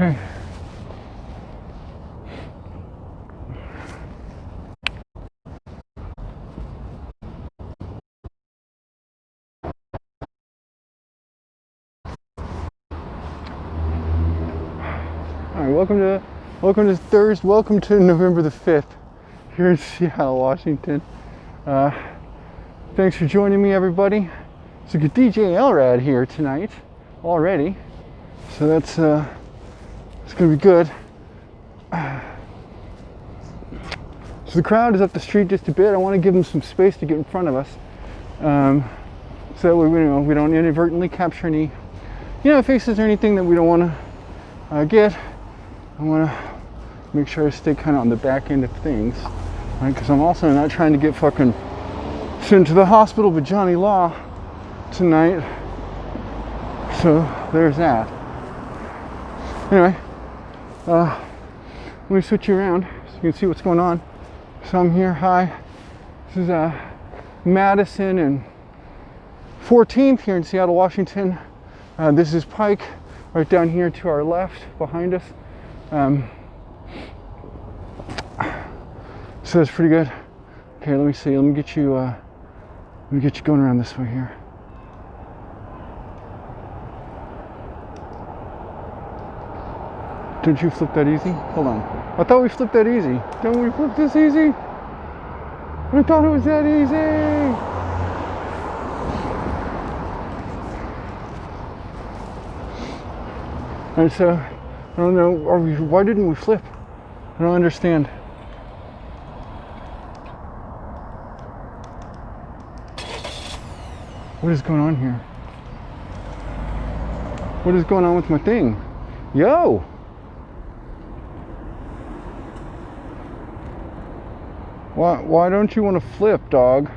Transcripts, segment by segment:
Hey. All right, welcome to Thursday. Welcome to November the 5th here in Seattle, Washington. Thanks for joining me, everybody. So we got DJ Elrad here tonight already, so that's it's gonna be good. So the crowd is up the street just a bit. I want to give them some space to get in front of us, so that we don't inadvertently capture any, faces or anything that we don't want to get. I want to make sure I stay kind of on the back end of things, right? Because I'm also not trying to get fucking sent to the hospital with Johnny Law tonight. So there's that. Anyway, let me switch you around so you can see what's going on. So I'm here. Hi. This is Madison and 14th here in Seattle, Washington. This is Pike right down here to our left behind us. So that's pretty good. Okay, let me see. Let me get you going around this way here. Didn't you flip that easy? Hold on. I thought we flipped that easy. Don't we flip this easy? I thought it was that easy. And so, I don't know, why didn't we flip? I don't understand. What is going on here? What is going on with my thing? Yo! Why don't you want to flip, dog?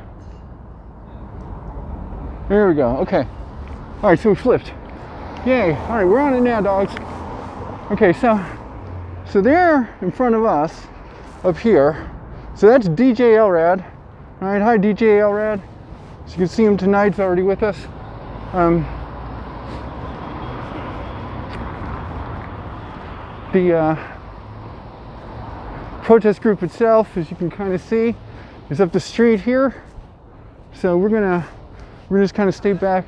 There we go, okay. Alright, so we flipped. Yay, alright, we're on it now, dogs. Okay, so there in front of us, up here, so that's DJ Elrad. Alright, hi DJ Elrad. So you can see him tonight, he's already with us. The protest group itself, as you can kind of see, is up the street here. So we're just kind of stay back,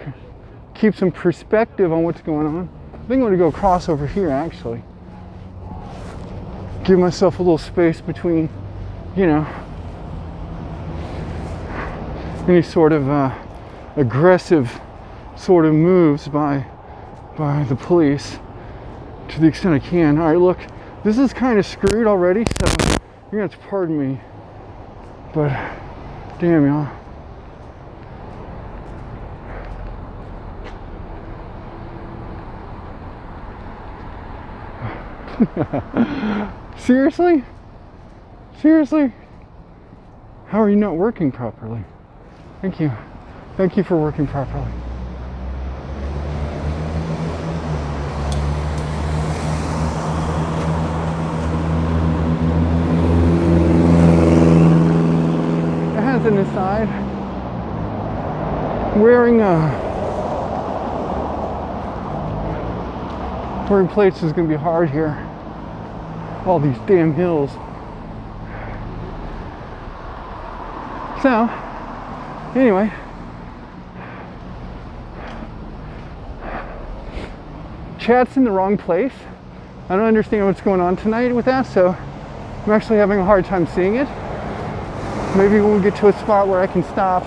keep some perspective on what's going on. I think I'm gonna go across over here actually. Give myself a little space between, any sort of aggressive sort of moves by the police to the extent I can. All right, look, this is kind of screwed already, so you're gonna have to pardon me, but damn, y'all. Seriously? Seriously? How are you not working properly? Thank you. Thank you for working properly. It has an aside. Wearing plates is going to be hard here. All these damn hills. So, anyway, chat's in the wrong place. I don't understand what's going on tonight with that, so I'm actually having a hard time seeing it. Maybe when we get to a spot where I can stop,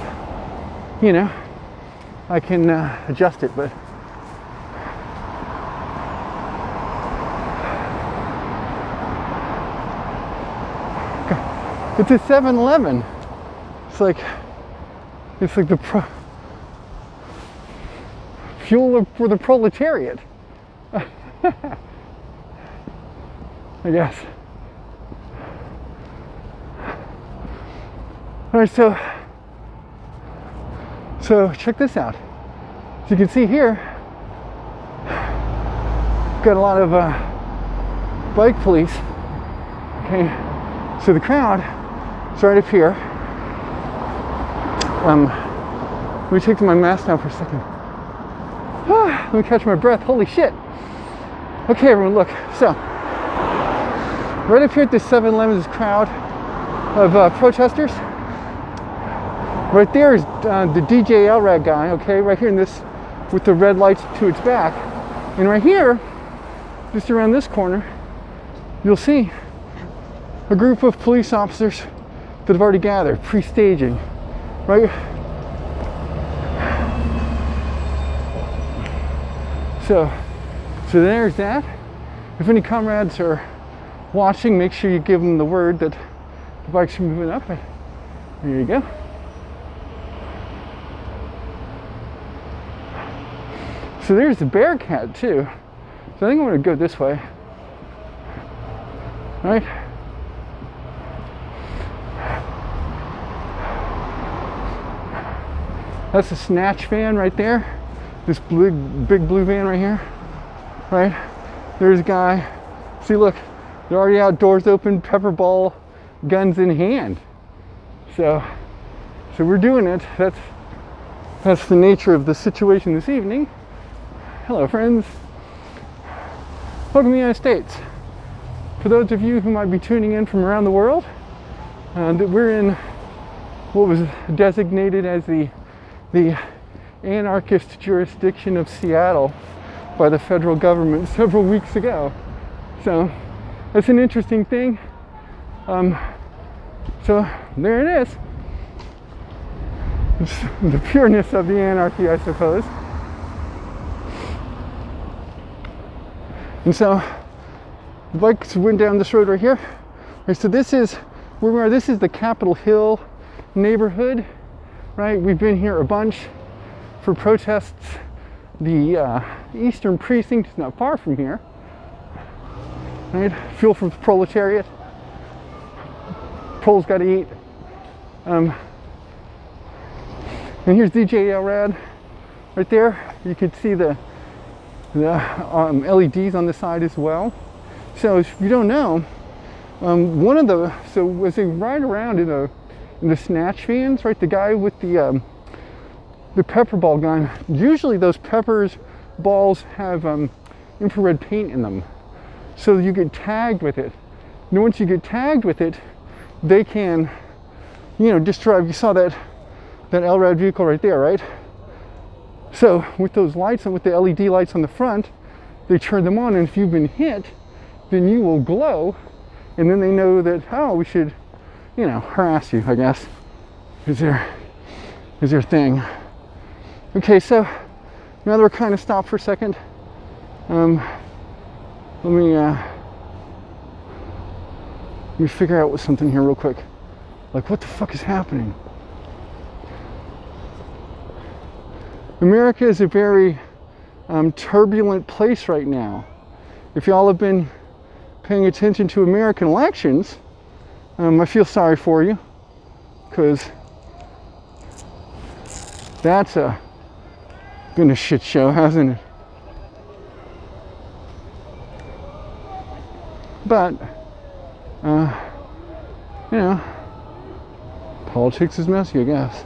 I can adjust it, but it's a 7-Eleven. It's like the fuel for the proletariat. I guess. All right, so check this out. As you can see here, got a lot of bike police. Okay, so the crowd is right up here. Let me take my mask down for a second. Let me catch my breath. Holy shit. Okay, everyone, look. So, right up here at the 7-Eleven crowd of protesters. Right there is the DJ LRAD guy, okay, right here in this, with the red lights to its back. And right here, just around this corner, you'll see a group of police officers that have already gathered, pre-staging, right? So there's that. If any comrades are watching, make sure you give them the word that the bikes are moving up. There you go. So there's the Bearcat too. So I think I'm gonna go this way. Right? That's a Snatch van right there. This big blue van right here. Right? There's a guy. See, look, they're already outdoors, open, pepper ball, guns in hand. So we're doing it. That's the nature of the situation this evening. Hello, friends. Welcome to the United States. For those of you who might be tuning in from around the world, that we're in what was designated as the anarchist jurisdiction of Seattle by the federal government several weeks ago. So that's an interesting thing. So there it is. It's the pureness of the anarchy, I suppose. And so the bikes went down this road right here. Right, so this is where we are. This is the Capitol Hill neighborhood, right? We've been here a bunch for protests. The Eastern Precinct is not far from here, right? Fuel for the proletariat. Proles got to eat. And here's DJ LRAD right there. You can see the LEDs on the side as well. So if you don't know, so as they ride around in the Snatch vans, right, the guy with the pepper ball gun, usually those peppers balls have infrared paint in them, so you get tagged with it. And once you get tagged with it, they can, just drive. You saw that LRAD vehicle right there, right? So with those lights and with the LED lights on the front, they turn them on, and if you've been hit, then you will glow, and then they know that, oh, we should, harass you, I guess, is their thing. Okay, so now that we're kind of stopped for a second, let me figure out something here real quick. Like, what the fuck is happening? America is a very turbulent place right now. If y'all have been paying attention to American elections, I feel sorry for you, because that's been a shit show, hasn't it? But politics is messy, I guess.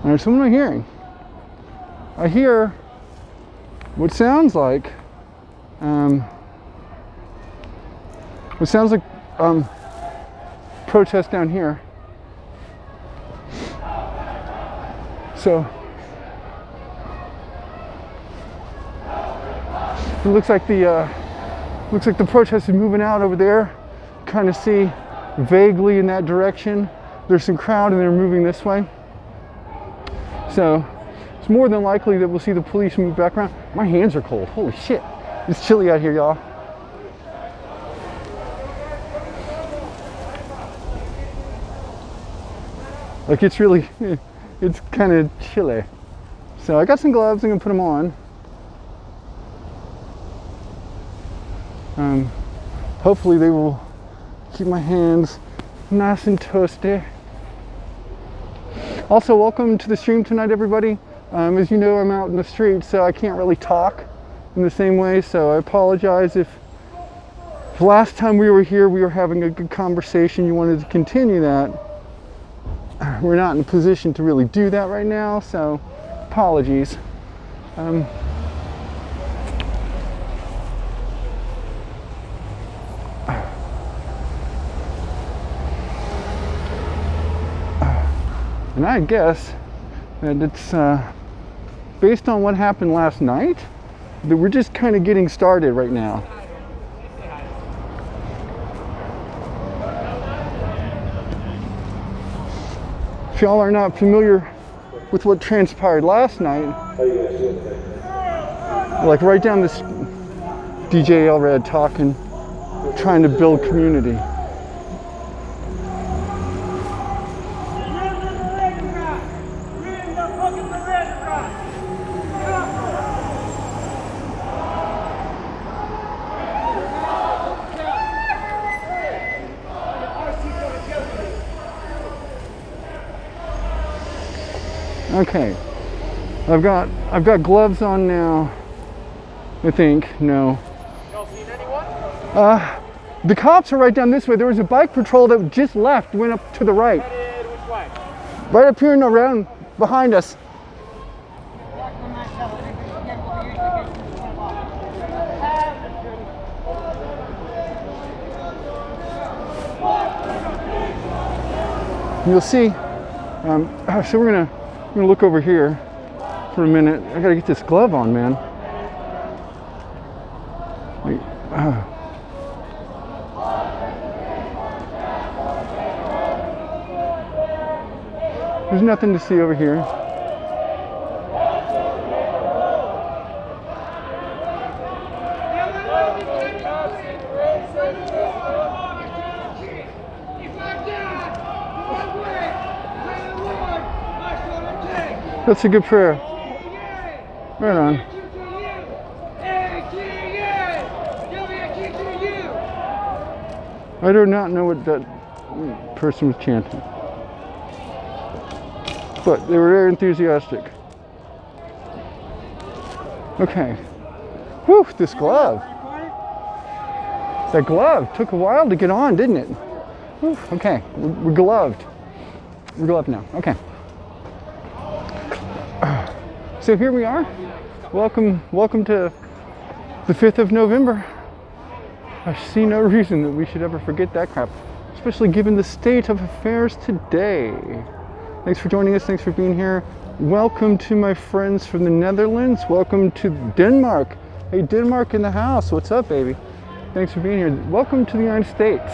All right, so what am I hearing? I hear what sounds like protest down here. So it looks like the protest is moving out over there. Kind of see vaguely in that direction. There's some crowd and they're moving this way. So it's more than likely that we'll see the police move back around. My hands are cold. Holy shit. It's chilly out here, y'all. Like, it's kind of chilly. So I got some gloves. I'm gonna put them on. Hopefully they will keep my hands nice and toasty. Also, welcome to the stream tonight, everybody. As you know, I'm out in the street, so I can't really talk in the same way, so I apologize if the last time we were here we were having a good conversation, you wanted to continue that. We're not in a position to really do that right now, so apologies. And I guess that it's based on what happened last night, that we're just kind of getting started right now. If y'all are not familiar with what transpired last night, like right down this DJ Elred talking, trying to build community. Okay, I've got gloves on now. I think no. Y'all seen anyone? The cops are right down this way. There was a bike patrol that just left, went up to the right. Headed which way? Right up here and around behind us. You'll see. So we're gonna look over here for a minute. I gotta get this glove on, man. Wait, There's nothing to see over here. That's a good prayer. Right on. I do not know what that person was chanting, but they were very enthusiastic. Okay. Whew, this glove. That glove took a while to get on, didn't it? Whew, okay, we're gloved. We're gloved now. Okay. So here we are. Welcome to the 5th of November. I see no reason that we should ever forget that crap, especially given the state of affairs today. Thanks for joining us. Thanks for being here. Welcome to my friends from the Netherlands. Welcome to Denmark. Hey, Denmark in the house. What's up, baby? Thanks for being here. Welcome to the United States.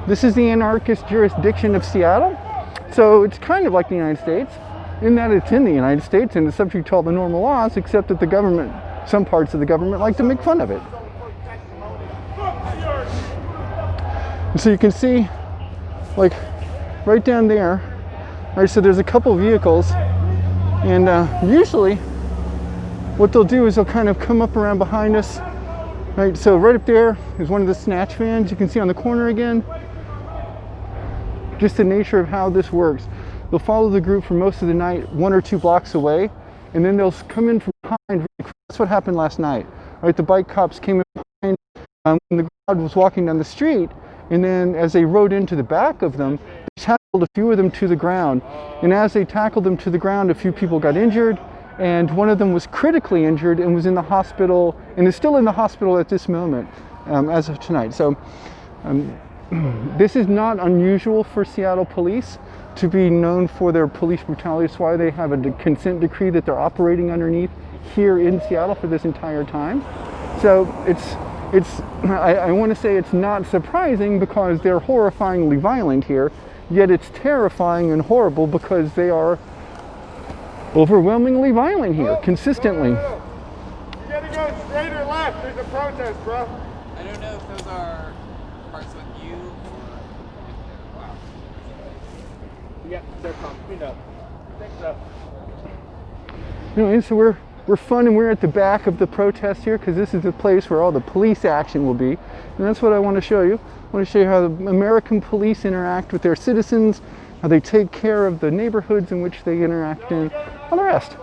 This is the anarchist jurisdiction of Seattle. So it's kind of like the United States, in that it's in the United States and it's subject to all the normal laws, except that the government, some parts of the government, like to make fun of it. And so you can see, like, right down there, right, so there's a couple vehicles, and usually what they'll do is they'll kind of come up around behind us, right, so right up there is one of the snatch vans you can see on the corner again. Just the nature of how this works. They'll follow the group for most of the night, 1 or 2 blocks away, and then they'll come in from behind. That's what happened last night. Right, the bike cops came in behind when the crowd was walking down the street, and then as they rode into the back of them, they tackled a few of them to the ground. And as they tackled them to the ground, a few people got injured, and one of them was critically injured and was in the hospital, and is still in the hospital at this moment, as of tonight. So this is not unusual for Seattle police to be known for their police brutality. That's why they have a consent decree that they're operating underneath here in Seattle for this entire time. So I want to say it's not surprising because they're horrifyingly violent here, yet it's terrifying and horrible because they are overwhelmingly violent here, consistently. You gotta go straight or left, there's a protest, bro. I don't know if those are parts with you. Wow. Yeah, they're cleaned up. I think so. Anyway, so we're fun and we're at the back of the protest here because this is the place where all the police action will be. And that's what I want to show you. I want to show you how the American police interact with their citizens, how they take care of the neighborhoods in which they interact in, all the rest.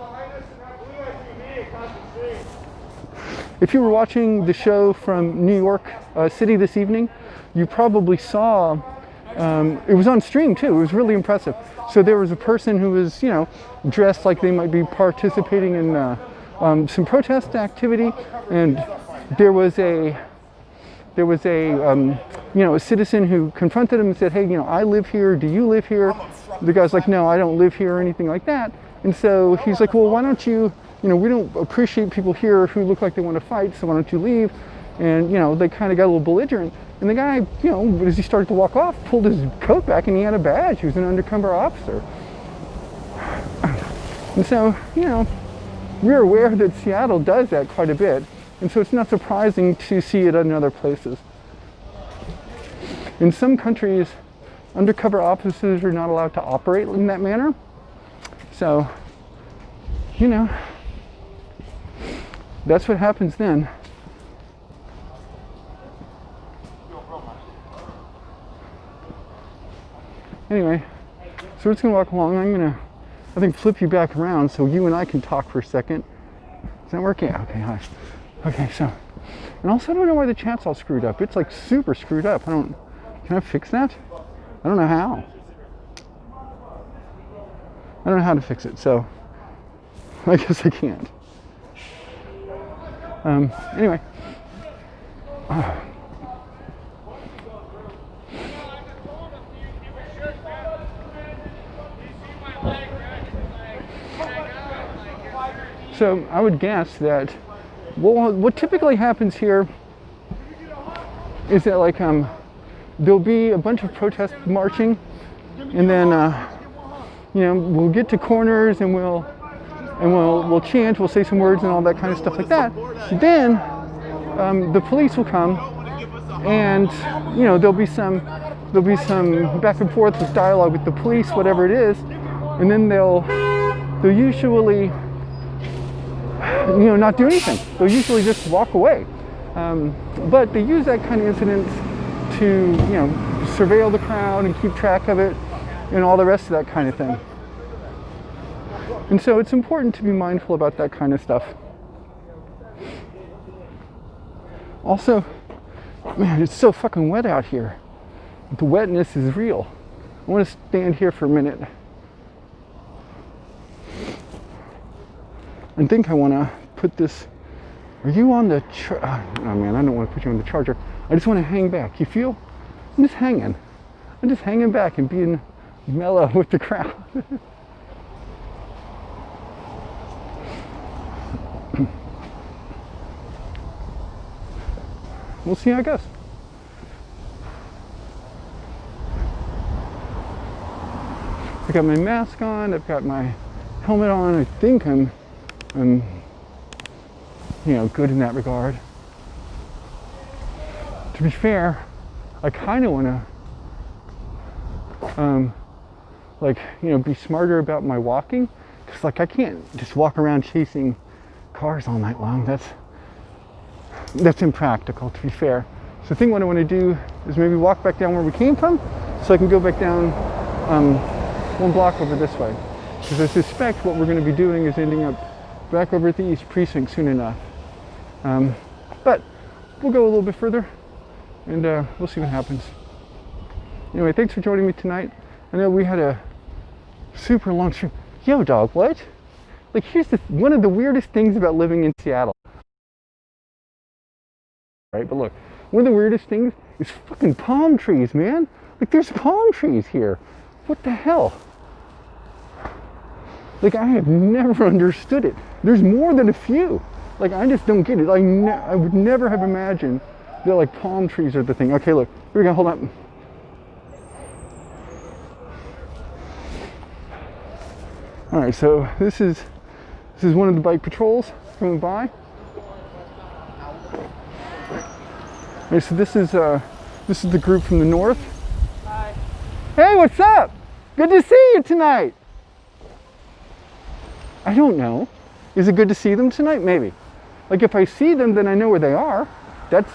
If you were watching the show from New York City this evening, you probably saw, it was on stream too, it was really impressive. So there was a person who was, you know, dressed like they might be participating in some protest activity, and there was a a citizen who confronted him and said, hey, I live here, do you live here? The guy's like, no, I don't live here or anything like that. And so he's like, well, why don't you, we don't appreciate people here who look like they want to fight, so why don't you leave? And, they kind of got a little belligerent. And the guy, as he started to walk off, pulled his coat back and he had a badge. He was an undercover officer. And so, we're aware that Seattle does that quite a bit. And so it's not surprising to see it in other places. In some countries, undercover officers are not allowed to operate in that manner. So, that's what happens then. Anyway, so we're just gonna walk along. I'm gonna, I think, flip you back around so you and I can talk for a second. Does that work? Yeah, okay, hi. Okay, so, and also I don't know why the chat's all screwed up. It's like super screwed up. Can I fix that? I don't know how. I don't know how to fix it, so I guess I can't. Anyway. So I would guess that what typically happens here is that there'll be a bunch of protest marching, and then we'll get to corners and we'll chant, we'll say some words and all that kind of stuff like that. Then the police will come, and there'll be some back and forth with dialogue with the police, whatever it is, and then they'll usually not do anything. They'll usually just walk away. But they use that kind of incident to, surveil the crowd and keep track of it and all the rest of that kind of thing. And so it's important to be mindful about that kind of stuff. Also, man, it's so fucking wet out here. The wetness is real. I want to stand here for a minute. I think I want to put this. Are you on the? Oh man, I don't want to put you on the charger. I just want to hang back. You feel? I'm just hanging. I'm just hanging back and being mellow with the crowd. We'll see how it goes. I got my mask on. I've got my helmet on. I think I'm good in that regard. To be fair, I kind of want to, be smarter about my walking, because I can't just walk around chasing cars all night long. That's impractical, to be fair. So I think what I want to do is maybe walk back down where we came from, so I can go back down one block over this way, because I suspect what we're going to be doing is ending up back over at the East Precinct soon enough. But we'll go a little bit further, and we'll see what happens. Anyway, thanks for joining me tonight. I know we had a super long stream. Yo, dog, what? Here's one of the weirdest things about living in Seattle. Right, but look, one of the weirdest things is fucking palm trees, man. There's palm trees here. What the hell? I have never understood it. There's more than a few. I just don't get it. I would never have imagined that palm trees are the thing. Okay, look, here we go, hold up. All right, so this is one of the bike patrols coming by. Okay, so this is the group from the north. Hi. Hey, what's up? Good to see you tonight. I don't know. Is it good to see them tonight? Maybe. If I see them, then I know where they are. That's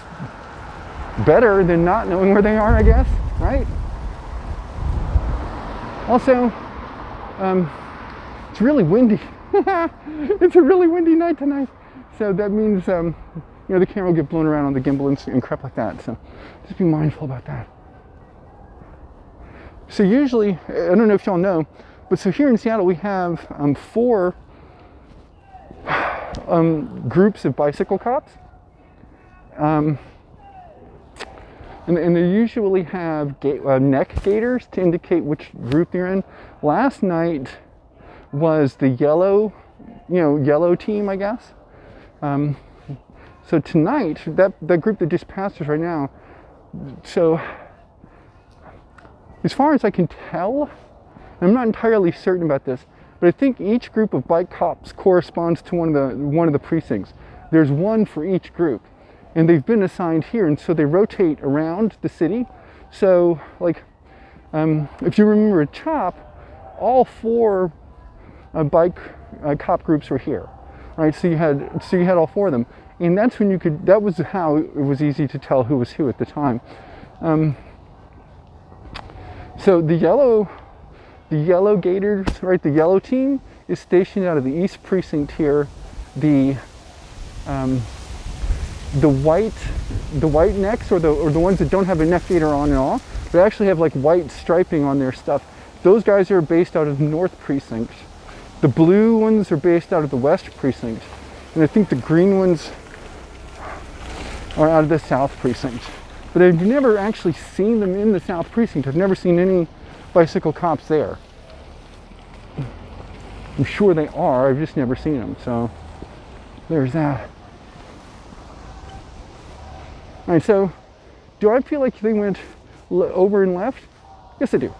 better than not knowing where they are, I guess, right? Also, it's really windy. It's a really windy night tonight. So that means, the camera will get blown around on the gimbal and crap like that. So just be mindful about that. So usually, I don't know if y'all know, but so here in Seattle, we have 4 groups of bicycle cops. and they usually have neck gaiters to indicate which group they're in. Last night was the yellow, yellow team, I guess. So tonight, that group that just passed us right now, so as far as I can tell, I'm not entirely certain about this, but I think each group of bike cops corresponds to one of the precincts. There's one for each group, and they've been assigned here, and so they rotate around the city. So, like, if you remember at CHOP, all 4 bike cop groups were here, right? So you had all 4 of them, and that's when that was how it was easy to tell who was who at the time. So the yellow gators, right? The yellow team is stationed out of the East Precinct here. The white necks, or the ones that don't have a neck gaiter on at all, they actually have like white striping on their stuff. Those guys are based out of North Precinct. The blue ones are based out of the West Precinct, and I think the green ones are out of the South Precinct. But I've never actually seen them in the South Precinct. I've never seen any bicycle cops there. I'm sure they are, I've just never seen them, so there's that. All right, so do I feel like they went over and left? Yes, I do.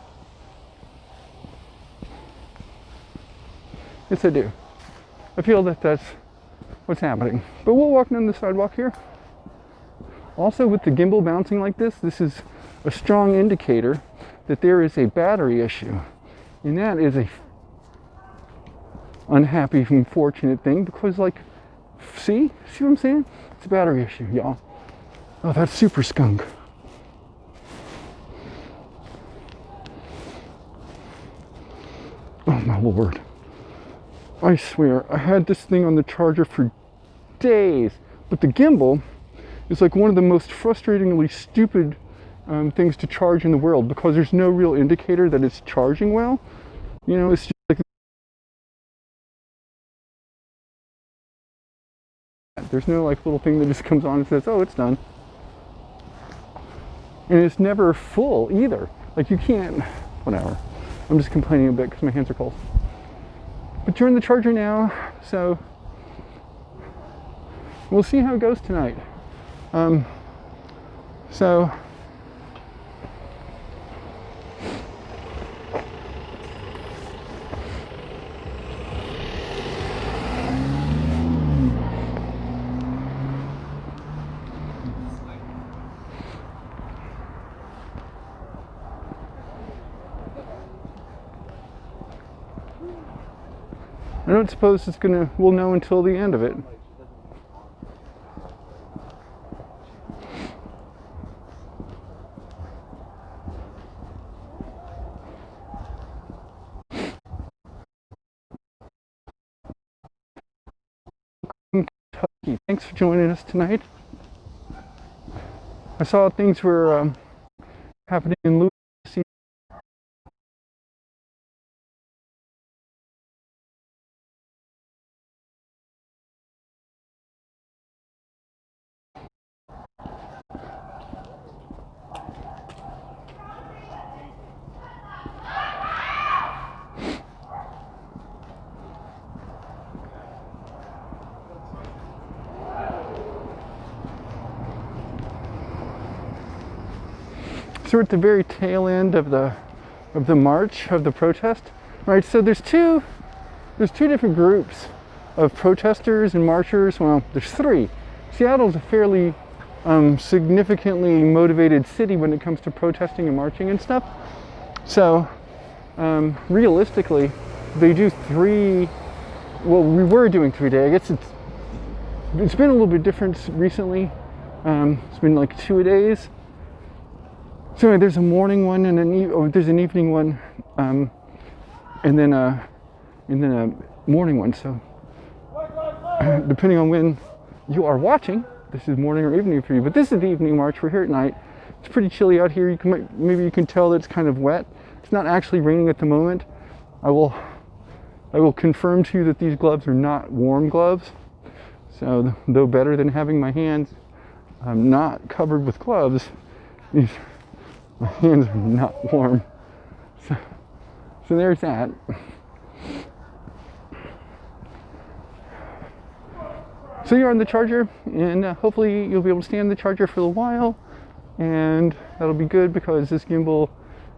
Yes, I do. I feel that that's what's happening. But we'll walk down the sidewalk here. Also, with the gimbal bouncing like this is a strong indicator that there is a battery issue. And that is a unhappy, unfortunate thing, because, like, see what I'm saying? It's a battery issue, y'all. Oh, that's Super Skunk. Oh my Lord. I swear, I had this thing on the charger for days, but the gimbal is like one of the most frustratingly stupid things to charge in the world, because there's no real indicator that it's charging well. It's just like there's no like little thing that just comes on and says, oh, it's done. And it's never full either. Like, you can't, whatever. I'm just complaining a bit because my hands are cold. But you're in the charger now, so we'll see how it goes tonight. So I don't suppose we'll know until the end of it. Kentucky. Thanks for joining us tonight. I saw things were happening in Louisville. So we're at the very tail end of the march, of the protest, right? So there's two different groups of protesters and marchers. Well, there's 3. Seattle's a fairly significantly motivated city when it comes to protesting and marching and stuff. So realistically, they do 3. Well, we were doing 3 days. I guess it's been a little bit different recently. It's been like 2 days. So anyway, there's a morning one and there's an evening one, and then a morning one. So depending on when you are watching, this is morning or evening for you. But this is the evening march. We're here at night. It's pretty chilly out here. Maybe you can tell that it's kind of wet. It's not actually raining at the moment. I will confirm to you that these gloves are not warm gloves. So though better than having my hands not covered with gloves, My hands are not warm. So there's that. So you're on the charger, and hopefully you'll be able to stay on the charger for a while, and that'll be good because this gimbal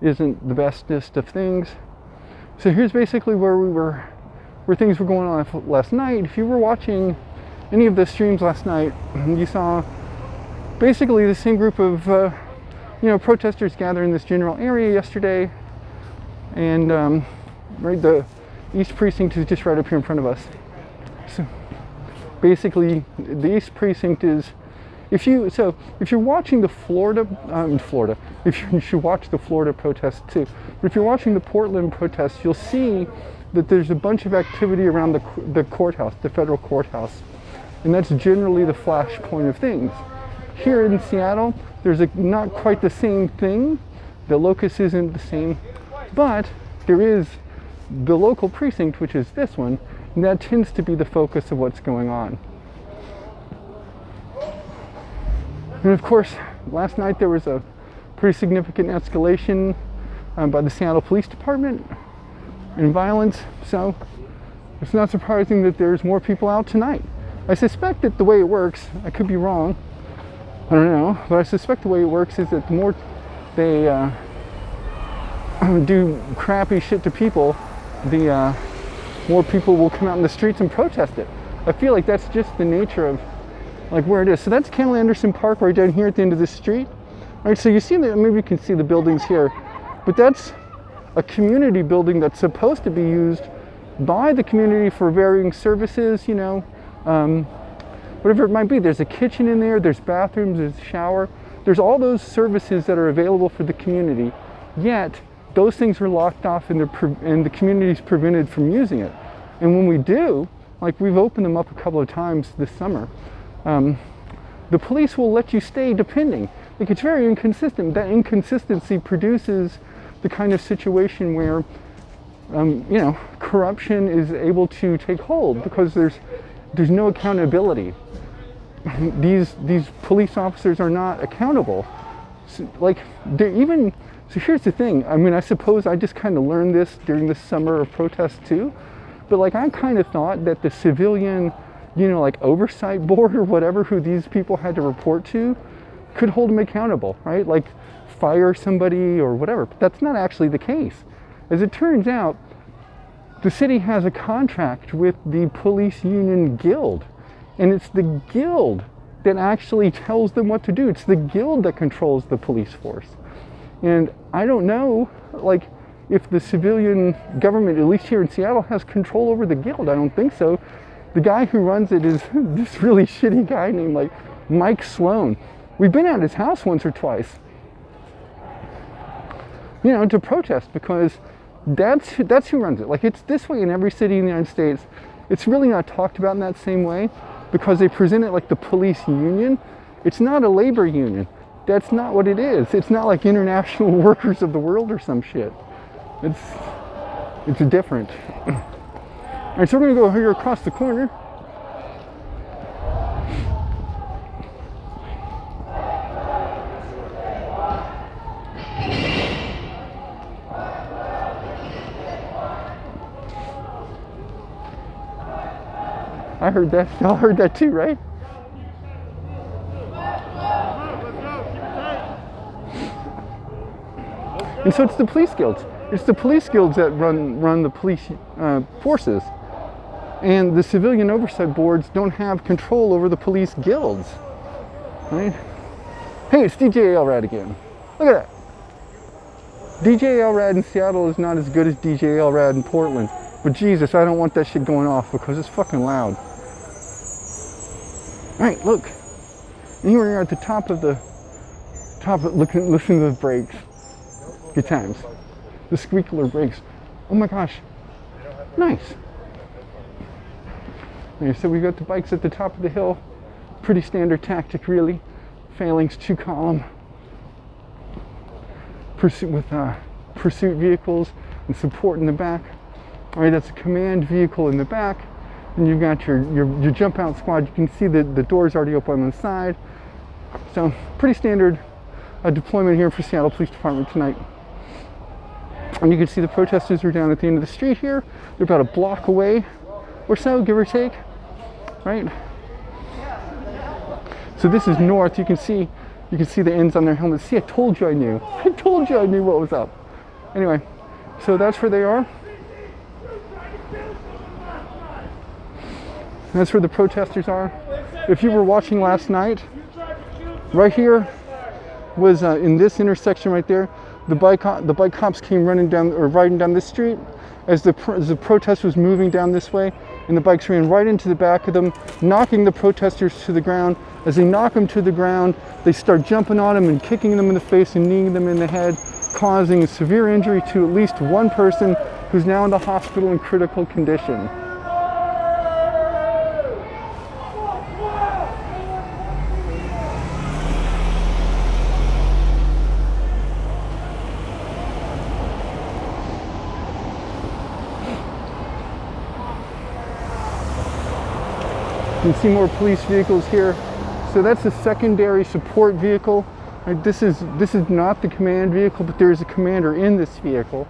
isn't the bestest of things. So here's basically where things were going on last night. If you were watching any of the streams last night, you saw basically the same group of protesters gather in this general area yesterday, and right, the East Precinct is just right up here in front of us. So basically, the East Precinct is, if you're watching the you should watch the Florida protests too. But if you're watching the Portland protests, you'll see that there's a bunch of activity around the courthouse, the federal courthouse, and that's generally the flashpoint of things. Here in Seattle, there's not quite the same thing. The locus isn't the same, but there is the local precinct, which is this one, and that tends to be the focus of what's going on. And of course, last night there was a pretty significant escalation by the Seattle Police Department in violence, so it's not surprising that there's more people out tonight. I suspect that the way it works, I could be wrong, I don't know, but I suspect the way it works is that the more they do crappy shit to people, the more people will come out in the streets and protest it. I feel like that's just the nature of like where it is. So that's Kennel Anderson Park right down here at the end of this street. All right, so you see maybe you can see the buildings here, but that's a community building that's supposed to be used by the community for varying services, whatever it might be. There's a kitchen in there, there's bathrooms, there's a shower, there's all those services that are available for the community, yet those things are locked off and the community's prevented from using it. And when we do, like we've opened them up a couple of times this summer, the police will let you stay depending. Like, it's very inconsistent. That inconsistency produces the kind of situation where corruption is able to take hold because there's no accountability. These police officers are not accountable. So, like, so here's the thing. I mean, I suppose I just kind of learned this during the summer of protests too, but like I kind of thought that the civilian, like oversight board or whatever, who these people had to report to, could hold them accountable, right? Like fire somebody or whatever. But that's not actually the case. As it turns out, the city has a contract with the police union guild, and it's the guild that actually tells them what to do. It's the guild that controls the police force. And I don't know, like, if the civilian government, at least here in Seattle, has control over the guild. I don't think so. The guy who runs it is this really shitty guy named, like, Mike Sloan. We've been at his house once or twice, to protest, because that's who runs it. Like, it's this way in every city in the United States. It's really not talked about in that same way because they present it like the police union. It's not a labor union. That's not what it is. It's not like International Workers of the World or some shit. It's different. All right, so we're gonna go here across the corner. I heard that. Y'all heard that too, right? And so it's the police guilds. It's the police guilds that run the police forces. And the civilian oversight boards don't have control over the police guilds. Right? Hey, it's DJ Elrad again. Look at that. DJ Elrad in Seattle is not as good as DJ Elrad in Portland. But Jesus, I don't want that shit going off because it's fucking loud. Alright, look. And here we are at the top of listen to the brakes. Good times. The squeakler brakes. Oh my gosh. Nice. Okay, so we got the bikes at the top of the hill. Pretty standard tactic, really. Phalanx 2-column. Pursuit with pursuit vehicles and support in the back. Alright, that's a command vehicle in the back. And you've got your jump out squad. You can see the doors already open on the side. So pretty standard deployment here for Seattle Police Department tonight. And you can see the protesters are down at the end of the street here. They're about a block away or so, give or take, right? So this is north. You can see the ends on their helmets. See, I told you I knew. I told you I knew what was up. Anyway, so that's where they are. That's where the protesters are. If you were watching last night, right here was in this intersection right there. The bike cops came riding down this street as the protest was moving down this way, and the bikes ran right into the back of them, knocking the protesters to the ground. As they knock them to the ground, they start jumping on them and kicking them in the face and kneeing them in the head, causing a severe injury to at least one person who's now in the hospital in critical condition. You can see more police vehicles here. So that's a secondary support vehicle. Right, this is not the command vehicle, but there is a commander in this vehicle.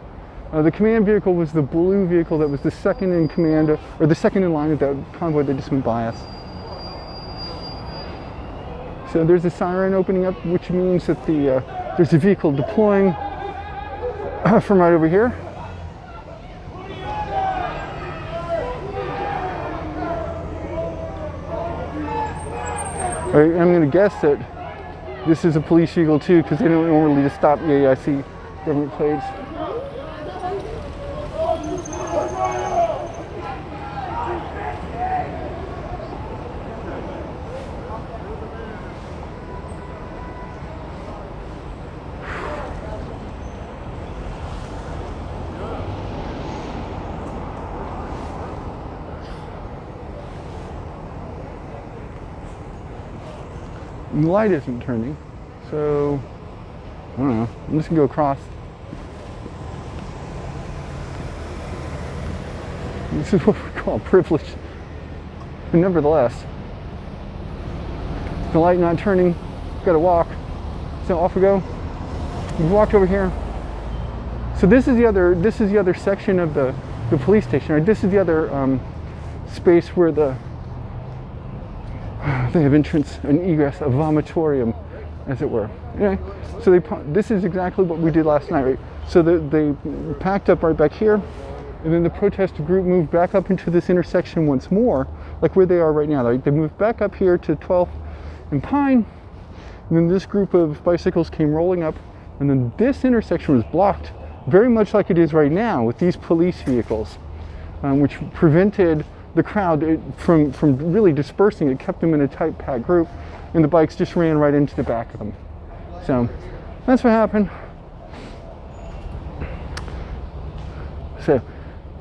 The command vehicle was the blue vehicle that was the second in command, or the second in line of that convoy that just went by us. So there's a siren opening up, which means that there's a vehicle deploying from right over here. I'm going to guess that this is a police vehicle too, because they don't normally just stop. Yeah, I see government plates. The light isn't turning, so I don't know. I'm just gonna go across. This is what we call privilege. But nevertheless, the light not turning, gotta walk. So off we go. We walked over here. So this is the other section of the police station. Right? This is the other space where they have entrance and egress, a vomitorium, as it were. Okay, so this is exactly what we did last night, right? So they packed up right back here, and then the protest group moved back up into this intersection once more, like where they are right now. They moved back up here to 12th and Pine, and then this group of bicycles came rolling up, and then this intersection was blocked, very much like it is right now with these police vehicles, which prevented the crowd from really dispersing. It kept them in a tight packed group, and the bikes just ran right into the back of them. So that's what happened. So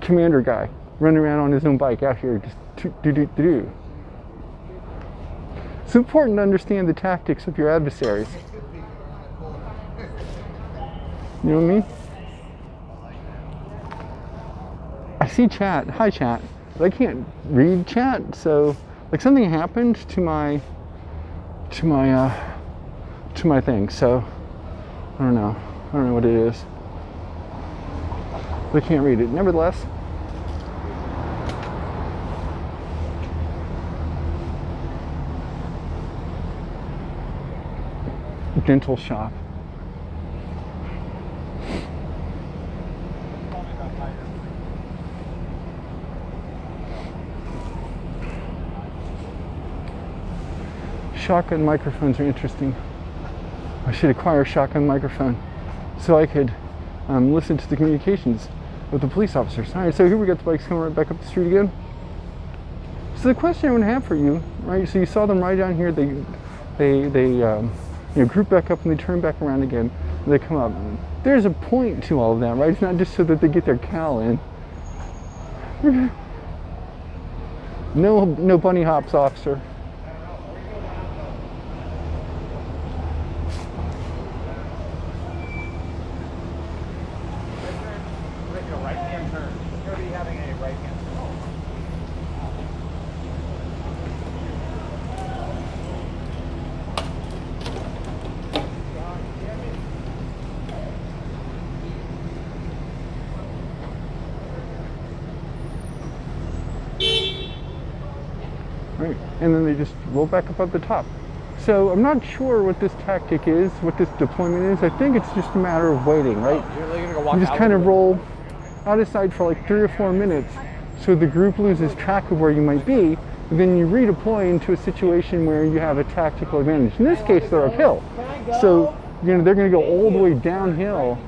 commander guy running around on his own bike out here, just do. It's important to understand the tactics of your adversaries. You know what I mean? I see chat. Hi chat. I can't read chat, so like something happened to my thing, so I don't know what it is, but I can't read it. Nevertheless, dental shop. Shotgun microphones are interesting. I should acquire a shotgun microphone so I could listen to the communications with the police officers. All right, so here we got the bikes coming right back up the street again. So the question I would have for you, right? So you saw them right down here. They group back up and they turn back around again. And they come up. There's a point to all of that, right? It's not just so that they get their cal in. No bunny hops, officer. and then they just roll back up at the top. So I'm not sure what this tactic is, what this deployment is. I think it's just a matter of waiting, right? You're literally gonna go walk You just out kind of with it. roll out of sight for like 3 or 4 minutes, so the group loses track of where you might be, and then you redeploy into a situation where you have a tactical advantage. In this case, they're uphill, so they're going to go all the way downhill,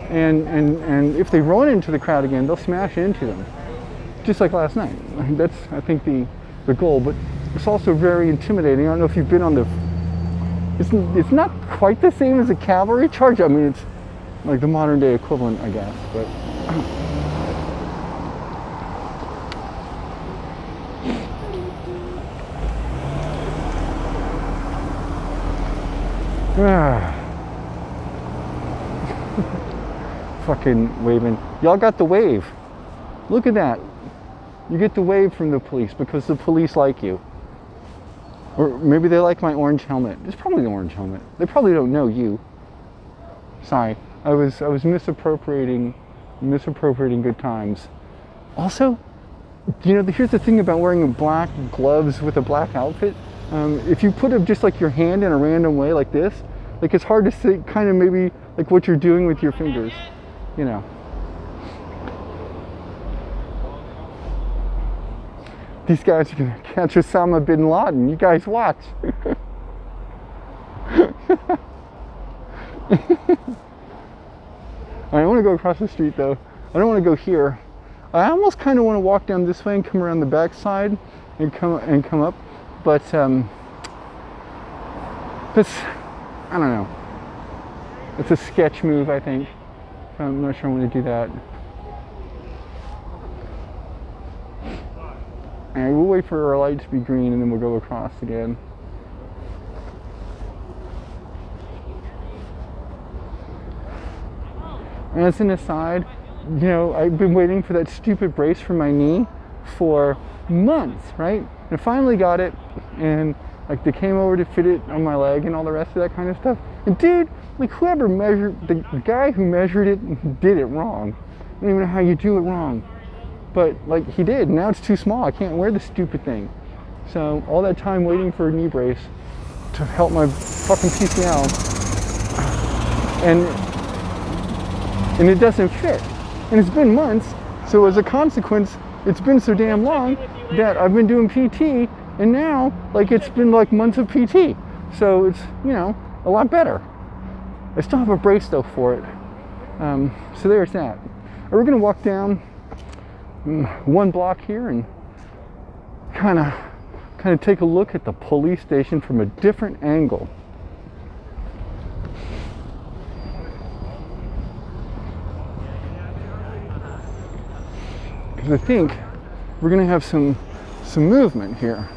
and if they run into the crowd again, they'll smash into them, just like last night. That's, I think, the goal. But it's also very intimidating. I don't know if you've been on the. It's not quite the same as a cavalry charge. I mean, it's like the modern day equivalent, I guess, but. Fucking waving. Y'all got the wave. Look at that. You get the wave from the police because the police like you. Or maybe they like my orange helmet. It's probably the orange helmet. They probably don't know you. Sorry. I was misappropriating good times. Also, here's the thing about wearing black gloves with a black outfit. If you put just like your hand in a random way like this, like it's hard to see kind of maybe like what you're doing with your fingers, These guys are gonna catch Osama bin Laden. You guys watch. I want to go across the street though. I don't want to go here. I almost kind of want to walk down this way and come around the back side and come up, but this, I don't know. It's a sketch move, I think. I'm not sure I want to do that. Alright, we'll wait for our light to be green and then we'll go across again. As an aside, I've been waiting for that stupid brace for my knee for months, right? And I finally got it, and like they came over to fit it on my leg and all the rest of that kind of stuff. And dude, like whoever measured, the guy who measured it did it wrong. I don't even know how you do it wrong. But like he did, now it's too small. I can't wear the stupid thing. So all that time waiting for a knee brace to help my fucking PCL, and it doesn't fit. And it's been months, so as a consequence, it's been so damn long that I've been doing PT, and now like it's been like months of PT. So it's a lot better. I still have a brace though for it. So there's that. We're gonna walk down 1 block here and kind of take a look at the police station from a different angle. Because I think we're going to have some movement here.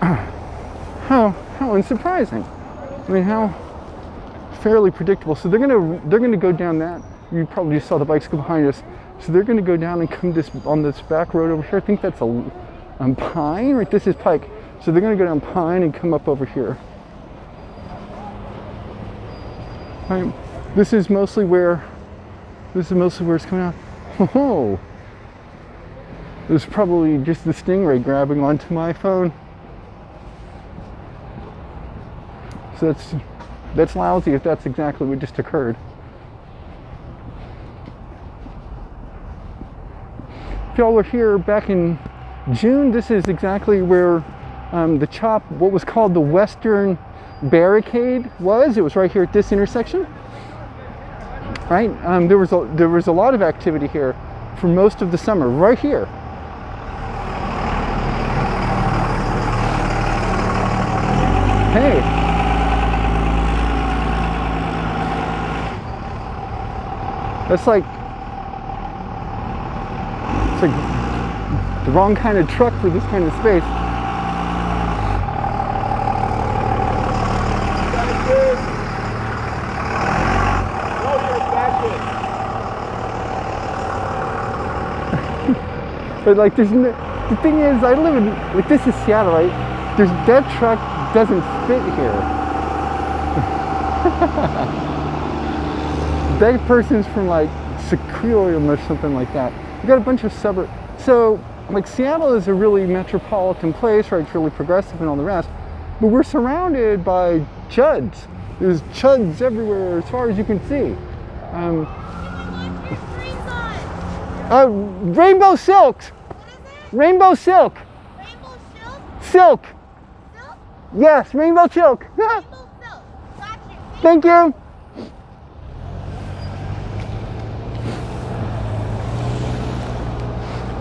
How unsurprising. I mean, how fairly predictable. So they're going to go down that. You probably just saw the bikes go behind us. So they're going to go down and come on this back road over here. I think that's a Pine, right? This is Pike. So they're going to go down Pine and come up over here. Right. This is mostly where it's coming out. Oh, it was probably just the Stingray grabbing onto my phone. So that's lousy if that's exactly what just occurred. If y'all were here back in June, this is exactly where what was called the Western Barricade was. It was right here at this intersection. Right? There was a lot of activity here for most of the summer, right here. Hey. That's like the wrong kind of truck for this kind of space. But like the thing is, I live in, like this is Seattle, right? That truck doesn't fit here. That person's from like Sequoia or something like that. We got a bunch of suburbs. So like Seattle is a really metropolitan place, right? It's really progressive and all the rest. But we're surrounded by chuds. There's chuds everywhere as far as you can see. Rainbow silks. What is it? Rainbow silk. Rainbow silk? Silk. Silk? Yes, rainbow silk. Rainbow silk. Got you. Thank you.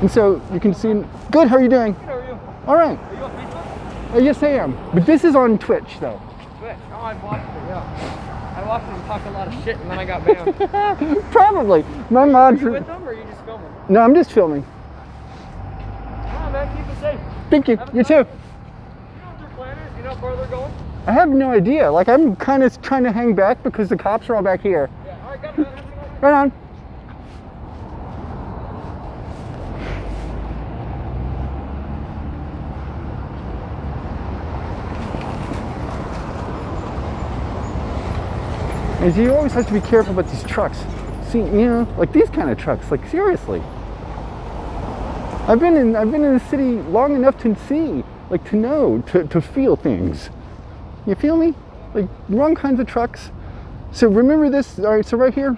And so you can see. Good. How are you doing? How are you? All right. Are you on Facebook? Yes, I am. But this is on Twitch, though. Twitch. Oh, I watched it, yeah. I watched him talk a lot of shit and then I got banned. Probably. My mods. Are you with them or are you just filming? No, I'm just filming. Come on, man. Keep it safe. Thank you. Have a You good too. You know what their plan is? You know how far they're going? I have no idea. Like, I'm kind of trying to hang back because the cops are all back here. Yeah. All right, got it. Have a good one. Right on. And you always have to be careful about these trucks. See, you know, like these kind of trucks. Like, seriously. I've been in the city long enough to see, like, to know, to feel things. You feel me? Like, wrong kinds of trucks. So remember this. All right. So right here,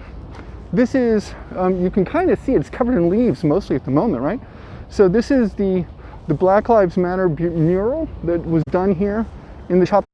this is. You can kind of see it's covered in leaves mostly at the moment, right? So this is the Black Lives Matter mural that was done here in the shop.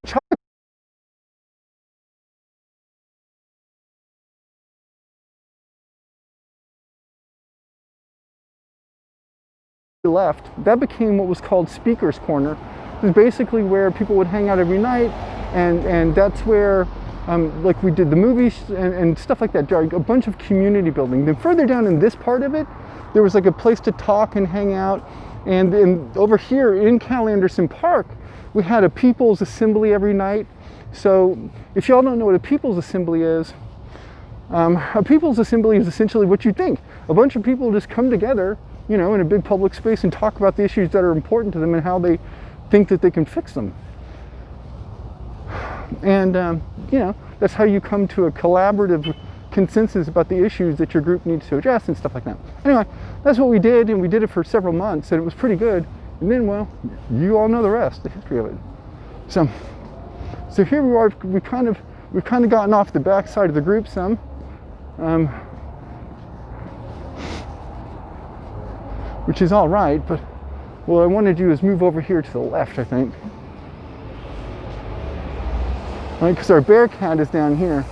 Left, that became what was called Speaker's Corner. It was basically where people would hang out every night, and that's where like we did the movies and stuff like that, a bunch of community building. Then further down in this part of it, there was like a place to talk and hang out, and over here in Cal Anderson Park, we had a People's Assembly every night. So if y'all don't know what a People's Assembly is, a People's Assembly is essentially what you think. A bunch of people just come together, you know, in a big public space and talk about the issues that are important to them and how they think that they can fix them. And, you know, that's how you come to a collaborative consensus about the issues that your group needs to address and stuff like that. Anyway, that's what we did, and we did it for several months, and it was pretty good. And then, well, you all know the rest, the history of it. So here we are. We've kind of gotten off the backside of the group some. Which is all right, but what I want to do is move over here to the left, I think. Right, because our Bearcat is down here.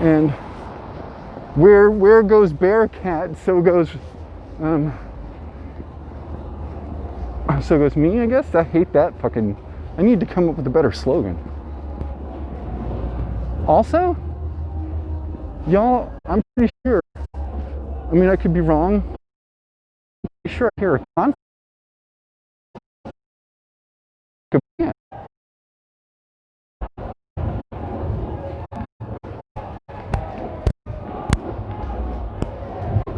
And where goes Bearcat, so goes me, I guess. I hate that fucking. I need to come up with a better slogan. Also, y'all, I'm pretty sure. I mean, I could be wrong. I'm pretty sure I hear a conflict.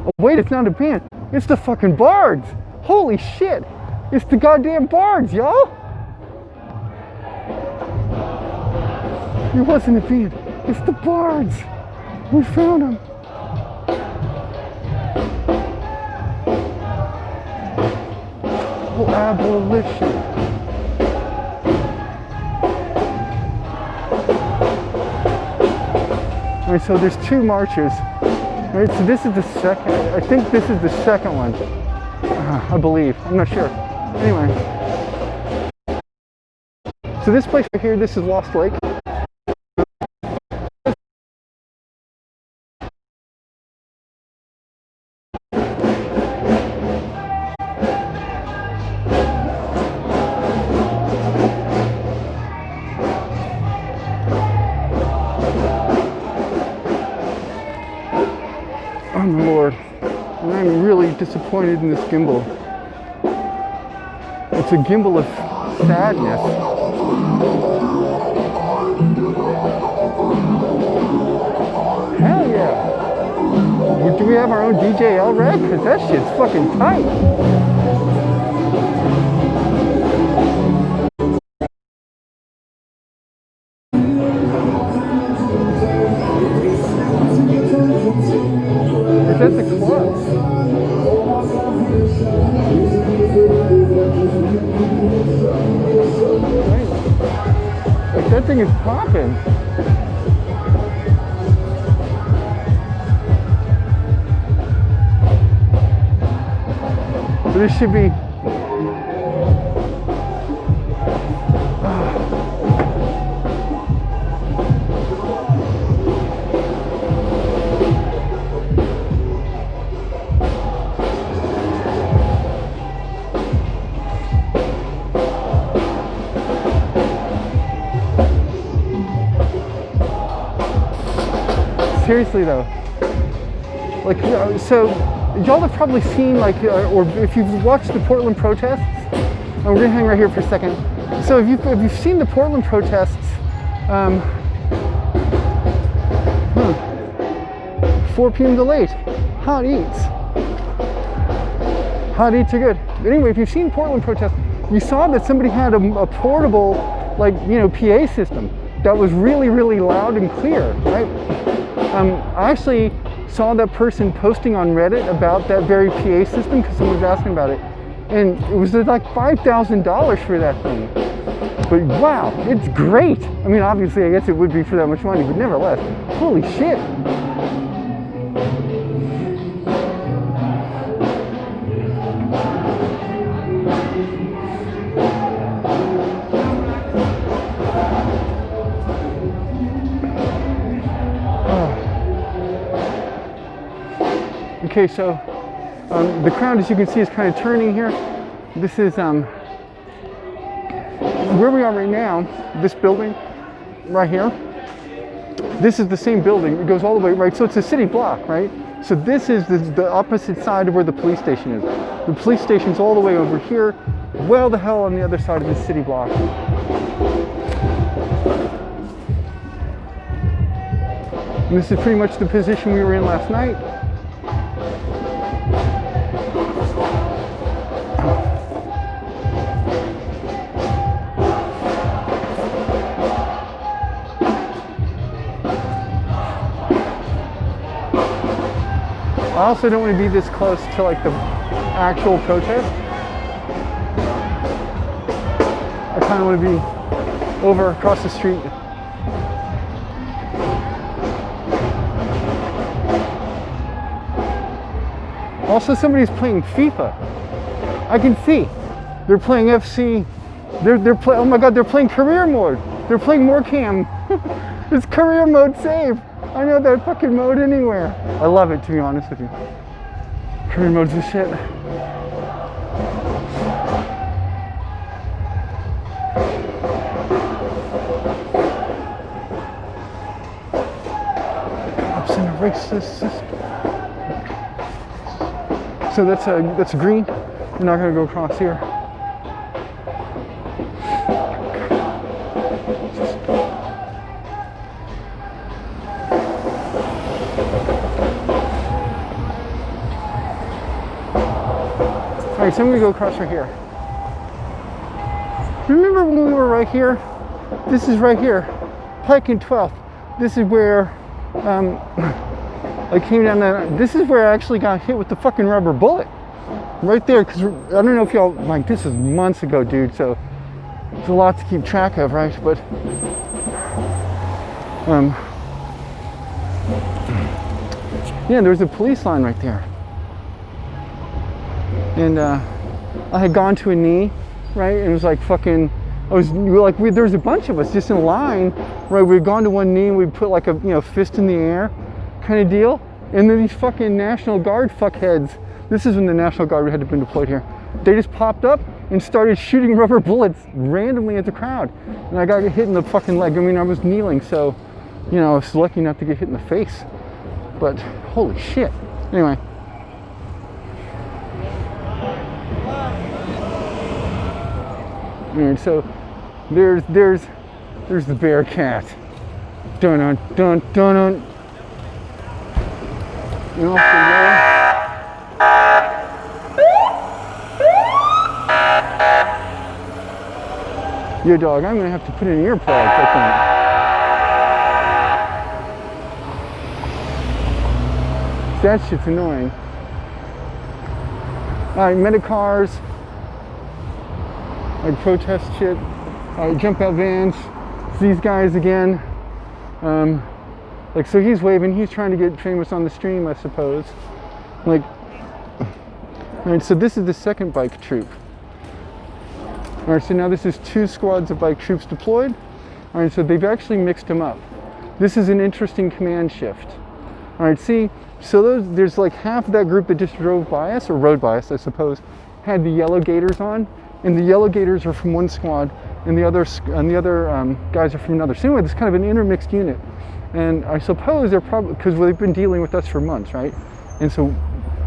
Oh, wait, it's not a band. It's the fucking Bards. Holy shit. It's the goddamn Bards, y'all. It wasn't a band. It's the Bards. We found them. Abolition. All right, so there's two marches. All right, so this is the second. I think this is the second one. I believe. I'm not sure. Anyway, so this place right here, this is Lost Lake. Oh my lord, and I'm really disappointed in this gimbal. It's a gimbal of sadness. Hell yeah! Do we have our own DJL rack? Because that shit's fucking tight. Is that the club? thing is popping. So this should be. Seriously though, like, so y'all have probably seen, like, or if you've watched the Portland protests, and we're gonna hang right here for a second. So if you've seen the Portland protests, 4 p.m. to late, hot eats. Hot eats are good. Anyway, if you've seen Portland protests, you saw that somebody had a portable, like, you know, PA system that was really, really loud and clear, right? I actually saw that person posting on Reddit about that very PA system because someone was asking about it. And it was like $5,000 for that thing. But wow, it's great. I mean, obviously, I guess it would be for that much money, but nevertheless, holy shit. Okay, so the crowd, as you can see, is kind of turning here. This is where we are right now, this building right here. This is the same building. It goes all the way, right? So it's a city block, right? So this is the opposite side of where the police station is. The police station's all the way over here, well the hell on the other side of this city block. And this is pretty much the position we were in last night. I also don't want to be this close to, like, the actual protest. I kind of want to be over across the street. Also, somebody's playing FIFA. I can see they're playing FC. They're playing. Oh my God, they're playing career mode. They're playing more cam. It's career mode save. I know that fucking mode anywhere. I love it, to be honest with you. Career mode's the shit. Cops in a racist system. So that's green. We're not gonna go across here. All right, so I'm gonna go across right here. Remember when we were right here? This is right here, Pike and 12th. This is where I came down there. This is where I actually got hit with the fucking rubber bullet. Right there, because I don't know if y'all, like, this is months ago, dude, so it's a lot to keep track of, right? But, yeah, there's a police line right there. And I had gone to a knee, right? And it was like fucking, there was a bunch of us just in a line, right? We had gone to one knee and we put like a, you know, fist in the air kind of deal. And then these fucking National Guard fuckheads, this is when the National Guard had been deployed here, they just popped up and started shooting rubber bullets randomly at the crowd. And I got hit in the fucking leg. I mean, I was kneeling, so, you know, I was lucky not to get hit in the face. But holy shit. Anyway. Alright, so there's the Bearcat. Dun dun dun dun dun. And off the road. Yo, dog, I'm gonna have to put in earplugs, I think. That shit's annoying. Alright, Metacars. Like protest shit. Jump out vans. these guys again. Like, so he's waving, he's trying to get famous on the stream, I suppose. Like, all right, so this is the second bike troop. All right, so now this is 2 squads of bike troops deployed. All right, so they've actually mixed them up. This is an interesting command shift. All right, see, so there's like half of that group that just drove by us, or rode by us, I suppose, had the yellow gaiters on, and the yellow gaiters are from one squad, and the other guys are from another. So anyway, it's kind of an intermixed unit. And I suppose they're probably, because they've been dealing with us for months, right? And so,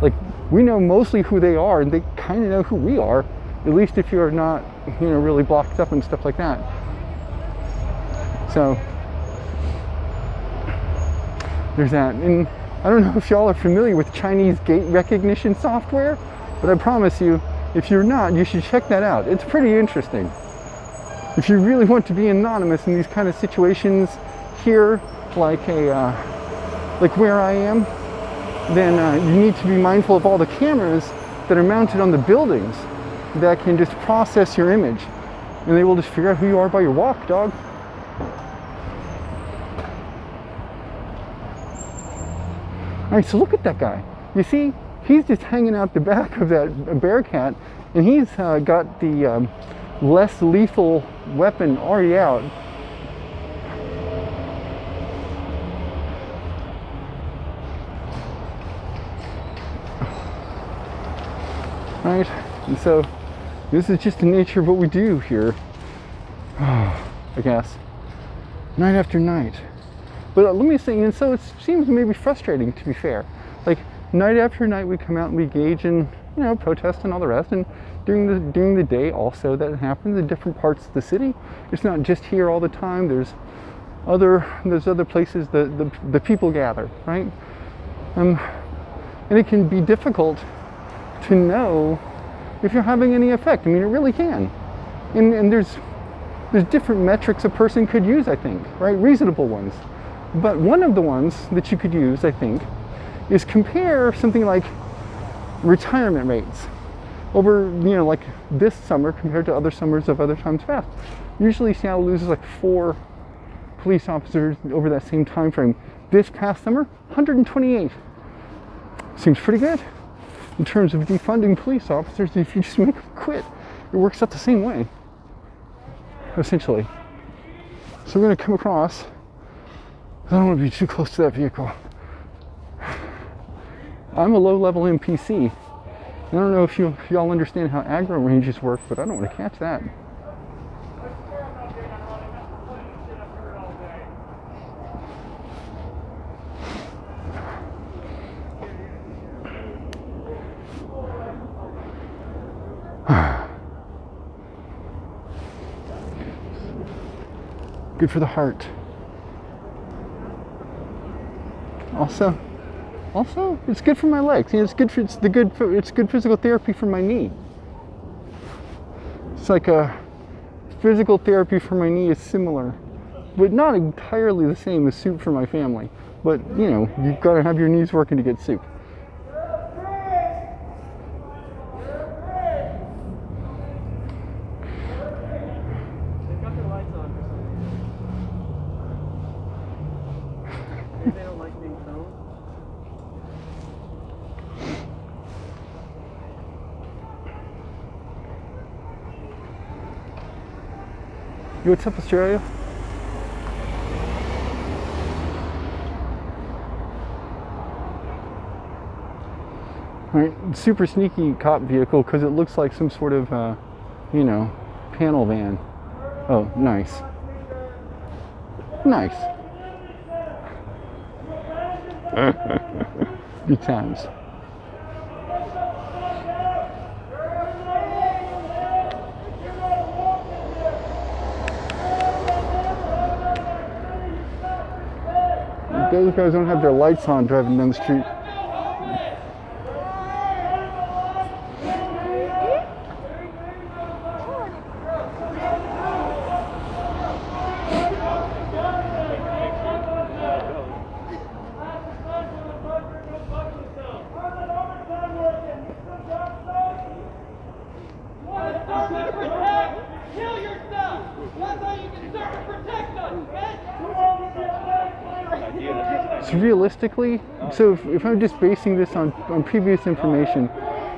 like, we know mostly who they are, and they kind of know who we are, at least if you're not, you know, really blocked up and stuff like that. So there's that. And I don't know if y'all are familiar with Chinese gait recognition software, but I promise you, if you're not, you should check that out. It's pretty interesting. If you really want to be anonymous in these kind of situations here, like where I am, then you need to be mindful of all the cameras that are mounted on the buildings that can just process your image, and they will just figure out who you are by your walk, dog. All right, so look at that guy. You see, he's just hanging out the back of that Bearcat, and he's got the less lethal weapon already out. Right, and so this is just the nature of what we do here, I guess, night after night. But let me say, and so it seems maybe frustrating, to be fair. Like, night after night we come out and we engage in, you know, protest and all the rest, and during the day also that happens in different parts of the city. It's not just here all the time. There's other places the people gather, right? And it can be difficult to know if you're having any effect. I mean, it really can. And there's different metrics a person could use, I think, right? Reasonable ones. But one of the ones that you could use, I think, is compare something like retirement rates over, you know, like this summer compared to other summers of other times past. Usually Seattle loses like 4 police officers over that same time frame. This past summer, 128. Seems pretty good. In terms of defunding police officers, if you just make them quit, it works out the same way, essentially. So we're going to come across. I don't want to be too close to that vehicle. I'm a low-level NPC. I don't know if y'all understand how aggro ranges work, but I don't want to catch that. Good for the heart. Also, it's good for my legs. You know, it's good physical therapy for my knee. It's like a physical therapy for my knee is similar, but not entirely the same as soup for my family. But you know, you've got to have your knees working to get soup. Yo, what's up, Australia? Alright, super sneaky cop vehicle because it looks like some sort of, you know, panel van. Oh, nice. Nice. Good times. Those guys don't have their lights on driving down the street. Kill yourself! That's how you can start to protect us! So realistically, so if I'm just basing this on previous information,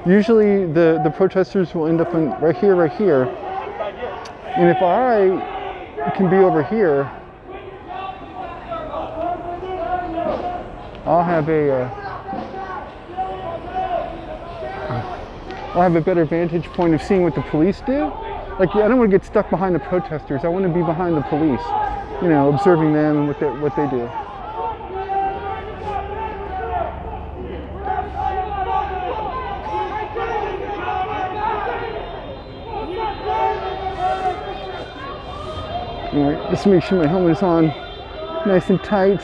usually the protesters will end up in right here, and if I can be over here, I'll have a better vantage point of seeing what the police do. Like, I don't want to get stuck behind the protesters. I want to be behind the police, you know, observing them and what they do. All right, just make sure my helmet is on nice and tight.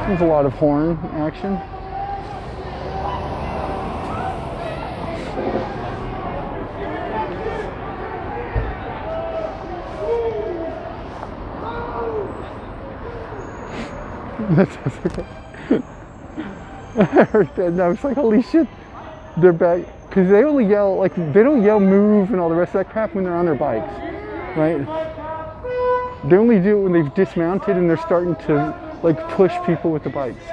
There's a lot of horn action. That's okay. I heard that and I was like, holy shit, they're back. Because they only yell, like, they don't yell move and all the rest of that crap when they're on their bikes, right? They only do it when they've dismounted and they're starting to, like, push people with the bikes.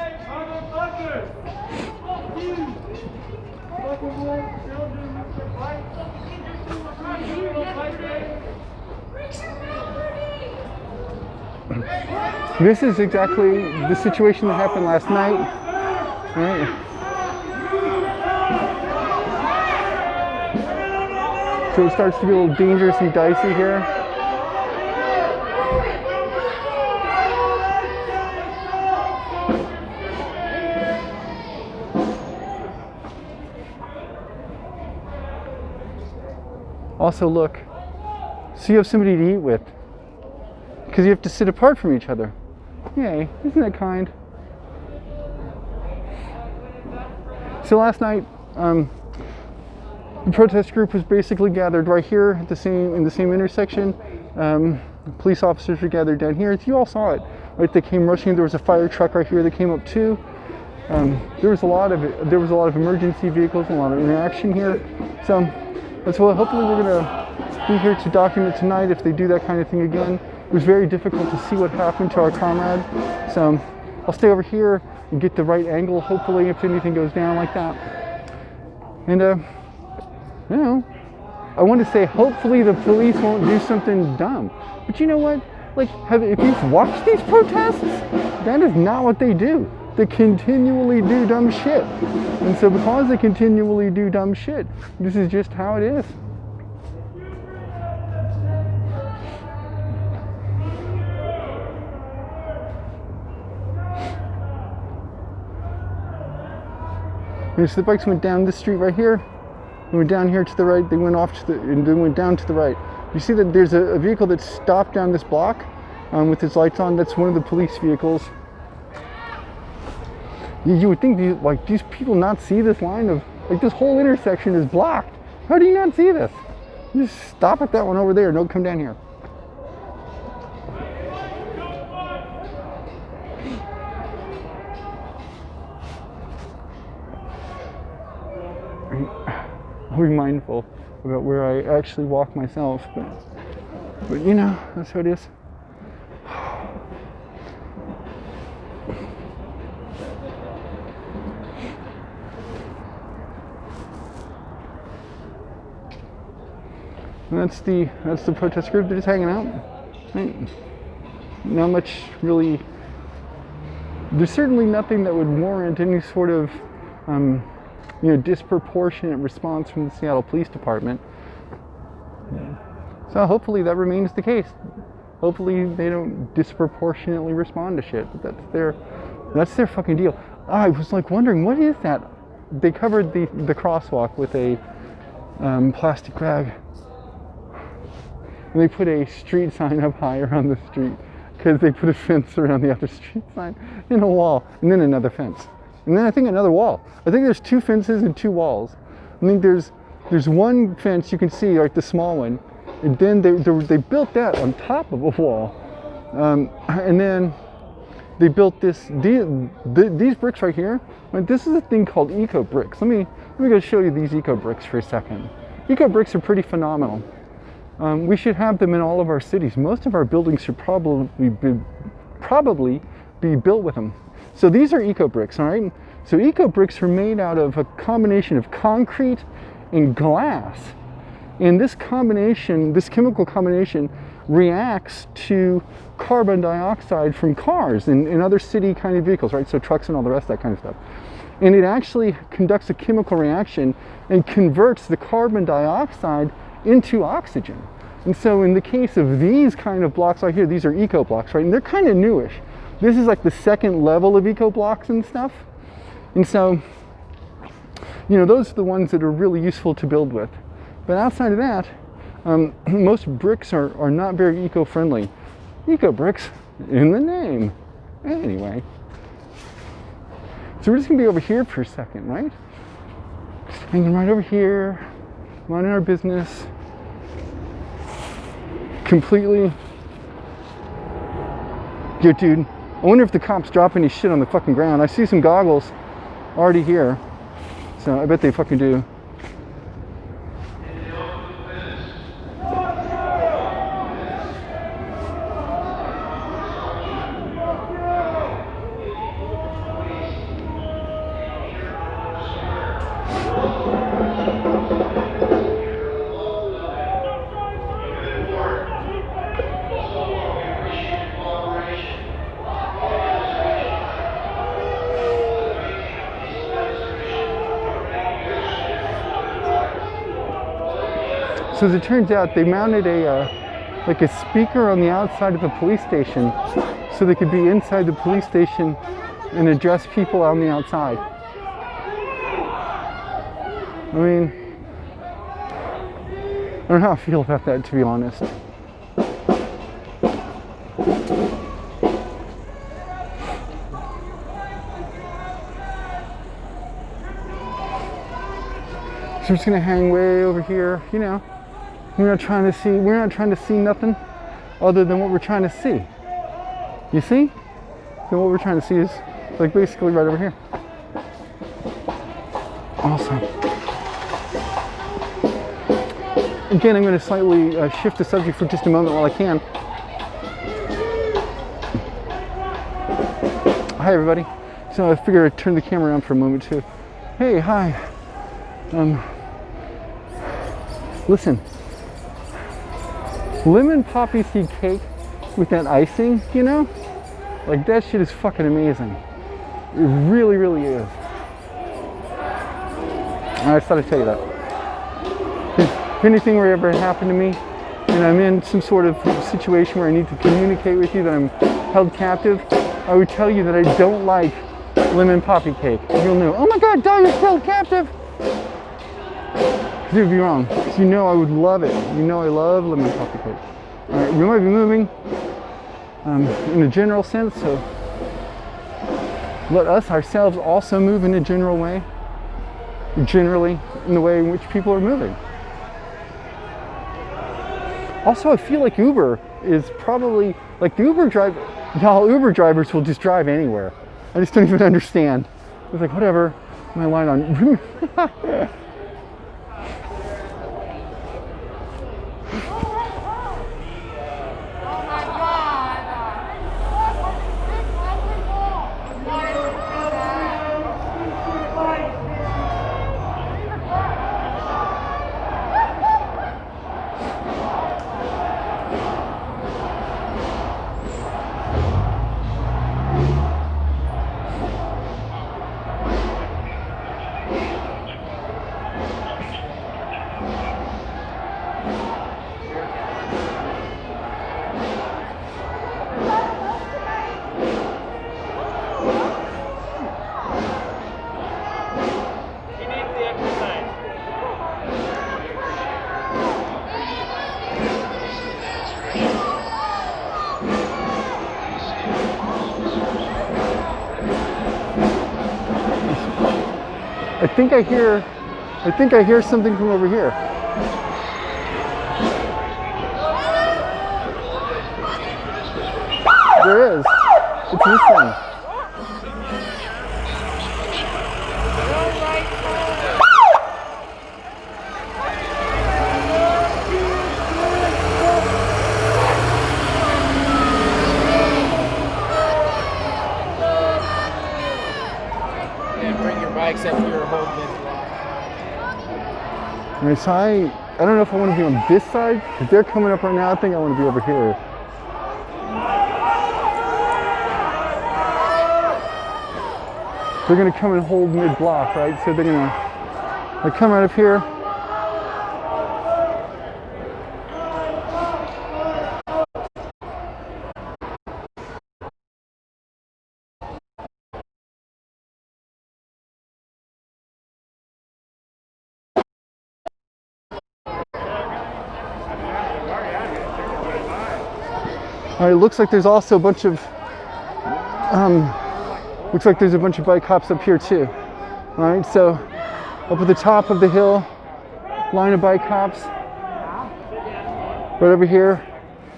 This is exactly the situation that happened last night, right? So it starts to get a little dangerous and dicey here. Also look, so you have somebody to eat with, because you have to sit apart from each other. Yay, isn't that kind? So last night, the protest group was basically gathered right here at in the same intersection. Police officers were gathered down here. You all saw it, right? They came rushing. There was a fire truck right here that came up too. There was a lot of emergency vehicles and a lot of interaction here. So that's what hopefully we're gonna be here to document tonight if they do that kind of thing again. It was very difficult to see what happened to our comrade. So I'll stay over here and get the right angle, hopefully, if anything goes down like that. And you know, I want to say hopefully the police won't do something dumb. But you know what? Like, if you've watched these protests, that is not what they do. They continually do dumb shit. And so because they continually do dumb shit, this is just how it is. And so the bikes went down this street right here. They went down here to the right. They went off to and then went down to the right. You see that there's a vehicle that stopped down this block with its lights on. That's one of the police vehicles. You would think these people not see this line of, like, this whole intersection is blocked. How do you not see this? You just stop at that one over there. Don't come down here. I'll be mindful about where I actually walk myself, but you know, that's how it is. And that's the protest group. They're just hanging out. Right? Not much really. There's certainly nothing that would warrant any sort of disproportionate response from the Seattle Police Department. So hopefully that remains the case. Hopefully they don't disproportionately respond to shit. But that's their fucking deal. I was like wondering, what is that? They covered the crosswalk with a plastic bag. And they put a street sign up higher on the street because they put a fence around the other street sign and a wall, and then another fence. And then I think another wall. I think there's 2 fences and 2 walls. I think there's one fence you can see, like the small one, and then they built that on top of a wall. And then they built these bricks right here. Right, this is a thing called eco bricks. Let me go show you these eco bricks for a second. Eco bricks are pretty phenomenal. We should have them in all of our cities. Most of our buildings should probably be built with them. So these are eco bricks, all right? So eco bricks are made out of a combination of concrete and glass. And this combination, this chemical combination, reacts to carbon dioxide from cars and other city kind of vehicles, right? So trucks and all the rest of that kind of stuff. And it actually conducts a chemical reaction and converts the carbon dioxide into oxygen. And so in the case of these kind of blocks right here, these are eco blocks, right? And they're kind of newish. This is like the second level of eco blocks and stuff. And so, you know, those are the ones that are really useful to build with. But outside of that, most bricks are not very eco-friendly. Eco bricks in the name. Anyway. So we're just gonna be over here for a second, right? Just hanging right over here, minding our business. Completely. Yo, dude, I wonder if the cops drop any shit on the fucking ground. I see some goggles already here. So I bet they fucking do. So as it turns out, they mounted like a speaker on the outside of the police station so they could be inside the police station and address people on the outside. I mean, I don't know how I feel about that, to be honest. So we're just gonna hang way over here, you know. We're not trying to see nothing other than what we're trying to see. You see? So what we're trying to see is like basically right over here. Awesome. Again, I'm going to slightly shift the subject for just a moment while I can. Hi everybody. So I figured I'd turn the camera on for a moment too. Hey, hi. Listen. Lemon poppy seed cake with that icing, you know? Like that shit is fucking amazing. It really, really is. I just thought I'd tell you that. If anything were ever happen to me and I'm in some sort of situation where I need to communicate with you that I'm held captive, I would tell you that I don't like lemon poppy cake. You'll know, oh my God, Doug, you're held captive. You'd be wrong, because you know I would love it. You know I love lemon poppy cake. All right, we might be moving in a general sense, so let us ourselves also move in a general way, generally in the way in which people are moving. Also, I feel like Uber is probably, like the Uber driver, y'all Uber drivers will just drive anywhere. I just don't even understand. It's like, whatever, my line on. I think I hear something from over here. There is. It's this thing. And bring your bikes up here, hold this block. All right, so I don't know if I want to be on this side, because they're coming up right now. I think I want to be over here. They're gonna come and hold mid-block, right? So they're come right up here. All right, it looks like there's also a bunch of looks like there's a bunch of bike cops up here too. All right, so up at the top of the hill, line of bike cops. Right over here,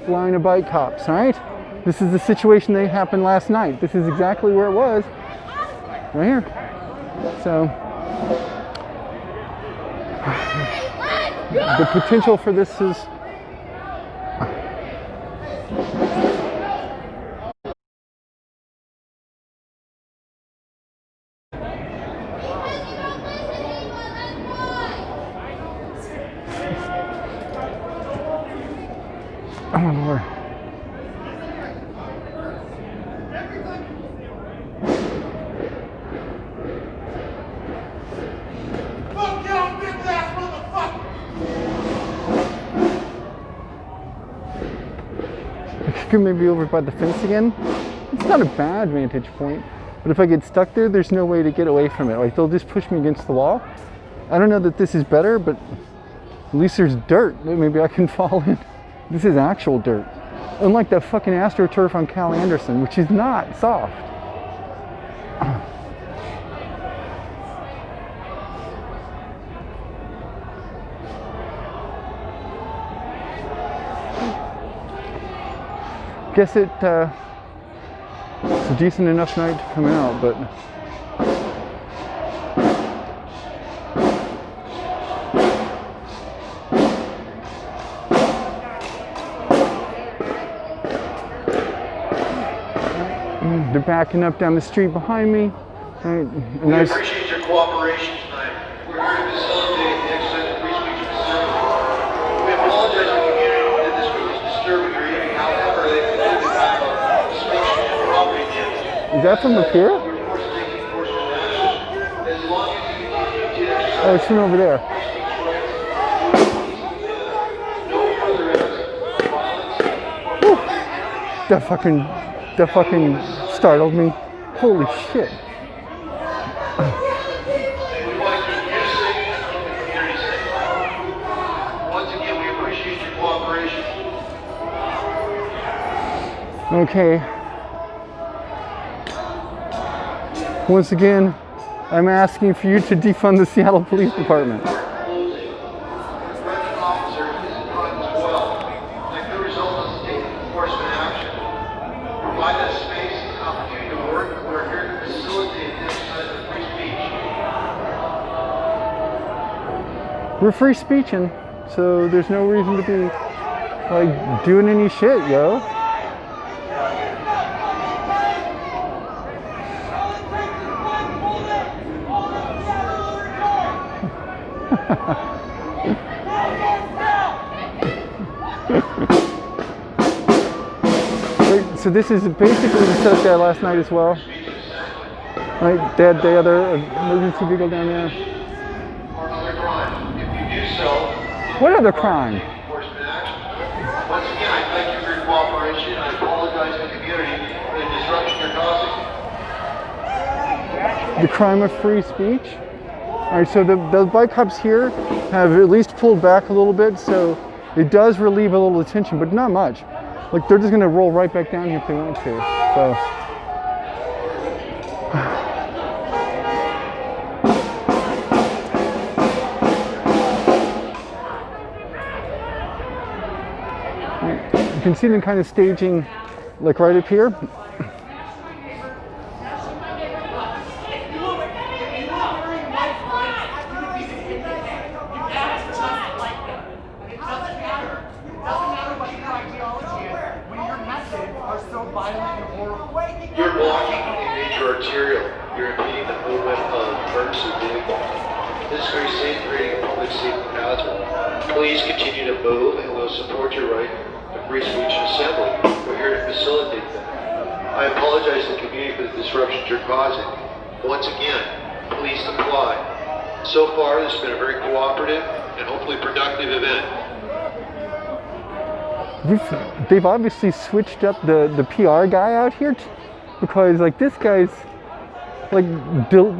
line of bike cops. All right, this is the situation that happened last night. This is exactly where it was, right here. So the potential for this is oh Lord. Maybe over by the fence again. It's not a bad vantage point, but if I get stuck there, there's no way to get away from it. Like, they'll just push me against the wall. I don't know that this is better, but at least there's dirt that maybe I can fall in. This is actual dirt. Unlike that fucking AstroTurf on Cal Anderson, which is not soft. Guess it's a decent enough night to come out, but they're backing up down the street behind me. Right, We appreciate your cooperation tonight. We're here to facilitate the exercise of free speech facility. We apologize to the community that this group is disturbing your evening. However, they concluded to have a speech and property damage. Is that from up here? We're forced to take enforcement action. As long as you continue to exercise Oh, it's from over there. no further acts of violence. That fucking startled me. Holy shit. We want to keep you safe and keep the community safe. Once again, we appreciate your cooperation. Okay. Once again, I'm asking for you to defund the Seattle Police Department. Closing. Correcting officer is in front as well. That could result in us taking enforcement action. Provide us space and opportunity to work. We're here to facilitate the exercise of free speech. We're free speeching, so there's no reason to be like doing any shit, yo. So this is basically the setup they had last night as well. Right, they had the other emergency vehicle down there. Or another crime. If you do so, What other crime? enforcement action. Once again, I thank you for your cooperation. I apologize to the community for the disruption you're causing. The crime of free speech. All right, so the bike cops here have at least pulled back a little bit, so it does relieve a little attention, but not much. Like, they're just gonna roll right back down here if they want to. So. You can see them kind of staging, like right up here. You're blocking a major arterial. You're impeding the movement of emergency vehicles. This is very safe, creating a public safety hazard. Please continue to move, and we'll support your right to free speech and assembly. We're here to facilitate that. I apologize to the community for the disruptions you're causing. Once again, please comply. So far, this has been a very cooperative and hopefully productive event. They've obviously switched up the PR guy out here because like this guy's like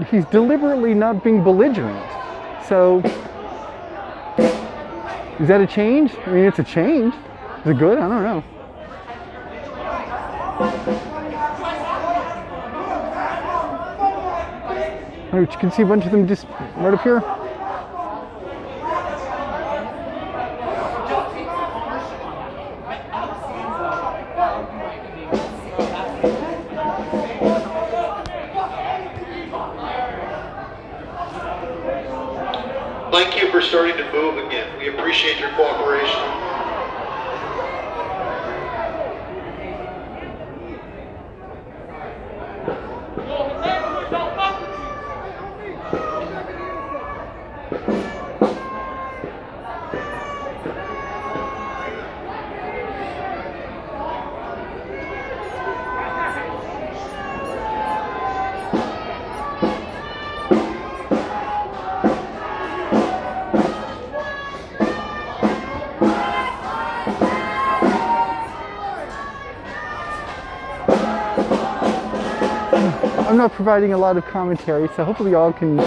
he's deliberately not being belligerent. So is that a change? I mean, it's a change. Is it good? I don't know. Oh, you can see a bunch of them just right up here. Thank you for starting to move again. We appreciate your cooperation. I'm not providing a lot of commentary, so hopefully y'all can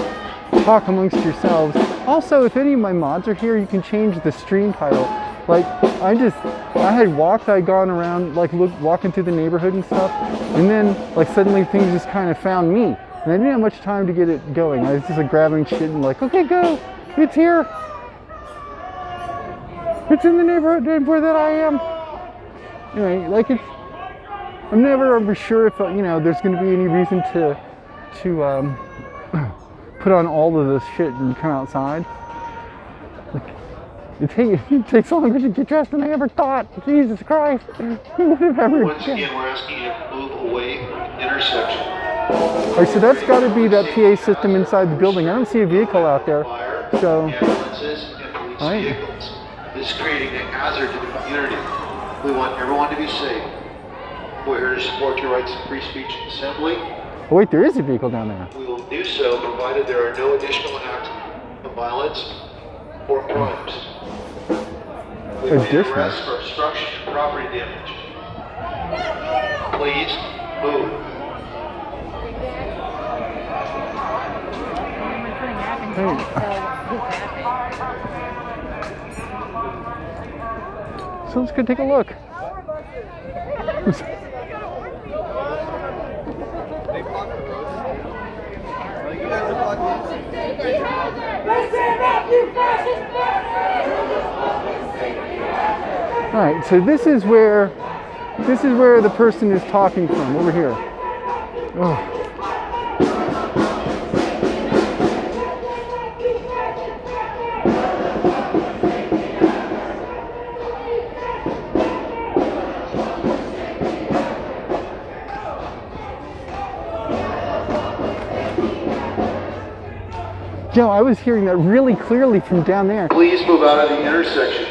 talk amongst yourselves. Also, if any of my mods are here, you can change the stream title. Like, I had gone around, like, walking through the neighborhood and stuff, and then, like, suddenly things just kind of found me. And I didn't have much time to get it going. I was just, like, grabbing shit and like, okay, go, it's here. It's in the neighborhood where that I am. Anyway, like, I'm never ever sure if, you know, there's going to be any reason to put on all of this shit and come outside. Like, it takes longer to get dressed than I ever thought. Jesus Christ. Once again, we're asking you to move away from the intersection. Alright, so that's got to be that PA system inside the building. I don't see a vehicle out there. So, Ambulances and police vehicles. This is creating a hazard to the community. We want everyone to be safe. We're here to support your rights to free speech and assembly. oh wait, there is a vehicle down there. We will do so provided there are no additional acts of violence or crimes. We may Additional? arrest for obstruction and property damage. Please move. So let's go take a look. All right, so this is where the person is talking from, over here. Oh. Joe, I was hearing that really clearly from down there. Please move out of the intersection.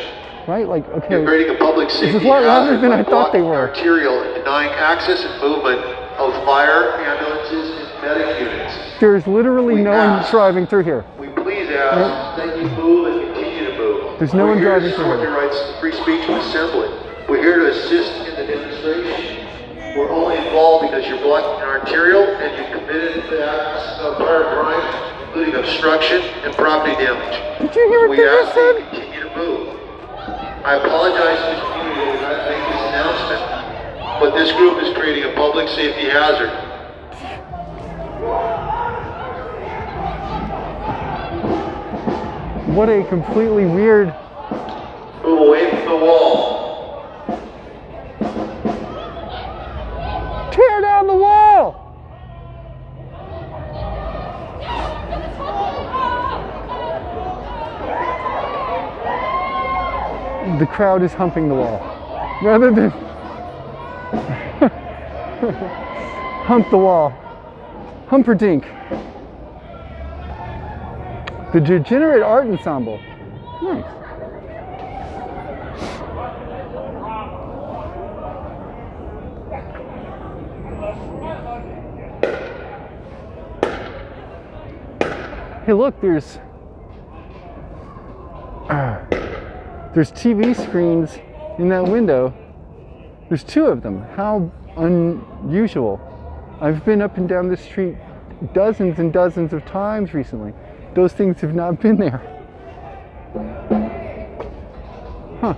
Right? Like, okay. You're creating a public safety This is a lot louder than I by thought they blocking were. arterial and denying access and movement of fire, ambulances, and medic units. There's literally no one ask- driving through here. We please ask that you move and continue to move. There's no one driving through We're here. here to support your rights to free speech and assembly. We're here to assist in the demonstration. We're only involved because you're blocking an arterial and you've committed acts of prior crime, including obstruction and property damage. Did you hear what We they ask just that said? you continue to move. I apologize to the community that we had to make this announcement, but this group is creating a public safety hazard. What a completely weird. Move away from the wall. Tear down the wall! The crowd is humping the wall. Rather than Hump the wall. Humperdinck. The Degenerate Art Ensemble. Nice. Hey, look, there's TV screens in that window. There's 2 of them. How unusual. I've been up and down this street dozens and dozens of times recently. Those things have not been there. Huh.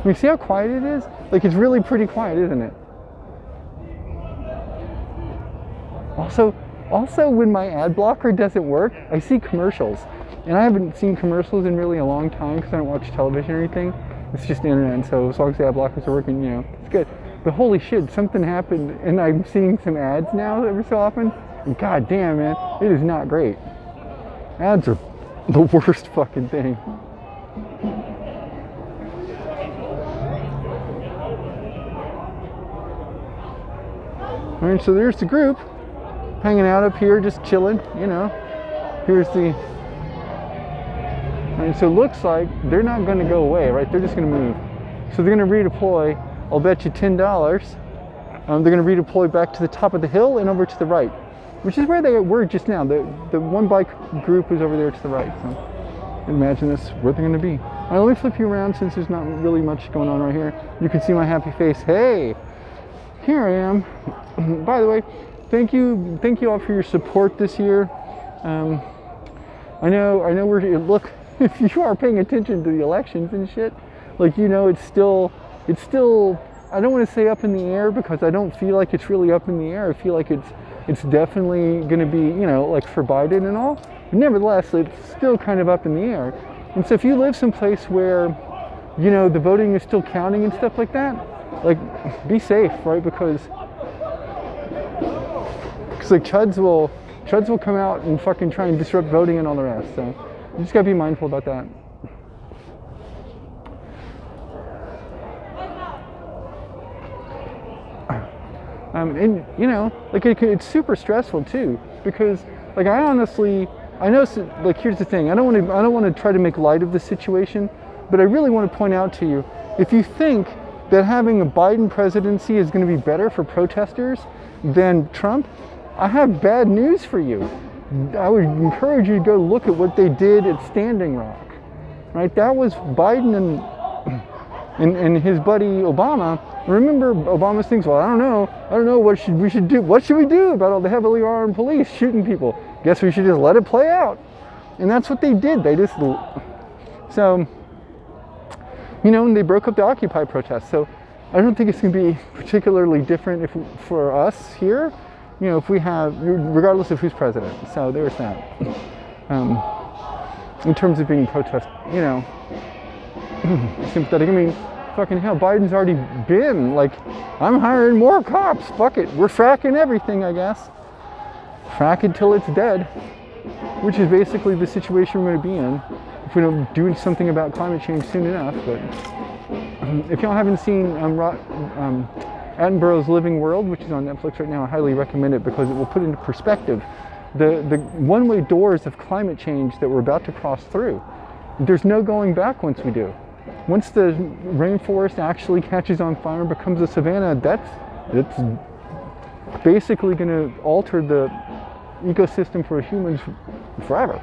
You see how quiet it is? Like, it's really pretty quiet, isn't it? Also, when my ad blocker doesn't work, I see commercials. And I haven't seen commercials in really a long time because I don't watch television or anything. It's just the internet, and so as long as the ad blockers are working, it's good. But holy shit, something happened, and I'm seeing some ads now every so often. And god damn, man, it is not great. Ads are the worst fucking thing. All right, so there's the group hanging out up here, just chilling, Here's the... And so it looks like they're not going to go away, right? They're just going to move. So they're going to redeploy, I'll bet you $10. They're going to redeploy back to the top of the hill and over to the right, which is where they were just now. The one bike group is over there to the right. So imagine this, where they're going to be. All right, let me flip you around since there's not really much going on right here. You can see my happy face. Hey, here I am. By the way, thank you all for your support this year. I know look, if you are paying attention to the elections and shit, like, it's still, I don't want to say up in the air because I don't feel like it's really up in the air. I feel like it's definitely going to be, like for Biden and all. But nevertheless, it's still kind of up in the air. And so if you live someplace where, the voting is still counting and stuff like that, like, be safe, right? Because like chuds will come out and fucking try and disrupt voting and all the rest. So you just gotta be mindful about that. And like it's super stressful too, because like I know, like, here's the thing. I don't want to try to make light of the situation, but I really want to point out to you, if you think that having a Biden presidency is going to be better for protesters than Trump, I have bad news for you. I would encourage you to go look at what they did at Standing Rock, right? That was Biden and his buddy Obama. Remember Obama's things? Well, I don't know what we should do. What should we do about all the heavily armed police shooting people? Guess we should just let it play out. And that's what they did. So, and they broke up the Occupy protests. So I don't think it's going to be particularly different for us here. If we have, regardless of who's president. So there's that. In terms of being protest, sympathetic. I mean, fucking hell, Biden's already been like, I'm hiring more cops. Fuck it, we're fracking everything, I guess. Frack it till it's dead, which is basically the situation we're going to be in if we don't do something about climate change soon enough. But if y'all haven't seen Attenborough's Living World, which is on Netflix right now, I highly recommend it because it will put into perspective the one-way doors of climate change that we're about to cross through. There's no going back once we do. Once the rainforest actually catches on fire and becomes a savanna, it's basically going to alter the ecosystem for humans forever.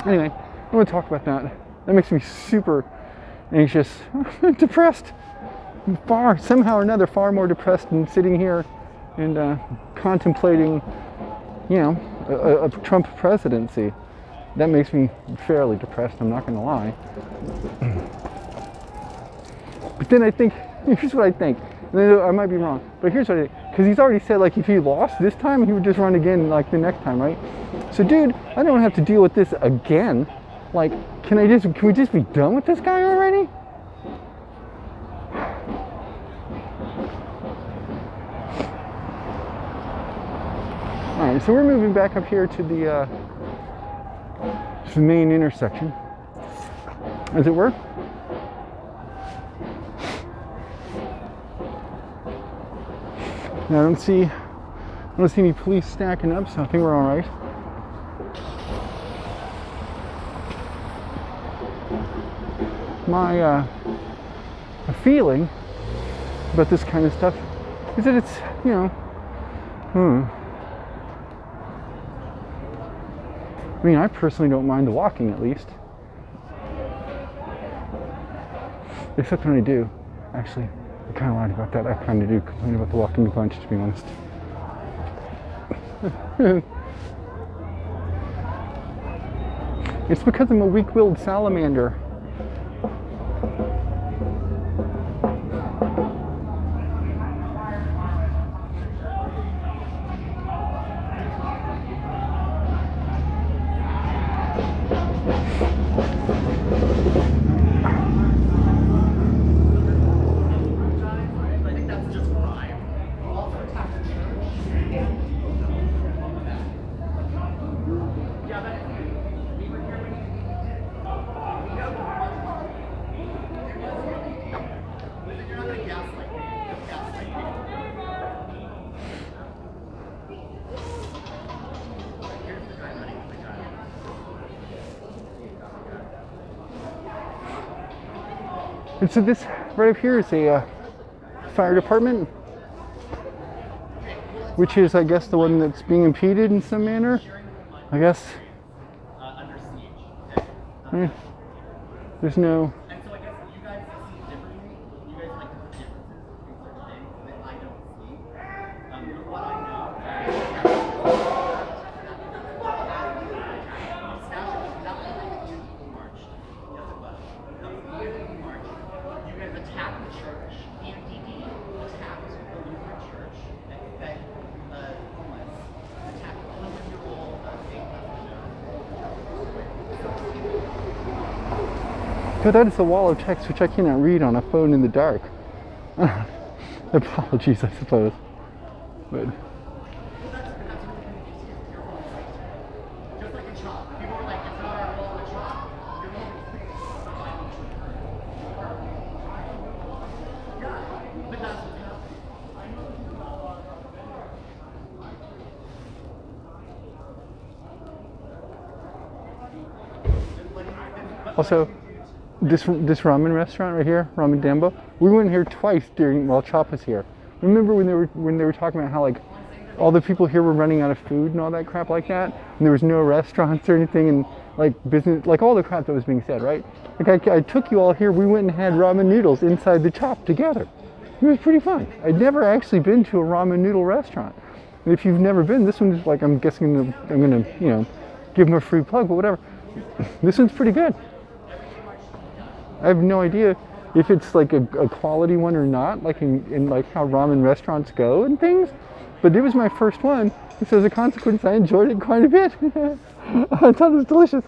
Anyway, I want to talk about that. That makes me super anxious, depressed. Somehow or another, far more depressed than sitting here and contemplating, a Trump presidency. That makes me fairly depressed, I'm not going to lie. But then I think, here's what I think. I might be wrong, but here's what I think. Because he's already said, like, if he lost this time, he would just run again, like, the next time, right? So, dude, I don't have to deal with this again. Like, can we just be done with this guy already? Alright, so we're moving back up here to the main intersection, as it were. And I don't see any police stacking up, so I think we're all right. My feeling about this kind of stuff is that it's, you know, I mean, I personally don't mind the walking, at least. Except when I do. Actually, I kind of lied about that. I kind of do complain about the walking a bunch, to be honest. It's because I'm a weak-willed salamander. And so this right up here is a fire department, which is, I guess, the one that's being impeded in some manner. I guess. Yeah. There's no. And so I guess you guys see differently. You guys like the differences between certain things that I don't see. But what I know that was the year people marched. Yes, it was. That was the year people marched. You guys attacked the church. EMDD attacked the Lutheran church that fed homeless. Attacked 100-year-old faith So that is a wall of text which I cannot read on a phone in the dark. Apologies, I suppose. But just like a chop. People are like, it's not our wall to chop. You're holding space. Yeah, but that's what's happening. also, this ramen restaurant right here, Ramen Dambo, we went here twice while Chop was here. Remember when they were talking about how like all the people here were running out of food and all that crap like that, and there was no restaurants or anything, and like business, like all the crap that was being said, right? Like I took you all here. We went and had ramen noodles inside the Chop together. It was pretty fun. I'd never actually been to a ramen noodle restaurant. And if you've never been, this one's like, I'm guessing I'm gonna, you know, give them a free plug, but whatever. This one's pretty good. I have no idea if it's like a quality one or not, like in like how ramen restaurants go and things, but it was my first one, so as a consequence I enjoyed it quite a bit. I thought it was delicious.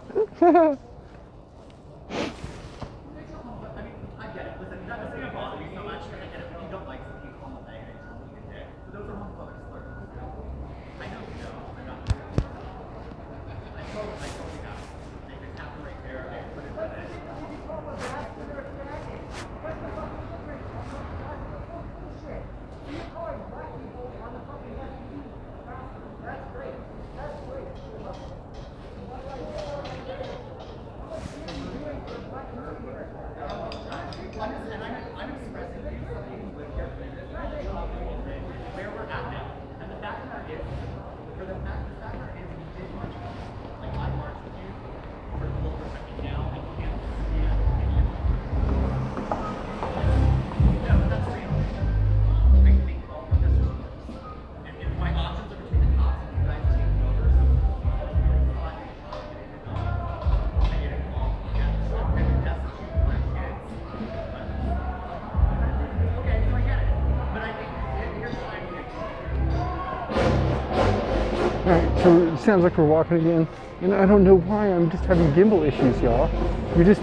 Alright, so it sounds like we're walking again, and I don't know why I'm just having gimbal issues, y'all. It's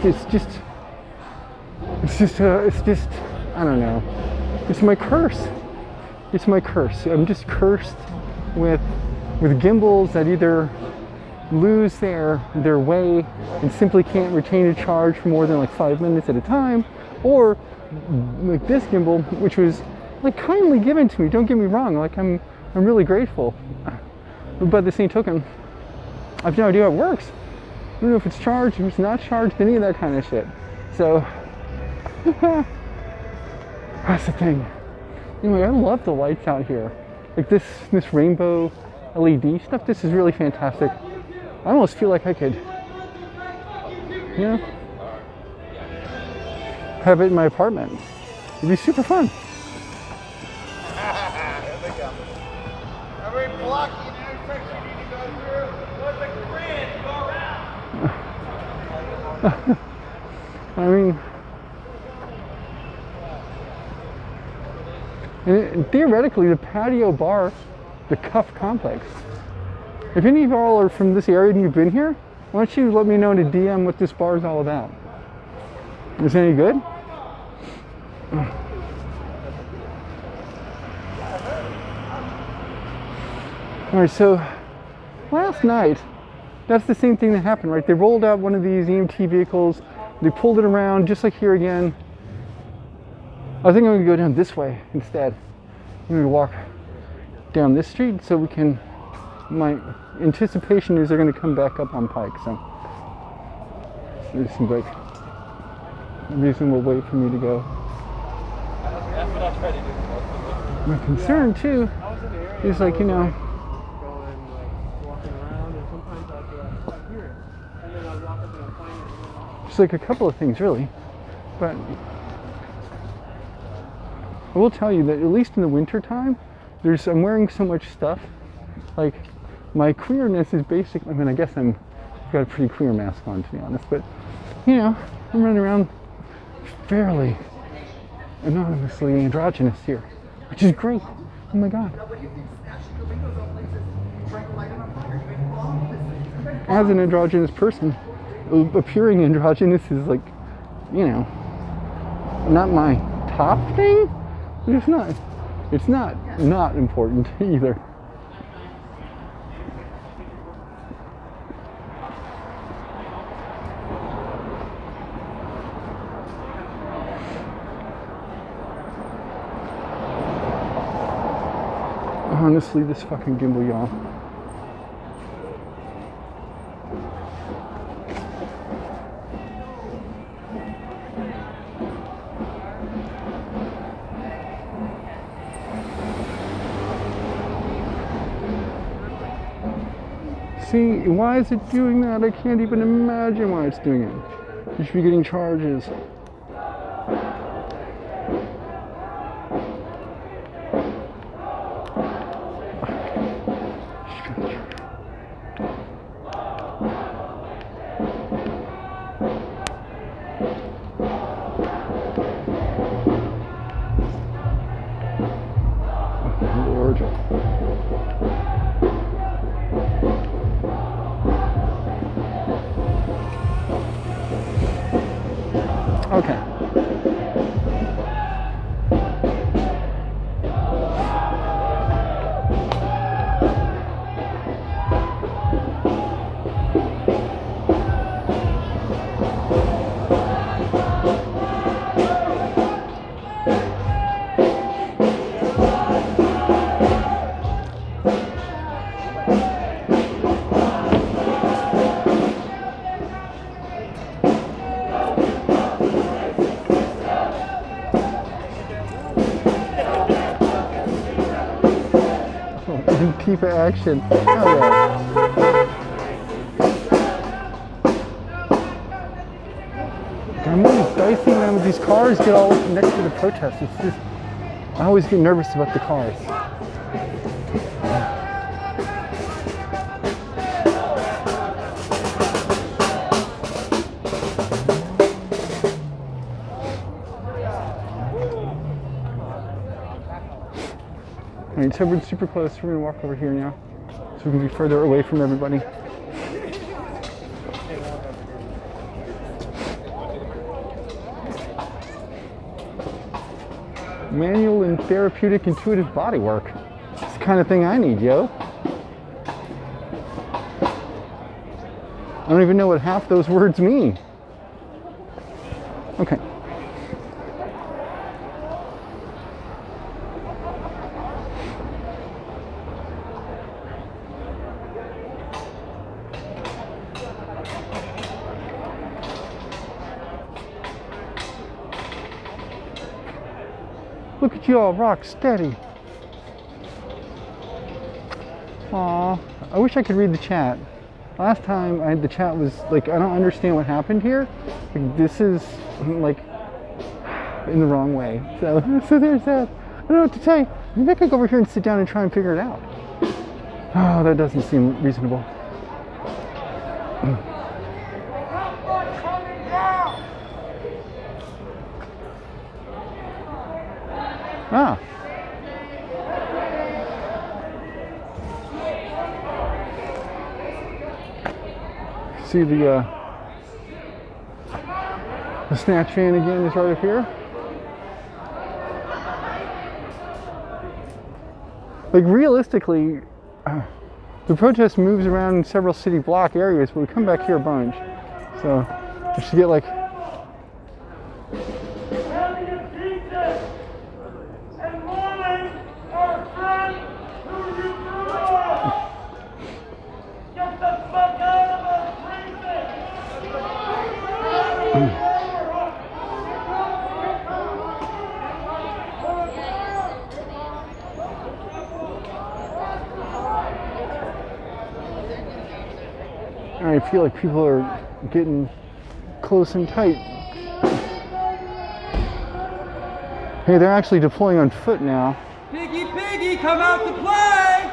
just, I don't know. It's my curse. It's my curse. I'm just cursed with gimbals that either lose their way and simply can't retain a charge for more than like 5 minutes at a time, or like this gimbal, which was like kindly given to me. Don't get me wrong. Like I'm really grateful. But by the same token, I have no idea how it works. I don't know if it's charged, if it's not charged, any of that kind of shit. So that's the thing. Anyway, I love the lights out here. Like this rainbow LED stuff. This is really fantastic. I almost feel like I could, you know, have it in my apartment. It'd be super fun. Every block you intersection you need to go through, there's a grid to go around. I mean, and theoretically, the patio bar, the Cuff Complex. If any of y'all are from this area and you've been here, why don't you let me know in a DM what this bar is all about? Is it any good? All right, so last night, that's the same thing that happened, right? They rolled out one of these EMT vehicles, they pulled it around, just like here again. I think I'm gonna go down this way instead. I'm gonna walk down this street so we can, my anticipation is they're gonna come back up on Pike, so this seems like a reasonable way for me to go. That's what I try to do. My concern too is like, you know, Going like walking around, and sometimes I'll be like here, and then I'll walk up and I'll find it. just like a couple of things really, but I will tell you that at least in the winter time, I'm wearing so much stuff. Like my queerness is basically, I mean, I guess I've got a pretty queer mask on to be honest, but you know, I'm running around fairly anonymously androgynous here, which is great. Oh my God. As an androgynous person, appearing androgynous is like, you know, not my top thing, but it's not important either. Honestly, this fucking gimbal, y'all. See, why is it doing that? I can't even imagine why it's doing it. You should be getting charges. Lord. Okay. Antifa action. Hell yeah. I'm really dicey when these cars get all next to the protest. It's just, I always get nervous about the cars. Alright, so we're super close. We're gonna walk over here now, so we can be further away from everybody. Manual and therapeutic intuitive body work. It's the kind of thing I need, yo. I don't even know what half those words mean. Okay. Look at you all rock steady. Aw, I wish I could read the chat. Last time the chat was like, I don't understand what happened here. Like, this is like in the wrong way. So there's that. I don't know what to say. Maybe I could go over here and sit down and try and figure it out. Oh, that doesn't seem reasonable. Ah. See the snatch van again is right up here. Like realistically, the protest moves around in several city block areas, but we come back here a bunch. So just to get like I feel like people are getting close and tight. Hey, they're actually deploying on foot now. Piggy, piggy, come out to play!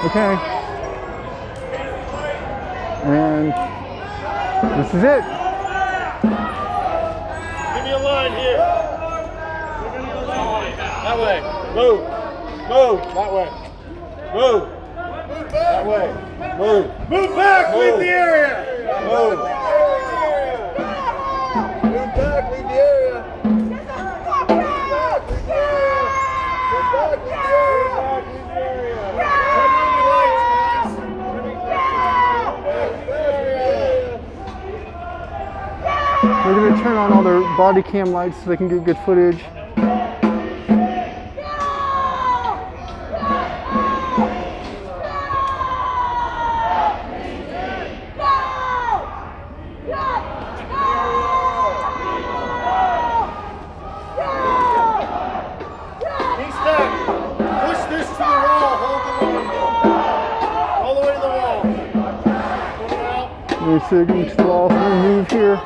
Okay. And this is it. Give me a line here. That way. Move. Move. That way. Move. That way. Move. Move back. Move. Leave the area. Move. Move back. Leave the area. Move back. Leave the area. Move back. Leave the area. Turn on your lights, guys. We're going to turn on all their body cam lights so they can get good footage. Push this to the wall. Hold the line. All the way to the wall. Pull it out. We're sitting to the wall, so we move here.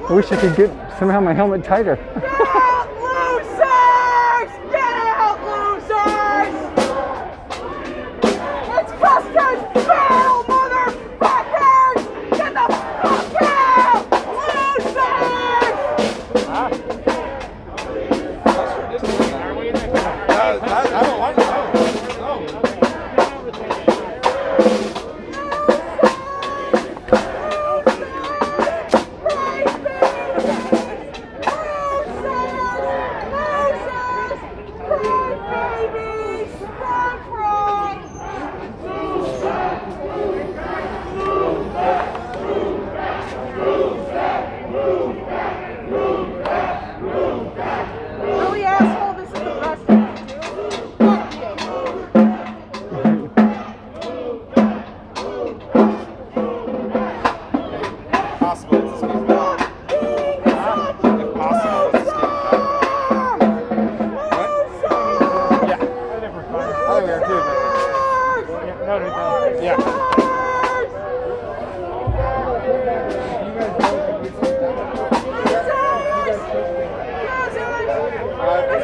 I wish I could get somehow my helmet tighter. Get out, losers! Get out, losers! It's Custer's battle, motherfuckers! Get the fuck out! I don't like that. We're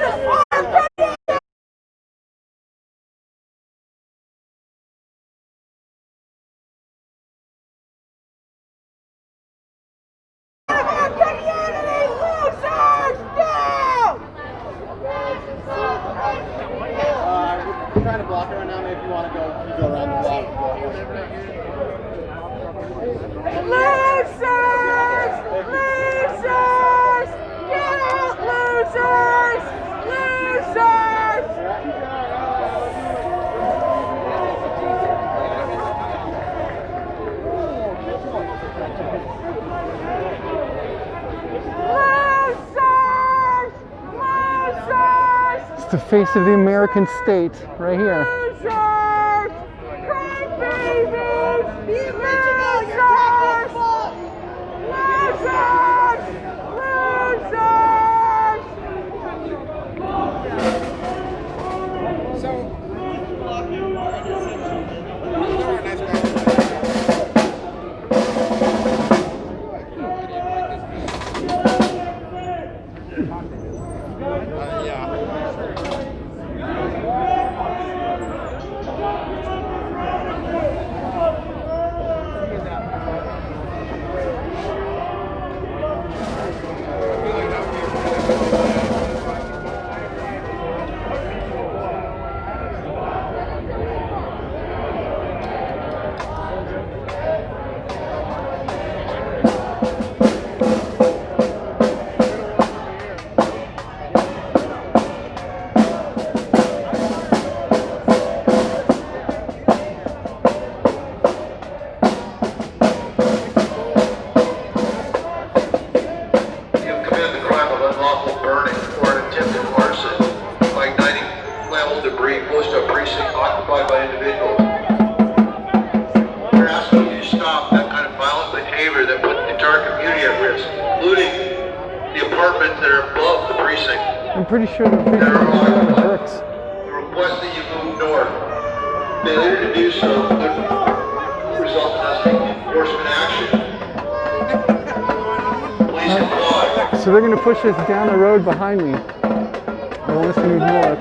trying to block it right now. Maybe if you want to go, you go around the block. Losers! Losers! Get out, losers! Losers! Losers! Losers! It's the face of the American state right here. Losers! Cry babies! Losers! Losers! So, I'm pretty sure they're fixing the bricks. We request that you move north. Failure to do so could result in us taking enforcement action. Please comply. So they're going to push us down the road behind me. They want us to move north.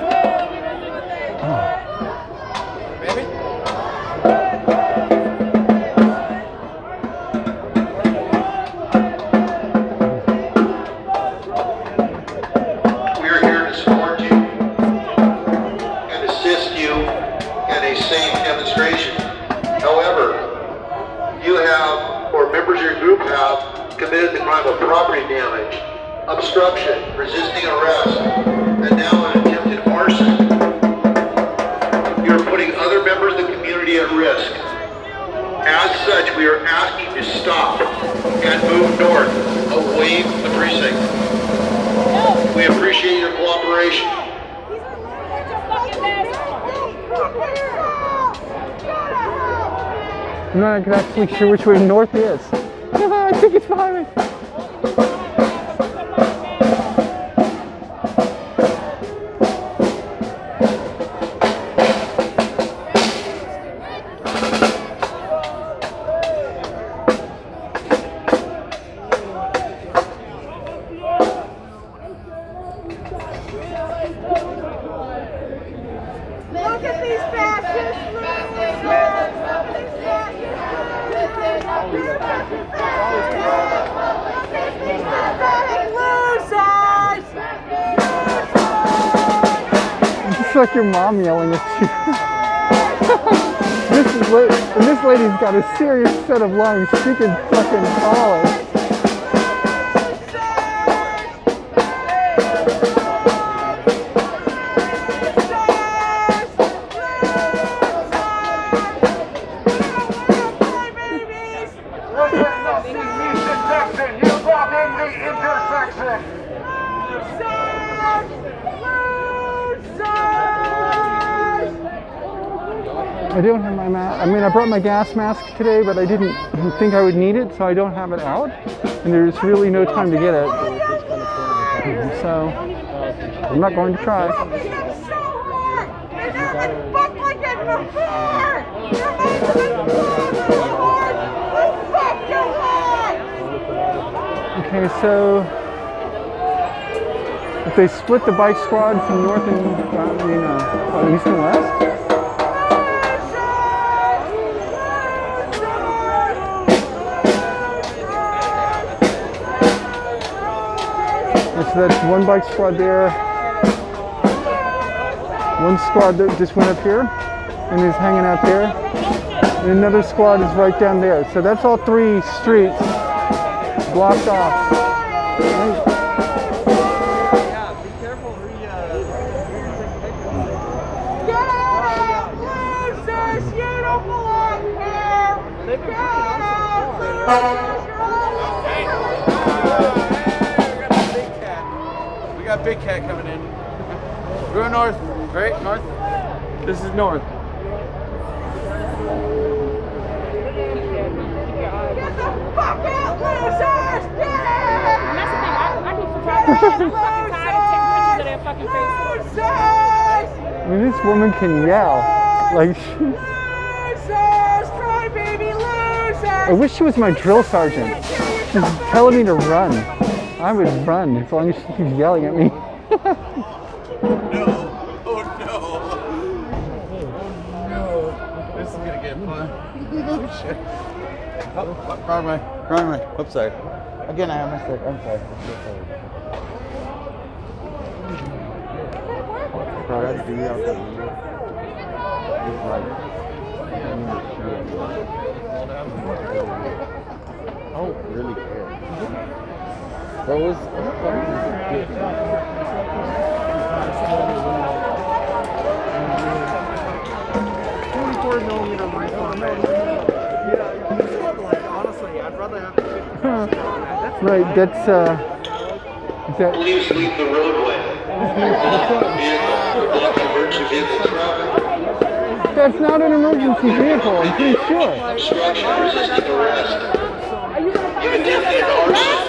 Committed the crime of property damage, obstruction, resisting arrest, and now an attempted arson. You're putting other members of the community at risk. As such, we are asking you to stop and move north, away from the precinct. We appreciate your cooperation. I'm not actually sure which way north is. I think it's behind me. Look at these fascists! It's like your mom yelling at you. This lady's got a serious set of lungs. She can fucking holler. I don't have my mask. I mean, I brought my gas mask today, but I didn't think I would need it, so I don't have it out. And there's really no time to get it. So, I'm not going to try. Okay, so if they split the bike squad from north and east and west. And so that's one bike squad there. One squad that just went up here and is hanging out there. And another squad is right down there. So that's all 3 streets blocked off. Right? Yeah, be careful. Losers, you don't belong here. They've been picking on We got Big Cat coming in. We're north, right? North? This is north. Get the fuck out, losers! Get out! And that's the thing, I be surprised. I'm fucking tired of taking pictures of their fucking faces. Losers! I mean, this woman can yell. Like, Losers! Crybaby losers! I wish she was my drill sergeant. She's telling me to run. I would run as long as she keeps yelling at me. No. Oh no. This is gonna get fun. Oh shit. Oh, wrong way. Wrong way. Oops, sorry. Again, I have my stick. I'm sorry. Bro, that's the out there. It's like, I don't really care. Bro, it's Right, that's, is that, Please leave the roadway. Block emergency vehicle traffic. that's not an emergency vehicle, I'm pretty sure. Obstruction, resisting arrest. Indecent arson.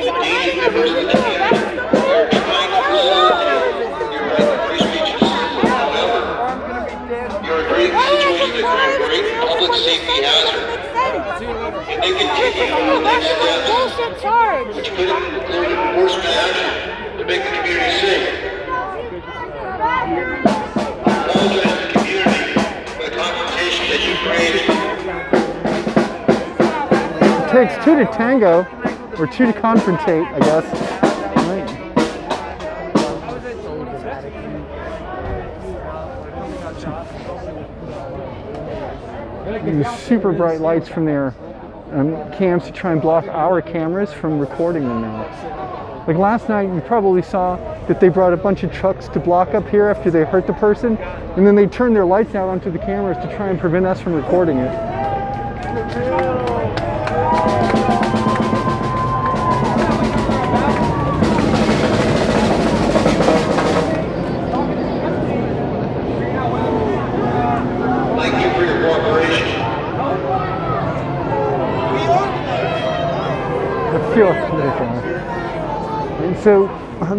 Engaging members of the community. We are trying to facilitate your right to free speech and citizenship. However, you are creating a situation that could create a public safety hazard. And they continue to take steps Bullshit charge! which could include enforcement action to make the community safe. Apologize to the community for the confrontation that you created. It takes 2 to tango, or 2 to confrontate, I guess. Right. These super bright lights from their cams to try and block our cameras from recording them now. Like last night, you probably saw that they brought a bunch of trucks to block up here after they hurt the person, and then they turned their lights out onto the cameras to try and prevent us from recording it. Thank you for your cooperation. I feel like and so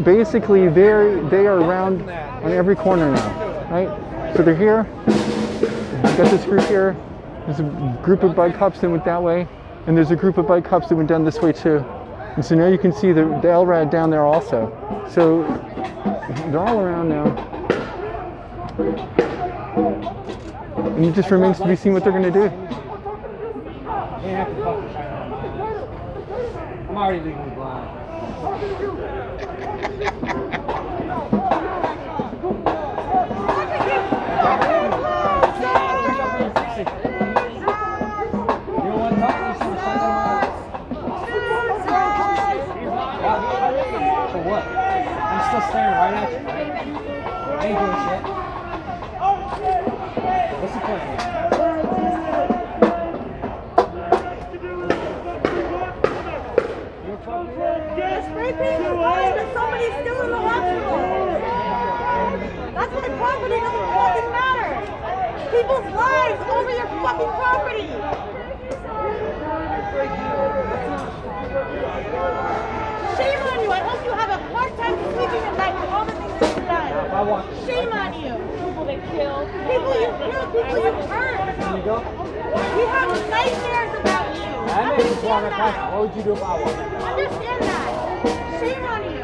basically they are around on every corner now, right? So they're here. We've got this group here. There's a group of bike cops that went that way, and there's a group of bike cops that went down this way too. And so now you can see the LRAD down there also. So they're all around now. And it just remains to be seen what they're going to do. I'm already legally blind. For what? I'm still staring right at you. I ain't doing shit. What's the point? Spray paint is worse than somebody still in the hospital. That's why property doesn't fucking matter. People's lives over your fucking property. Shame on you. I hope you have a hard time sleeping at night with all the things that you've done. Shame on you. People they killed. People you killed, people you hurt. We have nightmares about you. I made you walk a pass. What would you do if I was? Understand that. Shame on you.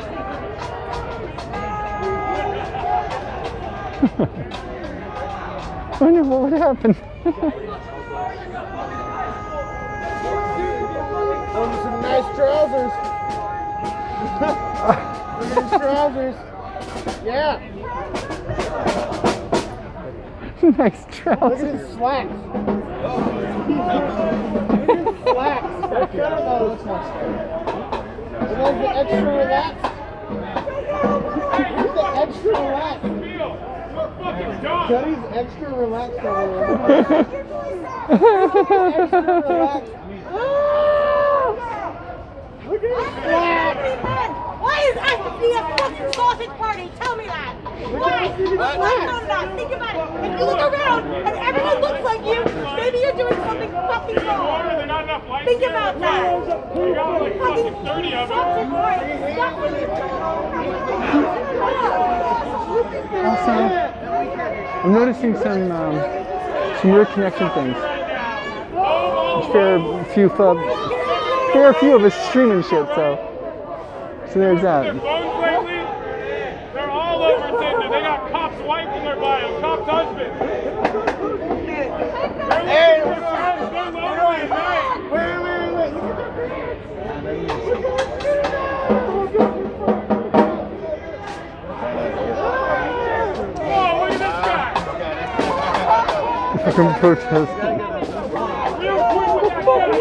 I wonder what would happen. Those are some nice trousers. Nice trousers. Yeah. Nice Look at trousers. his slacks. Look at his slacks. What kind of those? Are those the extra relaxed? Who's the extra relaxed? Cuddy's extra relaxed over there. Extra relaxed. Look at his slacks. Why is SFD a fucking sausage party? Tell me that. Why? Think about it. If you look around and everyone looks like you, maybe you're doing something fucking wrong. Think about that. Fucking sausage party. Also, I'm noticing some weird connection things. Fair few of us streaming shit, so there's that. Phones lately, they're all over Tinder. They got cops wife in their bio, cops husband. Hey, They're lonely at night. wait. Oh, look at this guy. Fucking protest. Real quick with that guy, huh?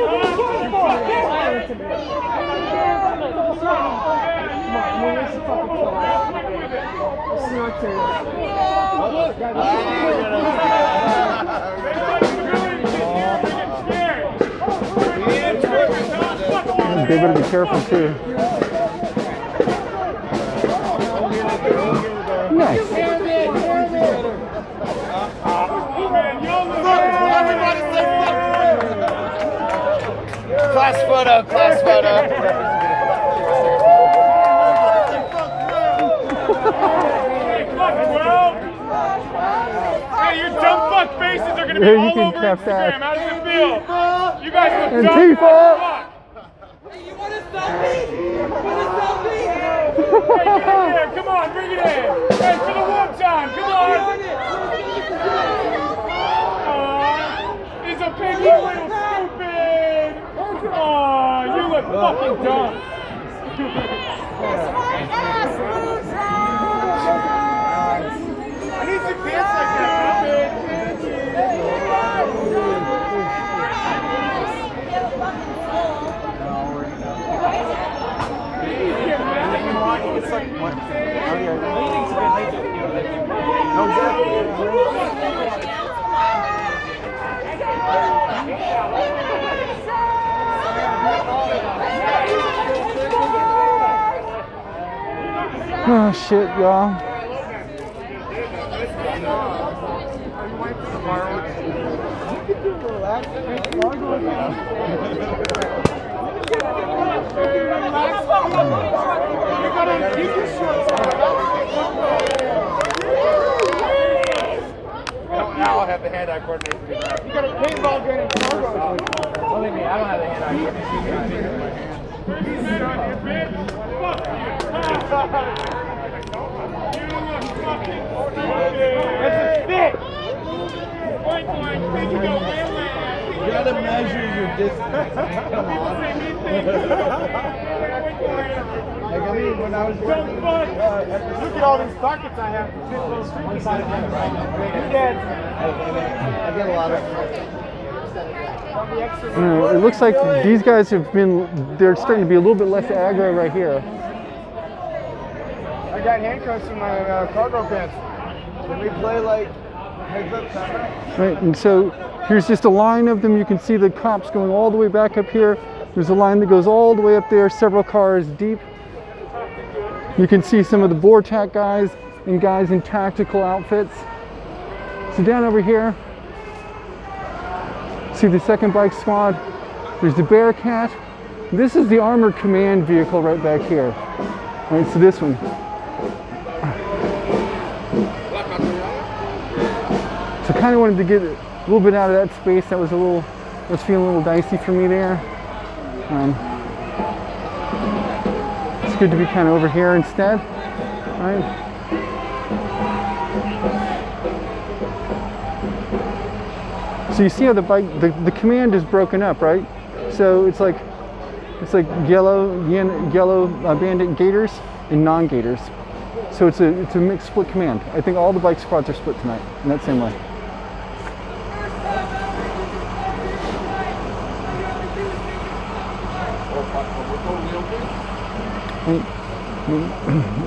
They better be careful too. Nice. Everybody say fuck. Class photo, class photo. Hey, your dumb fuck faces are gonna be Yeah, you all can over cap that. Instagram. How does it feel? You guys look dumb Antifa. as fuck. Hey, you want a selfie? You want a selfie? Hey, get in there. Come on, bring it in. Hey, for the one time. Come on. He's a piggy, little stupid. Oh, you look fucking dumb. I need some pants like that, Oh shit, y'all. Now I'll have the hand-eye coordination. You got a paintball gun and cargo. Believe me, I don't have the hand-eye coordination. That's a stick! Point blank, think you go You gotta measure your distance. Come on. Like, I mean, when I was working, look at all these buckets I have to fit those streets on. I get a lot of. It looks like these guys they're starting to be a little bit less aggro right here. I got handcuffs in my cargo pants. Can we play like heads up time? Right, and so here's just a line of them. You can see the cops going all the way back up here. There's a line that goes all the way up there, several cars deep. You can see some of the BORTAC guys and guys in tactical outfits. So down over here, see the 2nd Bike Squad. There's the Bearcat. This is the Armored Command vehicle right back here. All right, so this one. So kind of wanted to get a little bit out of that space. That was feeling a little dicey for me there. It's good to be kind of over here instead. All right. So you see how the bike, the command is broken up, right? So it's like yellow bandit gators and non-gators. So it's a mixed split command. I think all the bike squads are split tonight in that same way.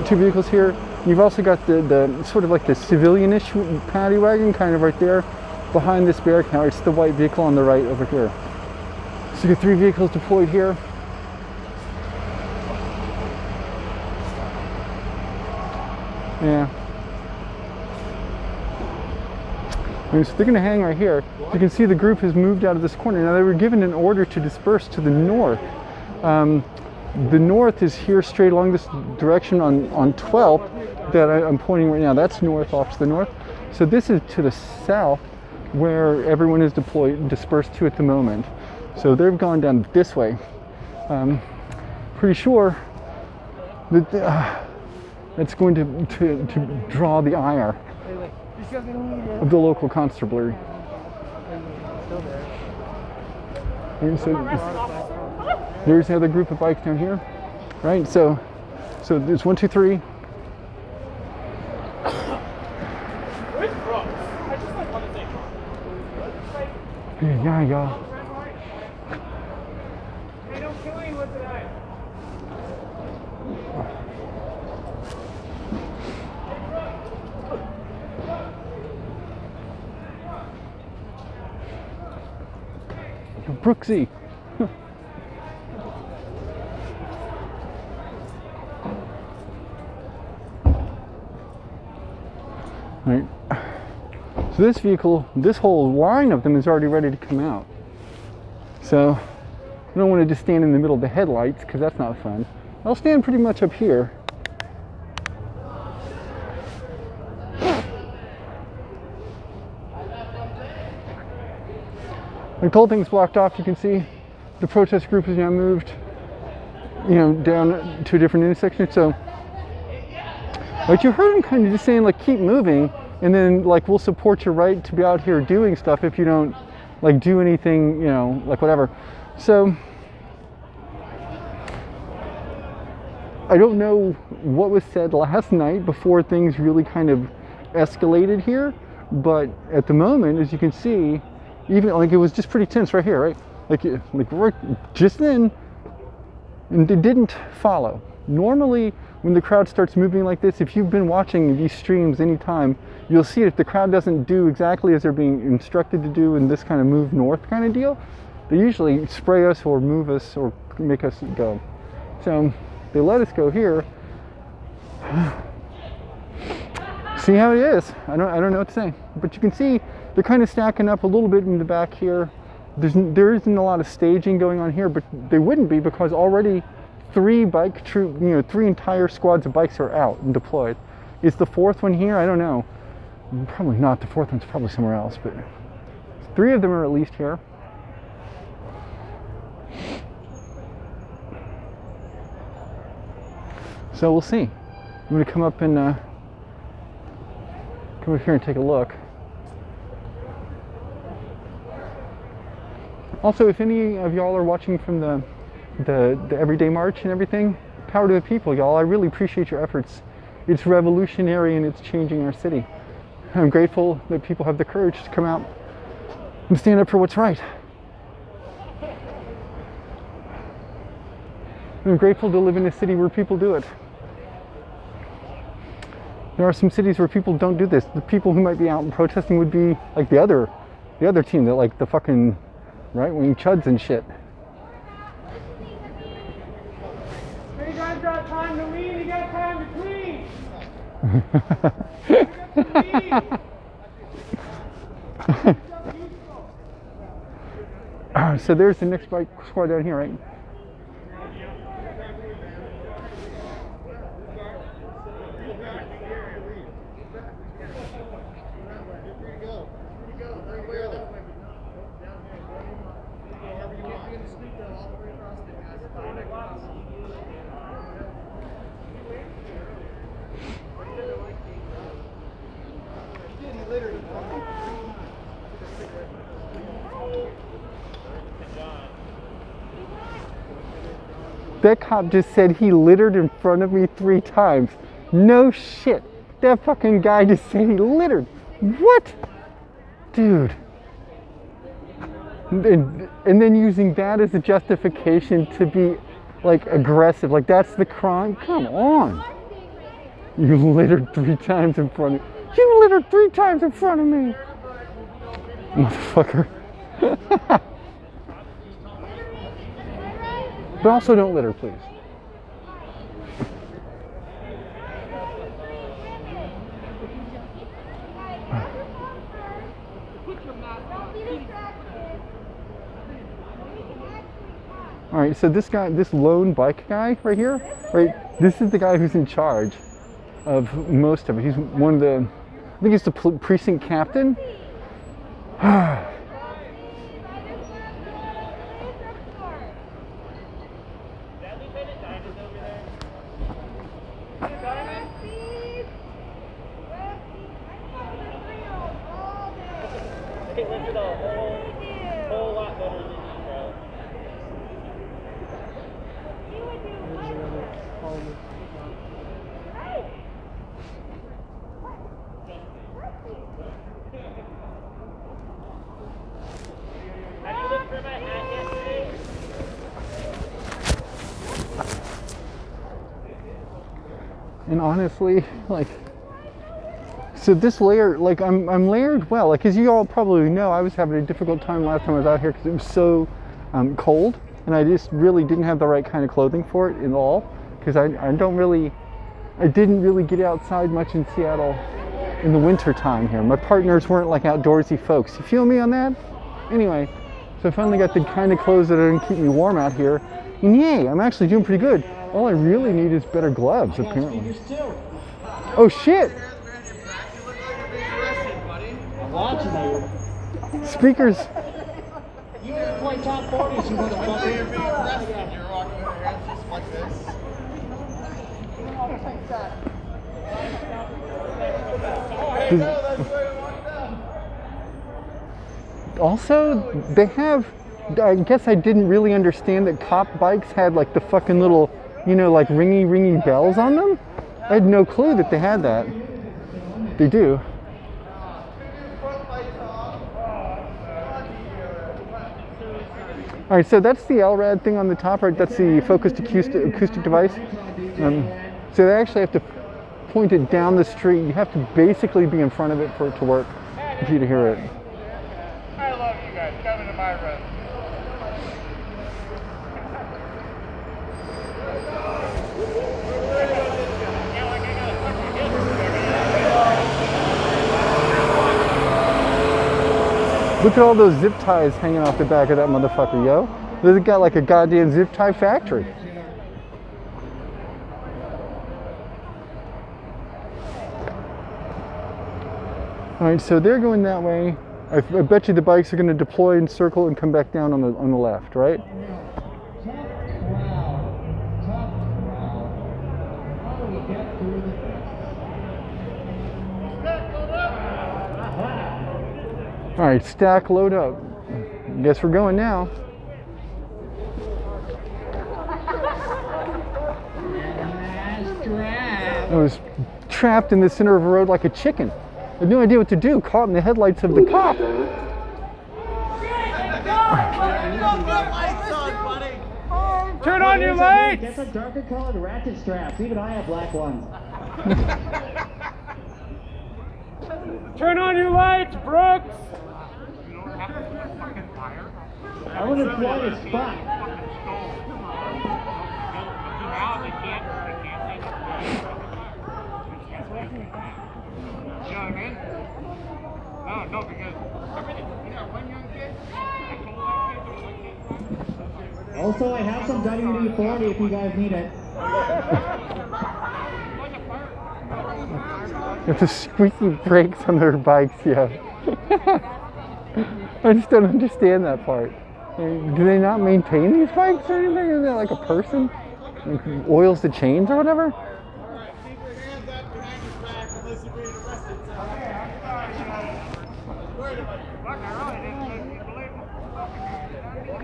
Two vehicles here. You've also got the sort of like the civilian-ish paddy wagon kind of right there behind this barrack. Now it's the white vehicle on the right over here. So you got 3 vehicles deployed here. Yeah. And so they're going to hang right here. You can see the group has moved out of this corner. Now they were given an order to disperse to the north. The north is here straight along this direction on 12th that I'm pointing right now. That's north, off to the north. So this is to the south where everyone is dispersed to at the moment. So they've gone down this way. Pretty sure that that's going to draw the ire of the local constabulary. And so there's the other group of bikes down here, right? So there's 1, 2, 3. Yeah, yeah. Hey, don't kill anyone tonight. Brooksy. Right. So this vehicle, this whole line of them is already ready to come out. So I don't want to just stand in the middle of the headlights because that's not fun. I'll stand pretty much up here. The whole thing's blocked off. You can see the protest group has now moved, down to a different intersection. So, like, you heard him kind of just saying, like, keep moving, and then, like, we'll support your right to be out here doing stuff if you don't, like, do anything, like, whatever. So, I don't know what was said last night before things really kind of escalated here, but at the moment, as you can see, even like it was just pretty tense right here, right? Like right just then, and they didn't follow. Normally, when the crowd starts moving like this, if you've been watching these streams anytime, you'll see it. If the crowd doesn't do exactly as they're being instructed to do in this kind of move north kind of deal, they usually spray us or move us or make us go. So they let us go here. See how it is. I don't know what to say, but you can see they're kind of stacking up a little bit in the back here. There isn't a lot of staging going on here, but they wouldn't be because already 3 bike troop, 3 entire squads of bikes are out and deployed. Is the 4th one here? I don't know. Probably not. The 4th one's probably somewhere else, but 3 of them are at least here. So we'll see. I'm going to come up and come over here and take a look. Also, if any of y'all are watching from the everyday march and everything, power to the people, y'all. I really appreciate your efforts. It's revolutionary and it's changing our city. I'm grateful that people have the courage to come out and stand up for what's right. I'm grateful to live in a city where people do it. There are some cities where people don't do this. The people who might be out and protesting would be like the other team, that like the fucking right-wing chuds and shit. Hey, you guys got time to leave, you got time to clean. So there's the next bike squad down here, right? That cop just said he littered in front of me 3 times. No shit. That fucking guy just said he littered. What? Dude. And then using that as a justification to be like aggressive. Like that's the crime? Come on. You littered 3 times in front of me. You littered 3 times in front of me. Motherfucker. But also don't litter, please. All right, so this guy, this lone bike guy right here, right? This is the guy who's in charge of most of it. He's one of the, I think he's the precinct captain. And honestly, like, so this layer, like I'm layered well, like as you all probably know, I was having a difficult time last time I was out here because it was so cold, and I just really didn't have the right kind of clothing for it at all, because I didn't really get outside much in Seattle in the winter time here. My partners weren't like outdoorsy folks. You feel me on that? Anyway, so I finally got the kind of clothes that are gonna keep me warm out here, and yay, I'm actually doing pretty good. All I really need is better gloves, apparently. Oh shit! I'm watching you. Speakers. You didn't play top 40s, you motherfucker. You're being arrested. You're walking with your hands just like this. Also, they have, I guess I didn't really understand that cop bikes had like the fucking little, you know, like ringy bells on them. I had no clue that they had that. They do. All right, so that's the LRAD thing on the top, right? That's the focused acoustic device. So they actually have to point it down the street. You have to basically be in front of it for it to work, for you to hear it. I love you guys. Come into my room. Look at all those zip ties hanging off the back of that motherfucker, yo. They've got like a goddamn zip tie factory. All right, so they're going that way. I bet you the bikes are going to deploy and circle and come back down on the left, right? All right, stack, load up. Guess we're going now. I was trapped in the center of a road like a chicken. I had no idea what to do, caught in the headlights of the cop. Turn on your lights! Get some darker colored ratchet straps. Even I have black ones. Turn on your lights, Brooks! I want to fly a spot. You know what I mean? No, because everything, one young kid, I told that kid, Also, I have some WD-40 if you guys need it. It's the squeaky brakes on their bikes, yeah. I just don't understand that part. Do they not maintain these bikes or anything? Is that like a person? Like oils the chains or whatever?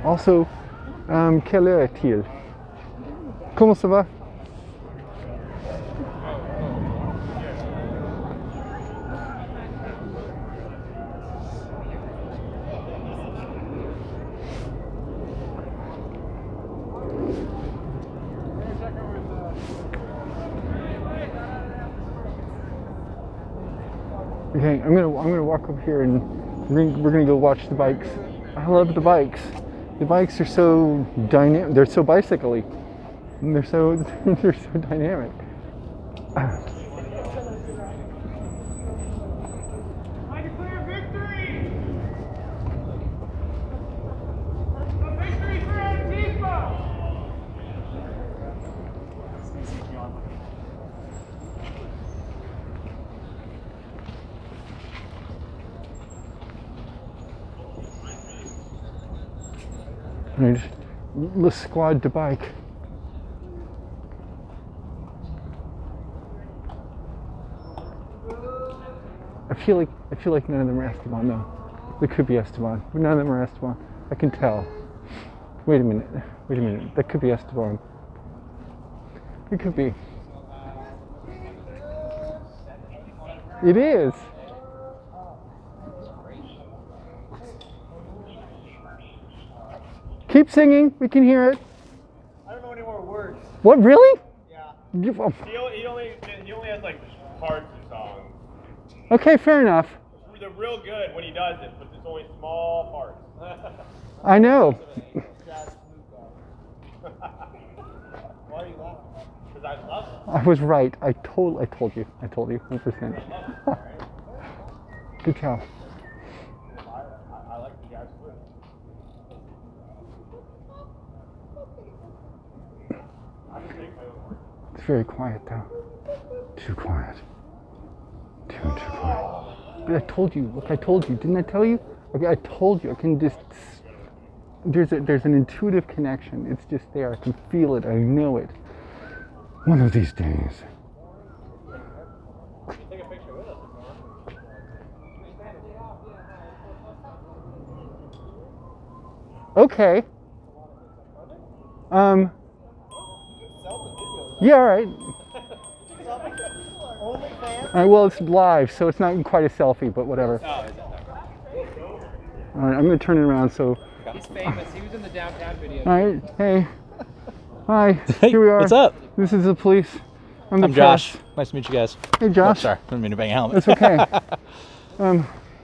Also, quelle heure est-il? ¿Cómo se va? Okay, I'm gonna walk up here and we're gonna go watch the bikes. I love the bikes. The bikes are so dynamic. They're so bicycle-y. And they're so dynamic. I declare victory! A victory for Antifa! And let's squad the bike. I feel like none of them are Esteban though. They could be Esteban, but none of them are Esteban. I can tell. Wait a minute. That could be Esteban. It could be. It is. Keep singing. We can hear it. I don't know any more words. What, really? Yeah. You- oh, He only has like parts of songs. Okay, fair enough. They're real good when he does it, but it's only small parts. I know. Why are you laughing? Because I love it. I was right. I told you. 100%. Good job. I like the jazz flute. It's very quiet though. Too quiet. Too quiet. But I told you. Look, I told you. Didn't I tell you? Okay, I told you. I can just. There's an intuitive connection. It's just there. I can feel it. I know it. One of these days. Take a picture with us. Okay. Yeah, all right. All right, well, it's live, so it's not quite a selfie, but whatever. All right, I'm going to turn it around, so... He's famous. He was in the downtown video. All right, hey. Hi, Hey, here we are. what's up? This is the police. I'm the I'm Josh. press. Nice to meet you guys. Hey, Josh. Oh, sorry, didn't mean to bang a helmet. That's okay.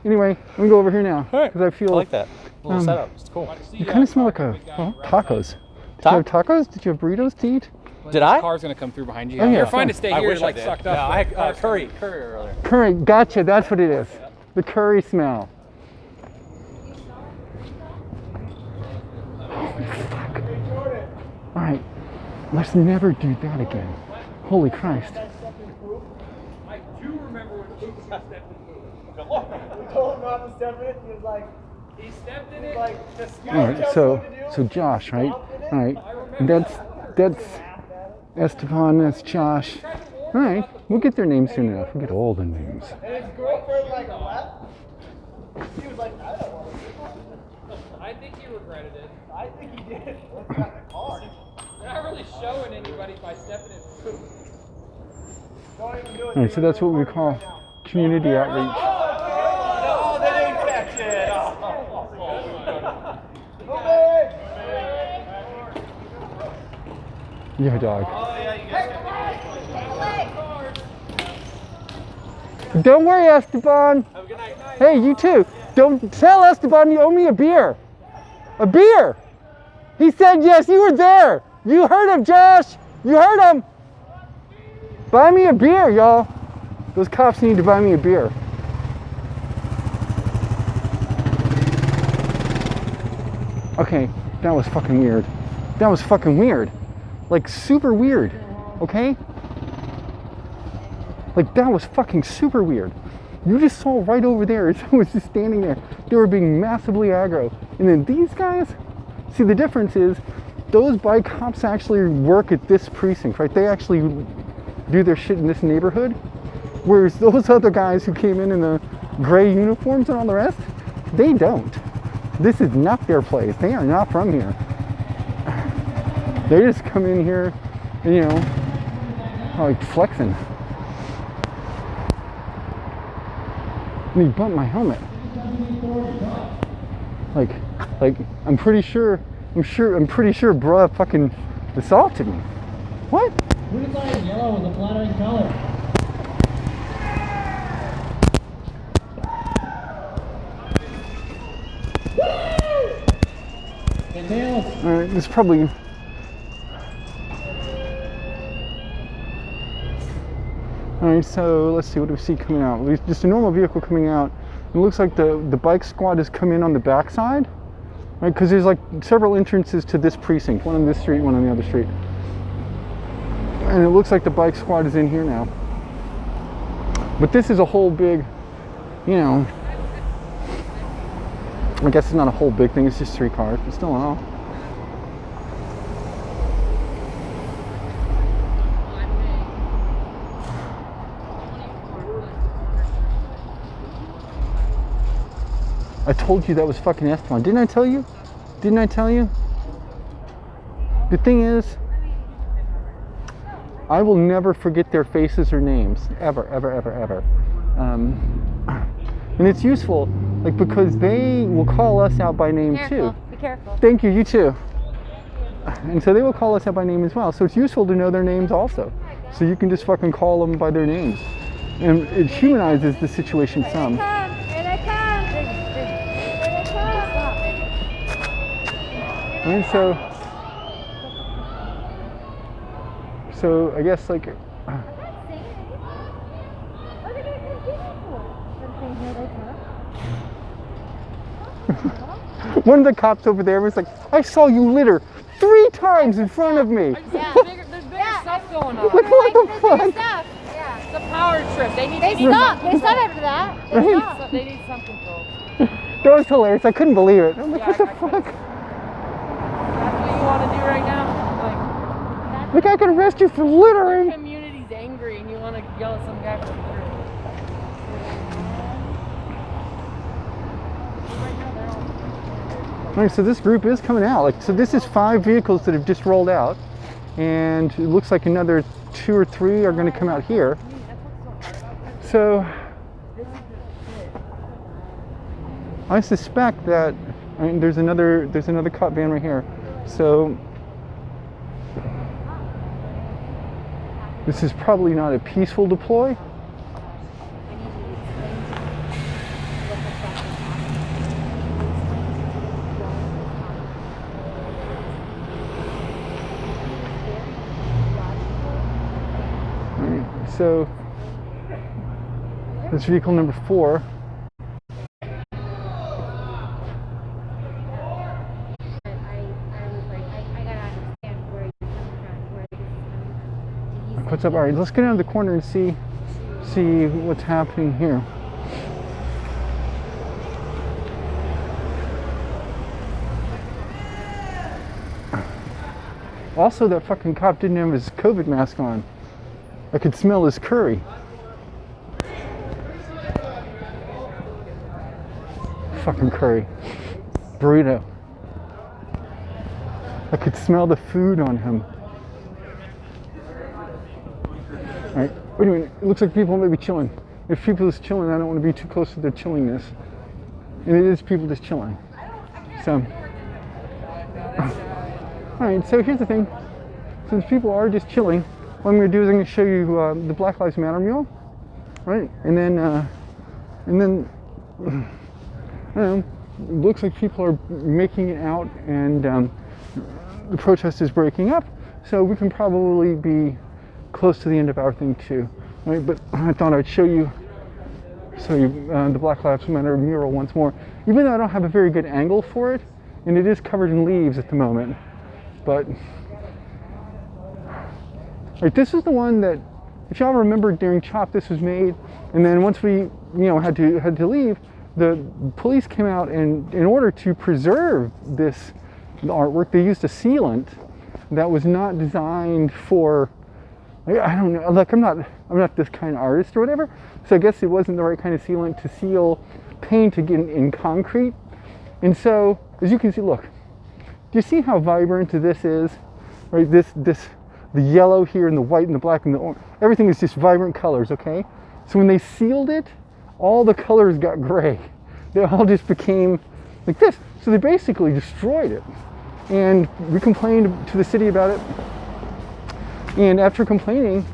Anyway, I'm going to go over here now. All right, Because I feel... I like that. Little um, setup. It's cool. You kind of smell like tacos. Did you have tacos? Did you have burritos to eat? Did I? Car's gonna come through behind you. Oh, yeah, You're fine to fine. stay I here, wish I like did. sucked up. Yeah, I had curry earlier. Curry, gotcha, that's what it is. The curry smell. Fuck. All right, let's never do that again. Holy Christ. I do remember when Luke stepped in the We told him not to step in it. He was like, He stepped in it. like, just All right, so Josh, right? All right, that's Esteban, that's Josh. All right, we'll get their names soon enough. We'll get all the names. and his girlfriend like left. He was like, I don't want to. I think he regretted it. I think he did. Once he got in the car. You're not really showing anybody by stepping in poop. Don't even do it. All right, so that's what we call community outreach. Oh, they didn't catch it. Yeah, dog. Don't worry, Esteban. Hey, you too. Don't tell Esteban you owe me a beer. A beer. He said yes, you were there. You heard him, Josh. You heard him. Buy me a beer, y'all. Those cops need to buy me a beer. Okay, that was fucking weird. That was fucking weird. Like, super weird, okay? Like, that was fucking super weird. You just saw right over there, someone was just standing there. They were being massively aggro. And then these guys, see, the difference is, those bike cops actually work at this precinct, right? They actually do their shit in this neighborhood. Whereas those other guys who came in the gray uniforms and all the rest, they don't. This is not their place. They are not from here. They just come in here you know, like flexing. And he bumped my helmet. Like I'm pretty sure bruh fucking assaulted me. What? Who decided yellow was a flattering color? Alright, it's probably... Alright, so let's see, what do we see coming out? Just a normal vehicle coming out. It looks like the bike squad has come in on the backside. Right, because there's like several entrances to this precinct. One on this street, one on the other street. And it looks like the bike squad is in here now. But this is a whole big, you know... I guess it's not a whole big thing, it's just 3 cars, but still in all. I told you that was fucking Esteban. Didn't I tell you? Didn't I tell you? The thing is, I will never forget their faces or names. Ever, ever, ever, ever. And it's useful, like, because they will call us out by name too. Be careful. Thank you, you too. And so they will call us out by name as well. So it's useful to know their names also. So you can just fucking call them by their names. And it humanizes the situation some. And so I guess like one of the cops over there was like, I saw you litter 3 times in front of me. Yeah, there's bigger stuff going on. Like, what the fuck? Yeah, it's a power trip. They stop after that. They need some control. That was hilarious. I couldn't believe it. I'm like, what the fuck? That's what you want to do right now? Like, I could arrest you for littering. The community's angry and you want to yell at some guy for littering. Alright, so this group is coming out. Like, so this is 5 vehicles that have just rolled out, and it looks like another 2 or 3 are going to come out here. So I suspect that, I mean, there's another cop van right here. So this is probably not a peaceful deploy. So that's vehicle number 4. What's up? All right, let's get out of the corner and see what's happening here. Also, that fucking cop didn't have his COVID mask on. I could smell his curry. Fucking curry. Burrito. I could smell the food on him. Alright, wait a minute. It looks like people may be chilling. If people is chilling, I don't want to be too close to their chillingness. And it is people just chilling. So, alright, so here's the thing. Since people are just chilling, what I'm going to do is I'm going to show you the Black Lives Matter mural, right? And then, I don't know, it looks like people are making it out, and the protest is breaking up, so we can probably be close to the end of our thing too, right? But I thought I'd show you the Black Lives Matter mural once more, even though I don't have a very good angle for it, and it is covered in leaves at the moment, but. Right, this is the one that, if y'all remember during CHOP, this was made, and then once we, had to leave, the police came out, and in order to preserve this artwork, they used a sealant that was not designed for, I don't know, like I'm not this kind of artist or whatever, so I guess it wasn't the right kind of sealant to seal paint again in concrete. And so, as you can see, look, do you see how vibrant this is? Right, the yellow here and the white and the black and the orange. Everything is just vibrant colors, okay? So when they sealed it, all the colors got gray. They all just became like this. So they basically destroyed it. And we complained to the city about it. And after complaining,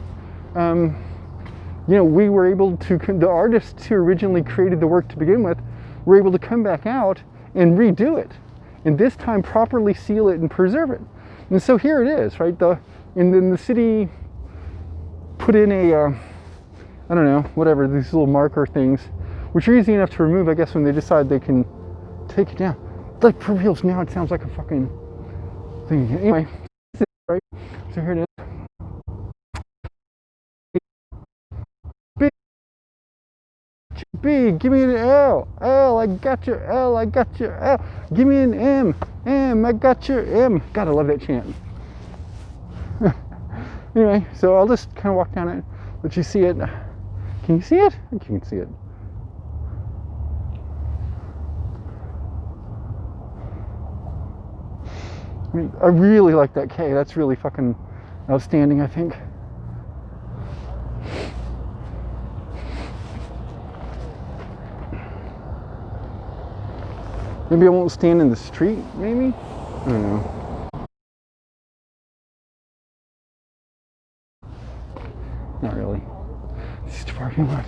you know, we were able to, the artists who originally created the work to begin with, were able to come back out and redo it. And this time properly seal it and preserve it. And so here it is, right? And then the city put in a, I don't know, whatever, these little marker things, which are easy enough to remove, I guess, when they decide they can take it down. Like, for reals, now it sounds like a fucking thing. Anyway, this is it, right? So here it is. B, give me an L. L, I got your L, I got your L. Give me an M. M, I got your M. God, I love that chant. Anyway, so I'll just kind of walk down it, let you see it. Can you see it? I think you can see it. I mean, I really like that K. That's really fucking outstanding, I think. Maybe I won't stand in the street, maybe? I don't know. Not really. It's just a parking lot.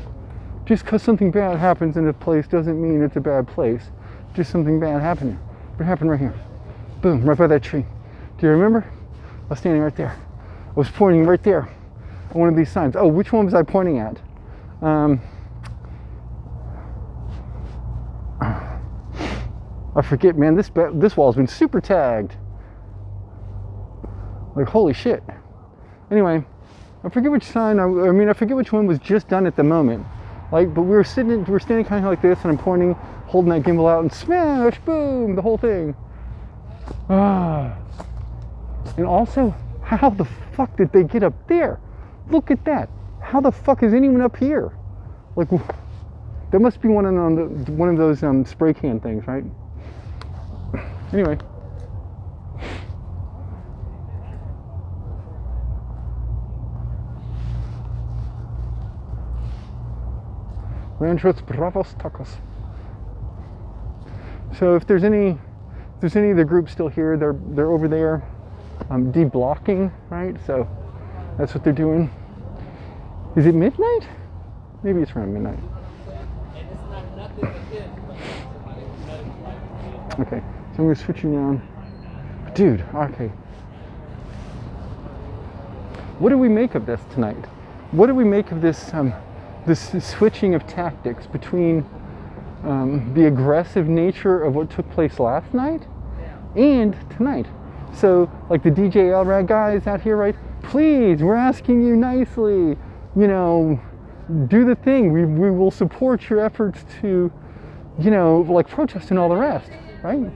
Just because something bad happens in a place doesn't mean it's a bad place. Just something bad happening. What happened right here? Boom, right by that tree. Do you remember? I was standing right there. I was pointing right there on one of these signs. Oh, which one was I pointing at? I forget, man. This wall's been super tagged. Like, holy shit. Anyway, I forget which sign. I forget which one was just done at the moment. Like, but we were standing kind of like this, and I'm pointing, holding that gimbal out, and smash, boom, the whole thing. Ah. And also, how the fuck did they get up there? Look at that. How the fuck is anyone up here? Like, there must be one of those spray can things, right? Anyway. Ranchos Bravos Tacos. So if there's any of the groups still here, they're over there deblocking, right? So that's what they're doing. Is it midnight? Maybe it's around midnight. Okay, so I'm gonna switch you down. Dude, okay. What do we make of this tonight? What do we make of this this switching of tactics between the aggressive nature of what took place last night and tonight? So, like the DJ LRAD guys out here, right? Please, we're asking you nicely, you know, do the thing. We will support your efforts to, you know, like protest and all the rest, right?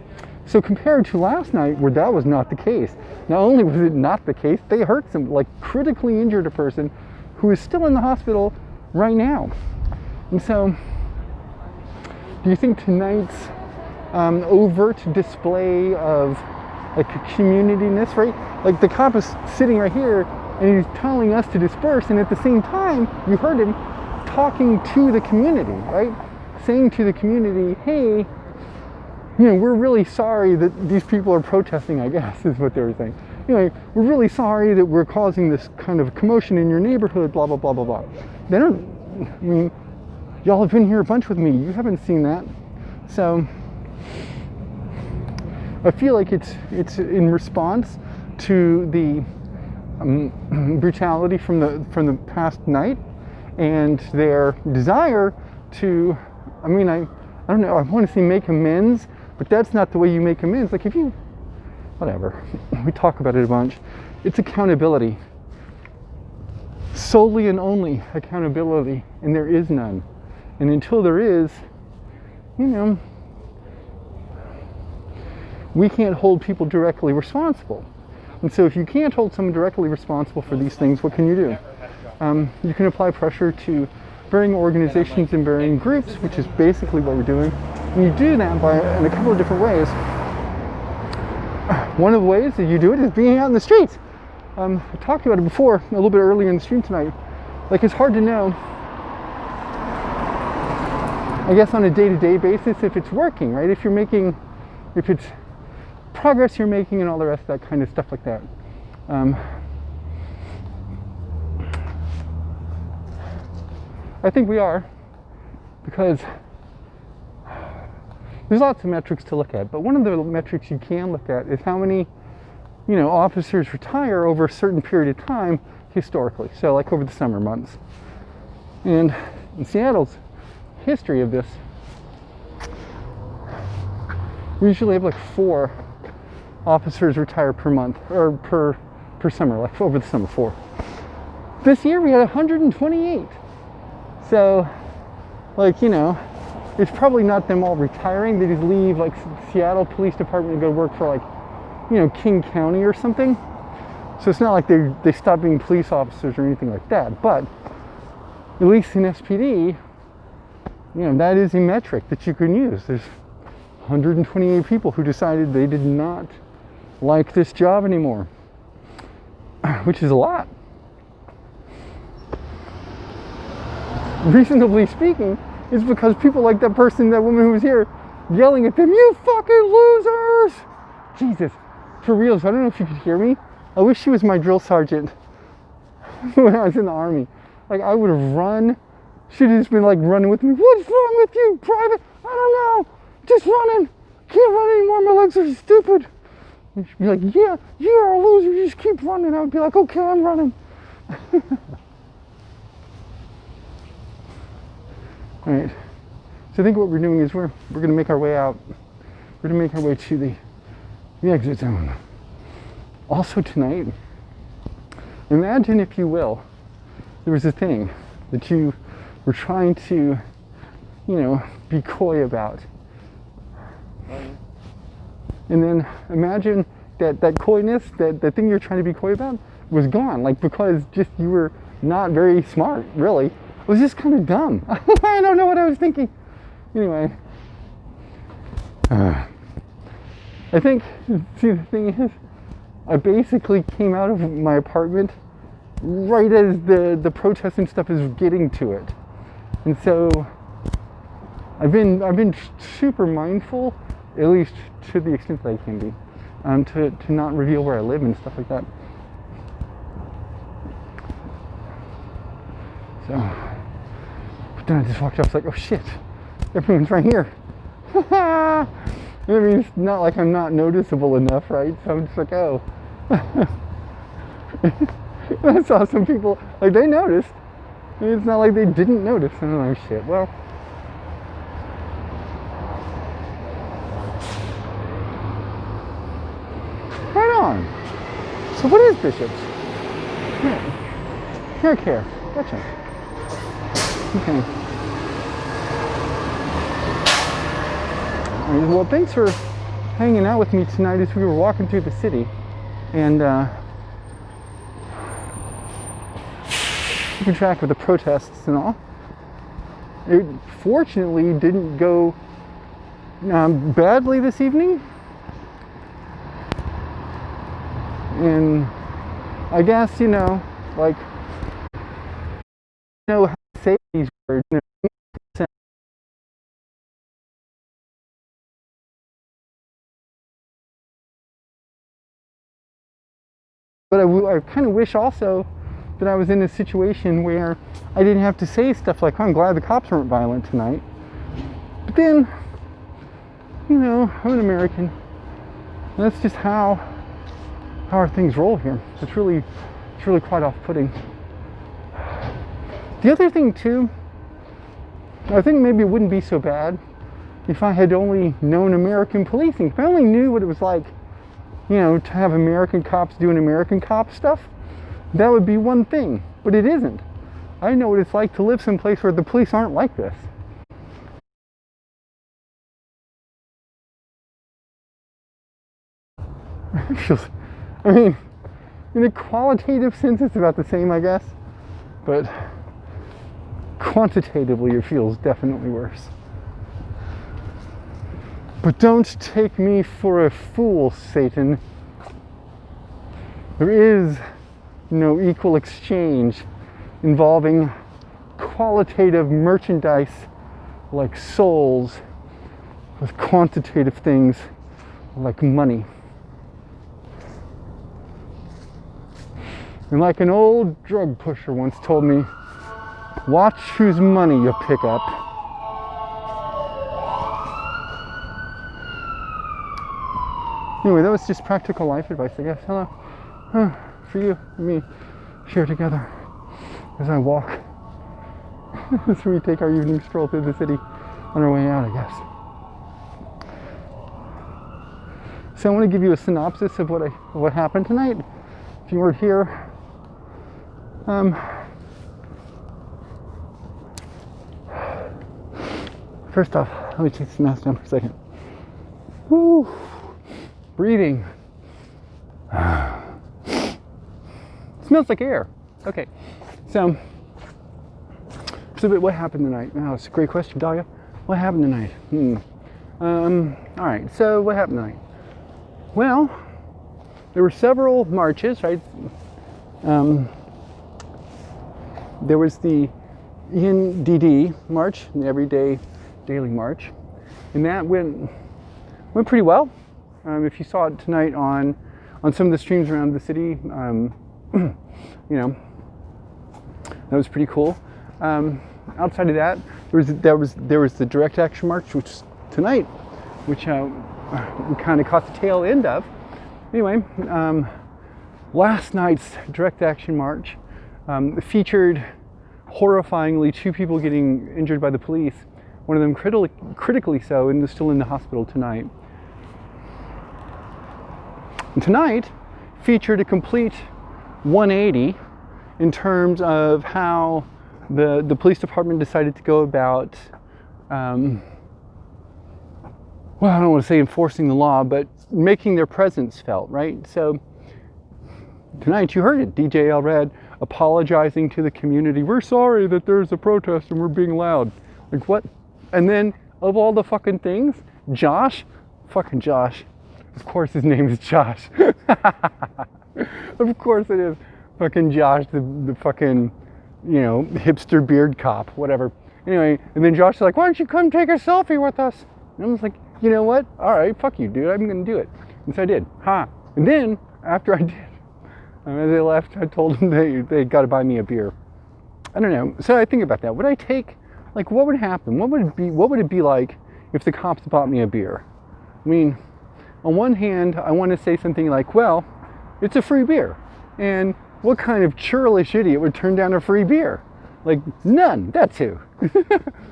So compared to last night where that was not the case, not only was it not the case, they hurt some, like critically injured a person who is still in the hospital right now. And so, do you think tonight's overt display of like a community-ness, right? Like the cop is sitting right here and he's telling us to disperse, and at the same time, you heard him talking to the community, right? Saying to the community, hey, you know, we're really sorry that these people are protesting, I guess, is what they were saying. Anyway, we're really sorry that we're causing this kind of commotion in your neighborhood, blah, blah, blah, blah, blah. They don't, I mean, y'all have been here a bunch with me. You haven't seen that. So, I feel like it's in response to the brutality from the past night and their desire to, I mean, I don't know, I want to say make amends, but that's not the way you make amends. Like if you, whatever, we talk about it a bunch. It's accountability. Solely and only accountability, and there is none. And until there is, you know, we can't hold people directly responsible. And so if you can't hold someone directly responsible for these things, what can you do? You can apply pressure to varying organizations and varying groups, which is basically what we're doing. And you do that in a couple of different ways. One of the ways that you do it is being out in the streets. I talked about it before, a little bit earlier in the stream tonight. Like, it's hard to know, I guess, on a day-to-day basis if it's working, right? If it's progress you're making and all the rest of that kind of stuff like that. I think we are, because there's lots of metrics to look at, but one of the metrics you can look at is how many, officers retire over a certain period of time historically, so like over the summer months. And in Seattle's history of this, we usually have like 4 officers retire per month, or per summer, like over the summer, 4. This year we had 128. So, like, it's probably not them all retiring. They just leave, like, Seattle Police Department and go work for, like, King County or something. So it's not like they stop being police officers or anything like that. But at least in SPD, that is a metric that you can use. There's 128 people who decided they did not like this job anymore, which is a lot. Reasonably speaking, it's because people like that woman who was here, yelling at them, "You fucking losers!" Jesus, for reals, I don't know if you could hear me. I wish she was my drill sergeant when I was in the Army. Like, I would have run. She'd have just been like running with me. "What's wrong with you, Private?" "I don't know, just running. Can't run anymore, my legs are stupid." And she'd be like, "Yeah, you're a loser, you just keep running." I would be like, "Okay, I'm running." All right, so I think what we're doing is we're going to make our way out. We're going to make our way to the exit zone. Also tonight, imagine, if you will, there was a thing that you were trying to, be coy about. And then imagine that coyness, that thing you're trying to be coy about, was gone. Like, because just you were not very smart, really. It was just kind of dumb. I don't know what I was thinking. Anyway, I think, see, the thing is, I basically came out of my apartment right as the protest and stuff is getting to it. And so I've been super mindful, at least to the extent that I can be, to not reveal where I live and stuff like that. So, but then I just walked off, I was like, "Oh shit, everyone's right here." I mean, it's not like I'm not noticeable enough, right? So I'm just like, oh. I saw some people, like, they noticed. It's not like they didn't notice. And I'm like, shit, well. Right on. So what is Bishop's? Hair care. Gotcha. Okay. All right, well, thanks for hanging out with me tonight as we were walking through the city. And keeping track of the protests and all. It fortunately didn't go badly this evening. And I guess, like, how to say these words. But I kind of wish also that I was in a situation where I didn't have to say stuff like, "I'm glad the cops weren't violent tonight." But then, I'm an American. And that's just how our things roll here. It's really quite off-putting. The other thing too, I think maybe it wouldn't be so bad if I had only known American policing. If I only knew what it was like, to have American cops doing American cop stuff, that would be one thing, but it isn't. I know what it's like to live someplace where the police aren't like this. I mean, in a qualitative sense, it's about the same, I guess, but quantitatively, it feels definitely worse. But don't take me for a fool, Satan. There is equal exchange involving qualitative merchandise like souls with quantitative things like money. And like an old drug pusher once told me, watch whose money you pick up. Anyway, that was just practical life advice, I guess. Hello. For you and me, share together as I walk. As we take our evening stroll through the city on our way out, I guess. So I want to give you a synopsis of what happened tonight. If you weren't here, first off, let me take this mask down for a second. Woo! Breathing. Smells like air. Okay, so what happened tonight? Oh, it's a great question, Dahlia. What happened tonight? All right, so what happened tonight? Well, there were several marches, right? There was the ENDD march, the Everyday Daily March, and that went pretty well. If you saw it tonight on some of the streams around the city, that was pretty cool. Outside of that, there was the Direct Action March, which tonight, which we kind of caught the tail end of. Anyway, last night's Direct Action March featured horrifyingly 2 people getting injured by the police. One of them critically so, and is still in the hospital tonight. And tonight featured a complete 180 in terms of how the police department decided to go about, well, I don't want to say enforcing the law, but making their presence felt, right? So tonight you heard it, DJ Elred apologizing to the community. We're sorry that there's a protest and we're being loud. Like what? And then of all the fucking things, Josh, of course his name is Josh. Of course it is. Fucking Josh, the fucking, hipster beard cop, whatever. Anyway, and then Josh is like, why don't you come take a selfie with us? And I was like, you know what? All right, fuck you, dude. I'm going to do it. And so I did. And then, after I did, as they left, I told them they got to buy me a beer. I don't know. So I think about that. Would I take, like, what would happen? What would it be like if the cops bought me a beer? I mean, on one hand, I want to say something like, well, it's a free beer. And what kind of churlish idiot would turn down a free beer? Like, none. That's who.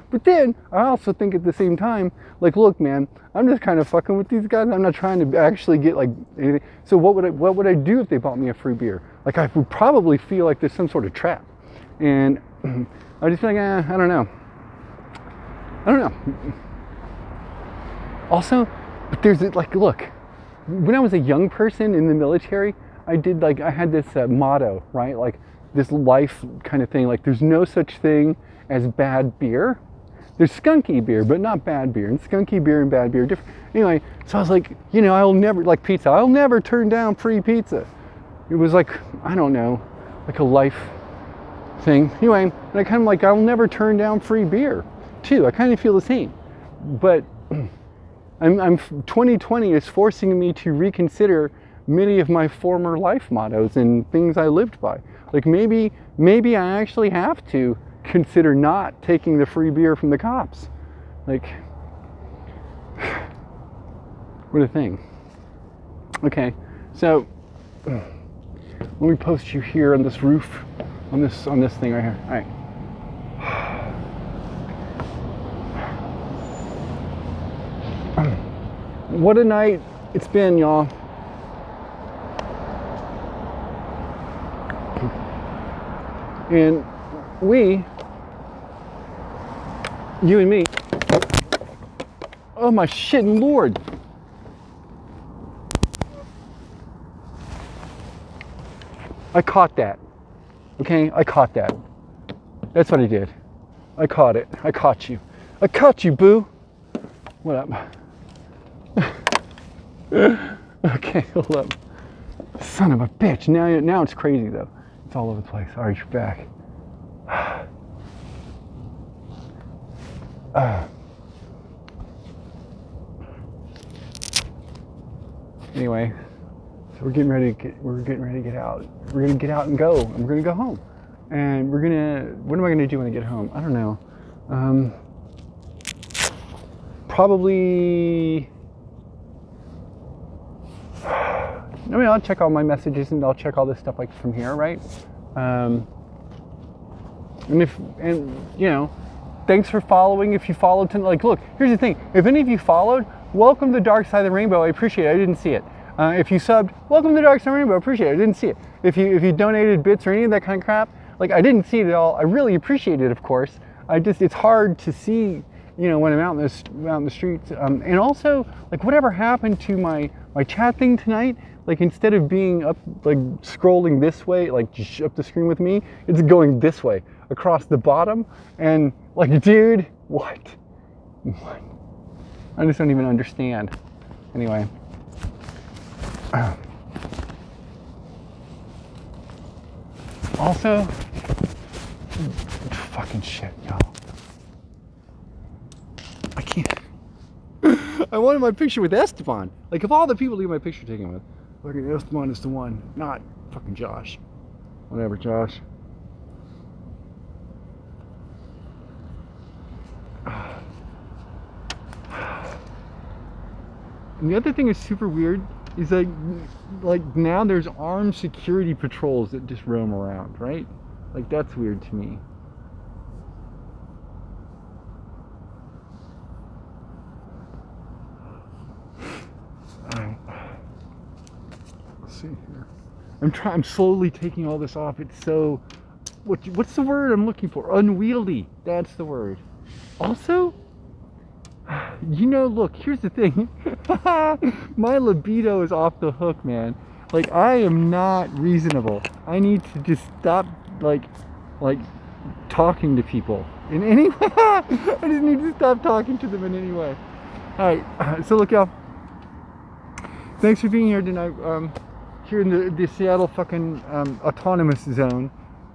But then, I also think at the same time, like, look, man, I'm just kind of fucking with these guys. I'm not trying to actually get, like, anything. So what would I do if they bought me a free beer? Like, I would probably feel like there's some sort of trap. And I'd just be like, I don't know. Also, but there's, like, look, when I was a young person in the military, I had this motto, right? Like, this life kind of thing. Like, there's no such thing as bad beer. There's skunky beer, but not bad beer. And skunky beer and bad beer are different. Anyway, so I was like, I'll never, like pizza, I'll never turn down free pizza. It was like, I don't know, like a life thing. Anyway, and I kind of like, I'll never turn down free beer, too. I kind of feel the same. But 2020 is forcing me to reconsider many of my former life mottos and things I lived by. Like maybe I actually have to consider not taking the free beer from the cops. Like, what a thing. Okay, so let me post you here on this roof, on this thing right here. All right. What a night it's been, y'all. And you and me, oh my shitting Lord. I caught that, okay? I caught that. That's what I did. I caught it. I caught you. I caught you, boo. What up? Okay, hold up. Son of a bitch. Now it's crazy though. It's all over the place. All right, you're back. Anyway, so we're getting ready to get out. We're gonna get out and go, and we're gonna go home. And what am I gonna do when I get home? I don't know. Probably, I'll check all my messages and I'll check all this stuff like from here, right? Thanks for following. If you followed tonight, like, look, here's the thing. If any of you followed, welcome to the dark side of the rainbow. I appreciate it. I didn't see it. If you subbed, welcome to the dark side of the rainbow. I appreciate it. I didn't see it. If you donated bits or any of that kind of crap, like, I didn't see it at all. I really appreciate it, of course. It's hard to see, when I'm out in the streets. And also, like, whatever happened to my chat thing tonight, like, instead of being up, like, scrolling this way, like, just up the screen with me, it's going this way, across the bottom. And, like, dude, what? I just don't even understand. Anyway. Also, fucking shit, y'all. I can't. I wanted my picture with Esteban. Like, of all the people to get my picture taken with, fucking Esteban is the one, not fucking Josh. Whatever, Josh. And the other thing is super weird is like now there's armed security patrols that just roam around, right? Like, that's weird to me. Let's see here. I'm slowly taking all this off. It's so, what's the word I'm looking for? Unwieldy. That's the word. Also, look, here's the thing. My libido is off the hook, man. Like, I am not reasonable. I need to just stop, like talking to people in any way. I just need to stop talking to them in any way. All right, so look, y'all. Thanks for being here tonight. Here in the Seattle fucking autonomous zone.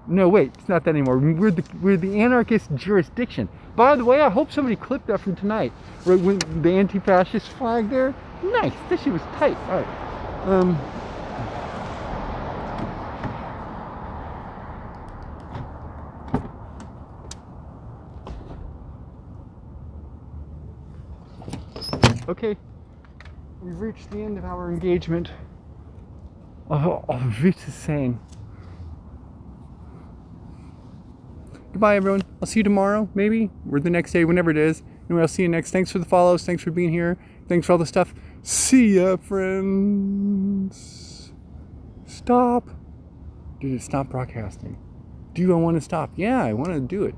No, wait, it's not that anymore. We're the anarchist jurisdiction. By the way, I hope somebody clipped that from tonight. Right when the anti-fascist flag there. Nice. This shit was tight. All right. Okay. We've reached the end of our engagement. Oh, this is insane. Goodbye, everyone. I'll see you tomorrow, maybe, or the next day, whenever it is. Anyway, I'll see you next. Thanks for the follows. Thanks for being here. Thanks for all the stuff. See ya, friends. Stop. Dude, stop broadcasting. Do I want to stop? Yeah, I want to do it.